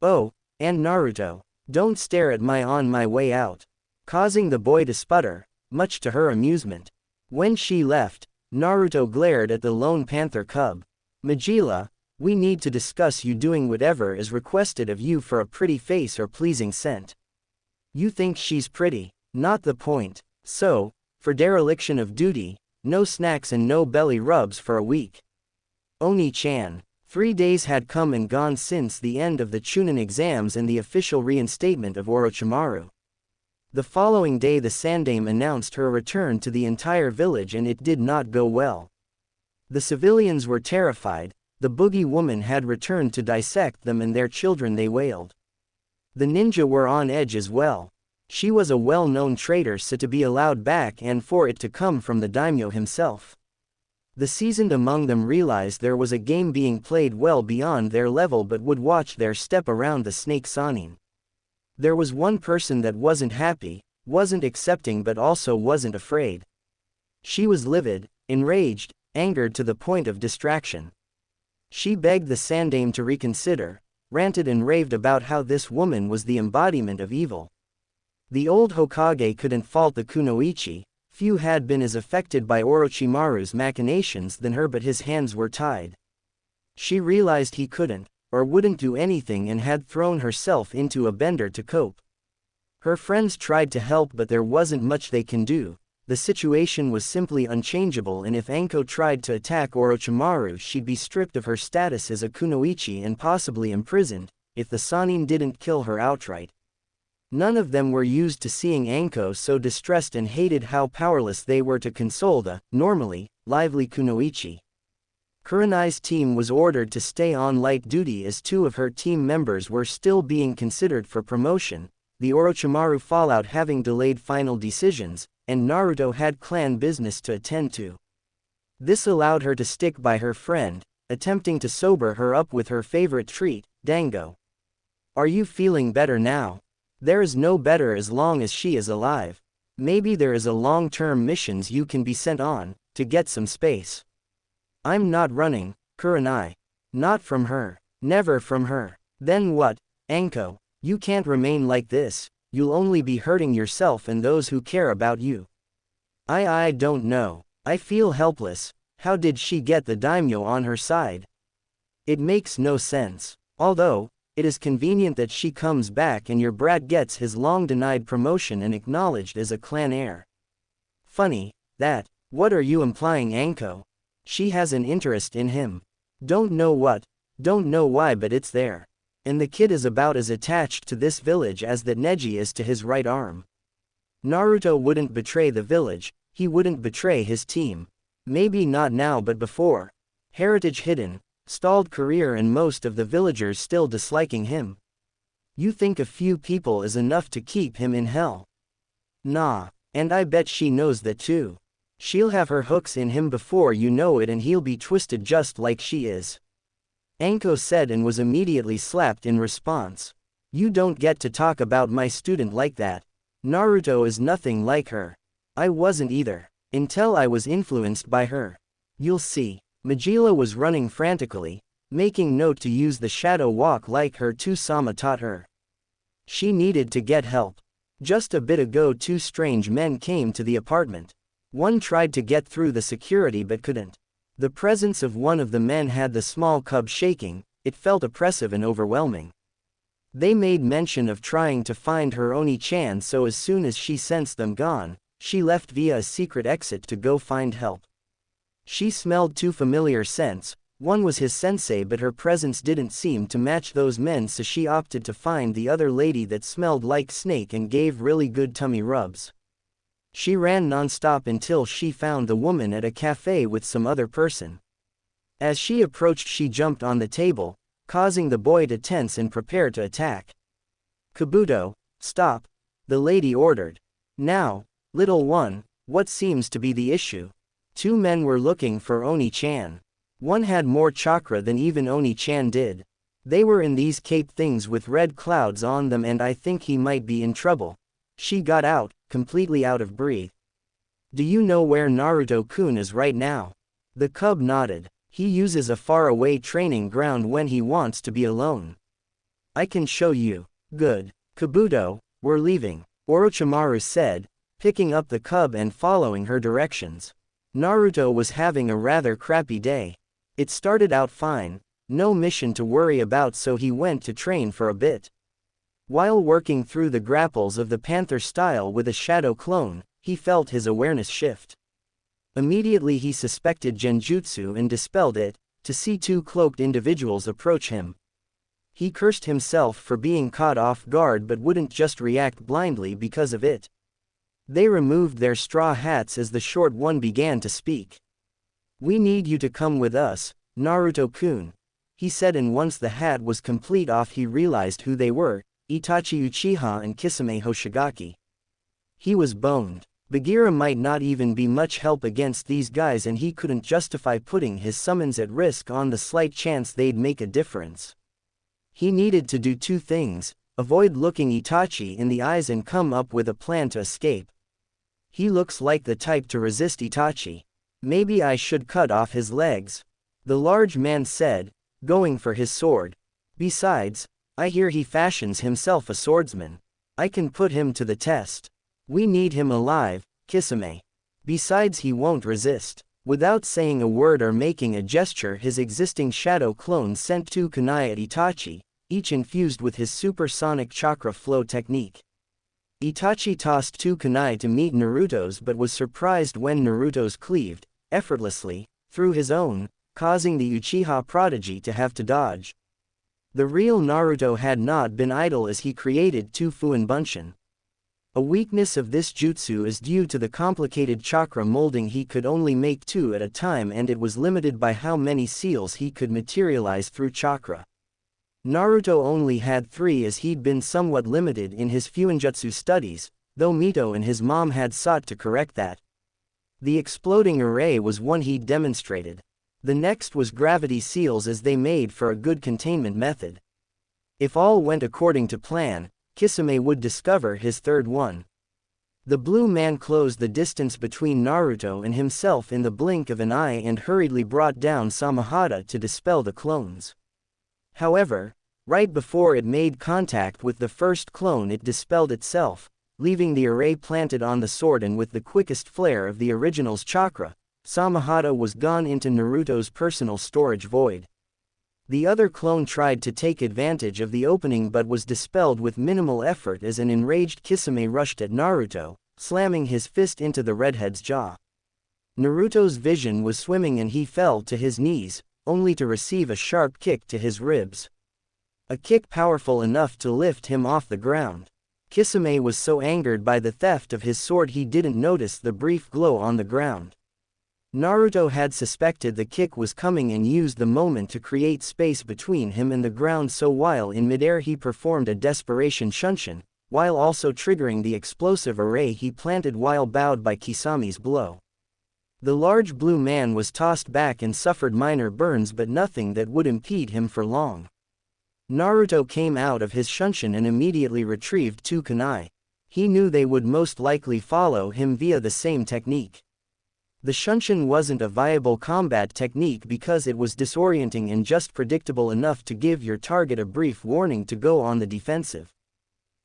Oh, and Naruto, don't stare at my on my way out, causing the boy to sputter, much to her amusement. When she left, Naruto glared at the lone panther cub. Majila, we need to discuss you doing whatever is requested of you for a pretty face or pleasing scent. You think she's pretty? Not the point. So, for dereliction of duty, no snacks and no belly rubs for a week. Oni-chan. 3 days had come and gone since the end of the Chunin exams and the official reinstatement of Orochimaru. The following day the Sandaime announced her return to the entire village, and it did not go well. The civilians were terrified. The boogie woman had returned to dissect them and their children, they wailed. The ninja were on edge as well. She was a well-known traitor, so to be allowed back and for it to come from the daimyo himself. The seasoned among them realized there was a game being played well beyond their level, but would watch their step around the snake Sanin. There was one person that wasn't happy, wasn't accepting, but also wasn't afraid. She was livid, enraged, angered to the point of distraction. She begged the Sandaime to reconsider, ranted and raved about how this woman was the embodiment of evil. The old Hokage couldn't fault the kunoichi. Few had been as affected by Orochimaru's machinations than her, but his hands were tied. She realized he couldn't, or wouldn't do anything, and had thrown herself into a bender to cope. Her friends tried to help, but there wasn't much they can do. The situation was simply unchangeable, and if Anko tried to attack Orochimaru, she'd be stripped of her status as a kunoichi and possibly imprisoned, if the Sanin didn't kill her outright. None of them were used to seeing Anko so distressed and hated how powerless they were to console the, normally, lively kunoichi. Kurenai's team was ordered to stay on light duty as 2 of her team members were still being considered for promotion, the Orochimaru fallout having delayed final decisions, and Naruto had clan business to attend to. This allowed her to stick by her friend, attempting to sober her up with her favorite treat, dango. Are you feeling better now? There is no better as long as she is alive. Maybe there is a long-term missions you can be sent on, to get some space. I'm not running, Kurenai. Not from her. Never from her. Then what, Anko? You can't remain like this. You'll only be hurting yourself and those who care about you. I don't know. I feel helpless. How did she get the daimyo on her side? It makes no sense. Although, it is convenient that she comes back and your brat gets his long-denied promotion and acknowledged as a clan heir. Funny, that. What are you implying, Anko? She has an interest in him. Don't know what, don't know why, but it's there. And the kid is about as attached to this village as that Neji is to his right arm. Naruto wouldn't betray the village, he wouldn't betray his team. Maybe not now, but before. Heritage hidden, stalled career, and most of the villagers still disliking him. You think a few people is enough to keep him in hell? Nah, and I bet she knows that too. She'll have her hooks in him before you know it, and he'll be twisted just like she is. Anko said, and was immediately slapped in response. You don't get to talk about my student like that. Naruto is nothing like her. I wasn't either. Until I was influenced by her. You'll see. Majila was running frantically, making note to use the shadow walk like her two-sama taught her. She needed to get help. Just a bit ago 2 strange men came to the apartment. One tried to get through the security but couldn't. The presence of one of the men had the small cub shaking. It felt oppressive and overwhelming. They made mention of trying to find her Oni-chan, so as soon as she sensed them gone, she left via a secret exit to go find help. She smelled 2 familiar scents. One was his sensei, but her presence didn't seem to match those men, so she opted to find the other lady that smelled like snake and gave really good tummy rubs. She ran non-stop until she found the woman at a cafe with some other person. As she approached, she jumped on the table, causing the boy to tense and prepare to attack. "Kabuto, stop," the lady ordered. "Now, little one, what seems to be the issue?" Two men were looking for Oni-chan. One had more chakra than even Oni-chan did. They were in these cape things with red clouds on them, and I think he might be in trouble. She got out, completely out of breath. "Do you know where Naruto-kun is right now?" The cub nodded. "He uses a far-away training ground when he wants to be alone." "I can show you." "Good. Kabuto, we're leaving," Orochimaru said, picking up the cub and following her directions. Naruto was having a rather crappy day. It started out fine, no mission to worry about, so he went to train for a bit. While working through the grapples of the panther style with a shadow clone, he felt his awareness shift. Immediately he suspected genjutsu and dispelled it, to see two cloaked individuals approach him. He cursed himself for being caught off guard but wouldn't just react blindly because of it. They removed their straw hats as the short one began to speak. "We need you to come with us, Naruto-kun," he said, and once the hat was complete off he realized who they were, Itachi Uchiha and Kisame Hoshigaki. He was boned. Bagheera might not even be much help against these guys, and he couldn't justify putting his summons at risk on the slight chance they'd make a difference. He needed to do two things: avoid looking Itachi in the eyes and come up with a plan to escape. "He looks like the type to resist Itachi. Maybe I should cut off his legs," the large man said, going for his sword. "Besides, I hear he fashions himself a swordsman. I can put him to the test. We need him alive, Kisame. Besides, he won't resist." Without saying a word or making a gesture, his existing shadow clone sent two kunai at Itachi, each infused with his supersonic chakra flow technique. Itachi tossed two kunai to meet Naruto's but was surprised when Naruto's cleaved, effortlessly, through his own, causing the Uchiha prodigy to have to dodge. The real Naruto had not been idle as he created two Fuinbunshin. A weakness of this jutsu is due to the complicated chakra molding. He could only make two at a time, and it was limited by how many seals he could materialize through chakra. Naruto only had three as he'd been somewhat limited in his Fuinjutsu studies, though Mito and his mom had sought to correct that. The exploding array was one he'd demonstrated. The next was gravity seals, as they made for a good containment method. If all went according to plan, Kisame would discover his third one. The blue man closed the distance between Naruto and himself in the blink of an eye and hurriedly brought down Samahata to dispel the clones. However, right before it made contact with the first clone, it dispelled itself, leaving the array planted on the sword, and with the quickest flare of the original's chakra, Samahata was gone into Naruto's personal storage void. The other clone tried to take advantage of the opening but was dispelled with minimal effort as an enraged Kisame rushed at Naruto, slamming his fist into the redhead's jaw. Naruto's vision was swimming and he fell to his knees, only to receive a sharp kick to his ribs. A kick powerful enough to lift him off the ground. Kisame was so angered by the theft of his sword he didn't notice the brief glow on the ground. Naruto had suspected the kick was coming and used the moment to create space between him and the ground, so while in midair he performed a desperation shunshin, while also triggering the explosive array he planted while bowed by Kisame's blow. The large blue man was tossed back and suffered minor burns, but nothing that would impede him for long. Naruto came out of his shunshin and immediately retrieved two kunai. He knew they would most likely follow him via the same technique. The shunshin wasn't a viable combat technique because it was disorienting and just predictable enough to give your target a brief warning to go on the defensive.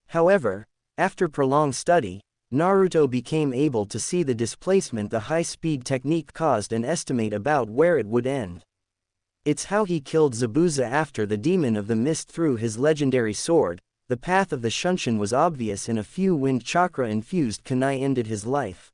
However, after prolonged study, Naruto became able to see the displacement the high-speed technique caused and estimate about where it would end. It's how he killed Zabuza after the Demon of the Mist threw his legendary sword. The path of the shunshin was obvious, and a few wind chakra-infused kunai ended his life.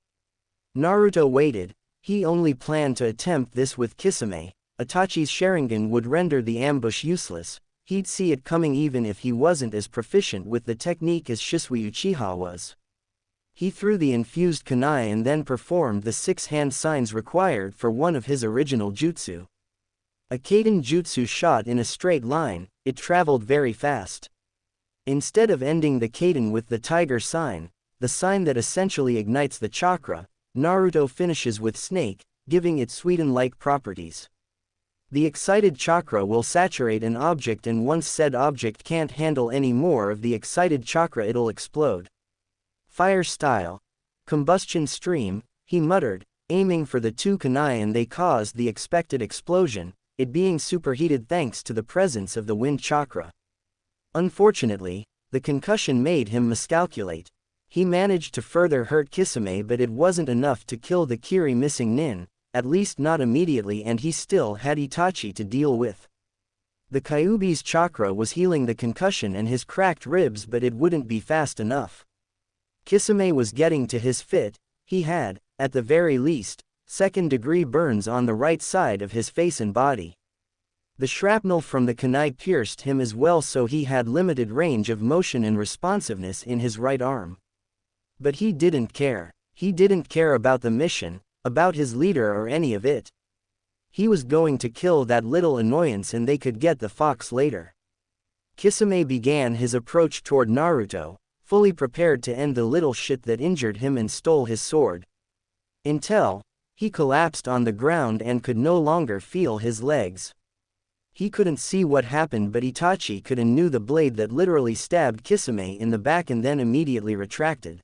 Naruto waited. He only planned to attempt this with Kisame. Itachi's Sharingan would render the ambush useless. He'd see it coming even if he wasn't as proficient with the technique as Shisui Uchiha was. He threw the infused kunai and then performed the 6 hand signs required for one of his original jutsu. A Kaiden jutsu shot in a straight line, it traveled very fast. Instead of ending the Kaiden with the tiger sign, the sign that essentially ignites the chakra, Naruto finishes with snake, giving it Suiden-like properties. The excited chakra will saturate an object, and once said object can't handle any more of the excited chakra, it'll explode. Fire style. Combustion stream, he muttered, aiming for the two kunai, and they caused the expected explosion, it being superheated thanks to the presence of the wind chakra. Unfortunately, the concussion made him miscalculate. He managed to further hurt Kisame, but it wasn't enough to kill the Kiri missing nin, at least not immediately, and he still had Itachi to deal with. The Kyuubi's chakra was healing the concussion and his cracked ribs, but it wouldn't be fast enough. Kisame was getting to his fit. He had, at the very least, second-degree burns on the right side of his face and body. The shrapnel from the kunai pierced him as well, so he had limited range of motion and responsiveness in his right arm. But he didn't care. He didn't care about the mission, about his leader, or any of it. He was going to kill that little annoyance and they could get the fox later. Kisame began his approach toward Naruto, fully prepared to end the little shit that injured him and stole his sword. Until he collapsed on the ground and could no longer feel his legs. He couldn't see what happened, but Itachi could and knew the blade that literally stabbed Kisame in the back and then immediately retracted.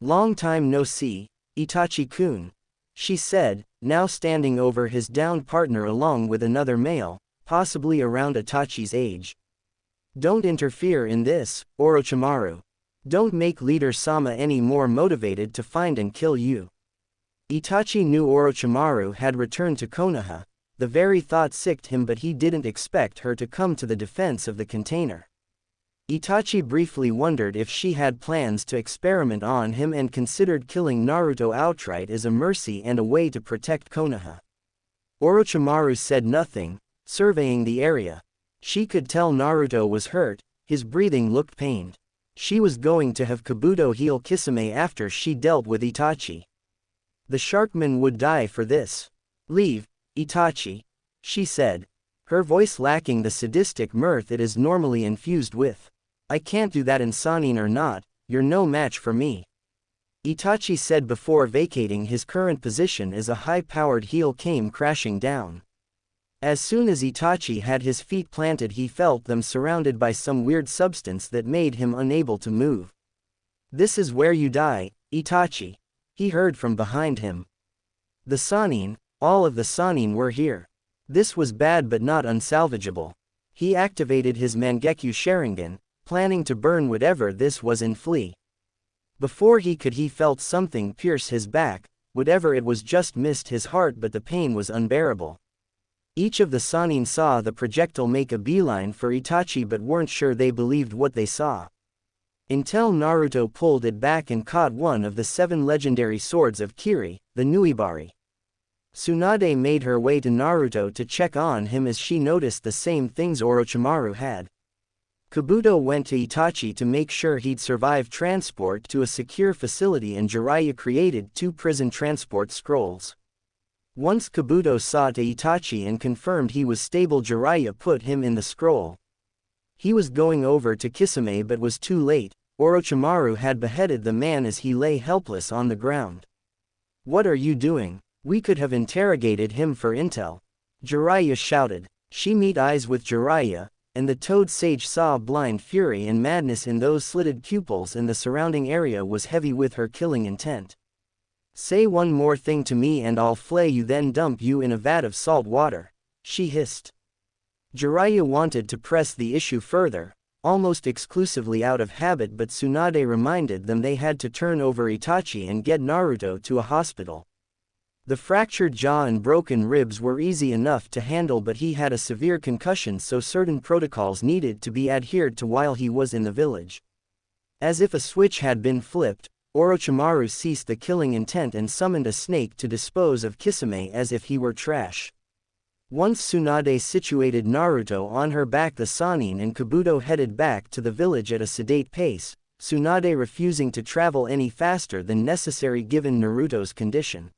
"Long time no see, Itachi-kun," she said, now standing over his downed partner along with another male, possibly around Itachi's age. "Don't interfere in this, Orochimaru. Don't make Leader Sama any more motivated to find and kill you." Itachi knew Orochimaru had returned to Konoha. The very thought sicked him, but he didn't expect her to come to the defense of the container. Itachi briefly wondered if she had plans to experiment on him and considered killing Naruto outright as a mercy and a way to protect Konoha. Orochimaru said nothing, surveying the area. She could tell Naruto was hurt, his breathing looked pained. She was going to have Kabuto heal Kisame after she dealt with Itachi. The Sharkman would die for this. "Leave, Itachi," she said, her voice lacking the sadistic mirth it is normally infused with. "I can't do that, and Sannin or not, you're no match for me," Itachi said before vacating his current position as a high-powered heel came crashing down. As soon as Itachi had his feet planted, he felt them surrounded by some weird substance that made him unable to move. "This is where you die, Itachi," he heard from behind him. The Sannin, all of the Sannin were here. This was bad but not unsalvageable. He activated his Mangekyo Sharingan, planning to burn whatever this was and flee. Before he felt something pierce his back. Whatever it was just missed his heart, but the pain was unbearable. Each of the Sannin saw the projectile make a beeline for Itachi but weren't sure they believed what they saw. Until Naruto pulled it back and caught one of the 7 legendary swords of Kiri, the Nuibari. Tsunade made her way to Naruto to check on him as she noticed the same things Orochimaru had. Kabuto went to Itachi to make sure he'd survive transport to a secure facility, and Jiraiya created 2 prison transport scrolls. Once Kabuto saw to Itachi and confirmed he was stable, Jiraiya put him in the scroll. He was going over to Kisame but was too late. Orochimaru had beheaded the man as he lay helpless on the ground. "What are you doing? We could have interrogated him for intel," Jiraiya shouted. She met eyes with Jiraiya, and the Toad Sage saw blind fury and madness in those slitted pupils, and the surrounding area was heavy with her killing intent. "Say one more thing to me and I'll flay you, then dump you in a vat of salt water," she hissed. Jiraiya wanted to press the issue further, almost exclusively out of habit, but Tsunade reminded them they had to turn over Itachi and get Naruto to a hospital. The fractured jaw and broken ribs were easy enough to handle, but he had a severe concussion, so certain protocols needed to be adhered to while he was in the village. As if a switch had been flipped, Orochimaru ceased the killing intent and summoned a snake to dispose of Kisame as if he were trash. Once Tsunade situated Naruto on her back, the Sannin and Kabuto headed back to the village at a sedate pace, Tsunade refusing to travel any faster than necessary given Naruto's condition.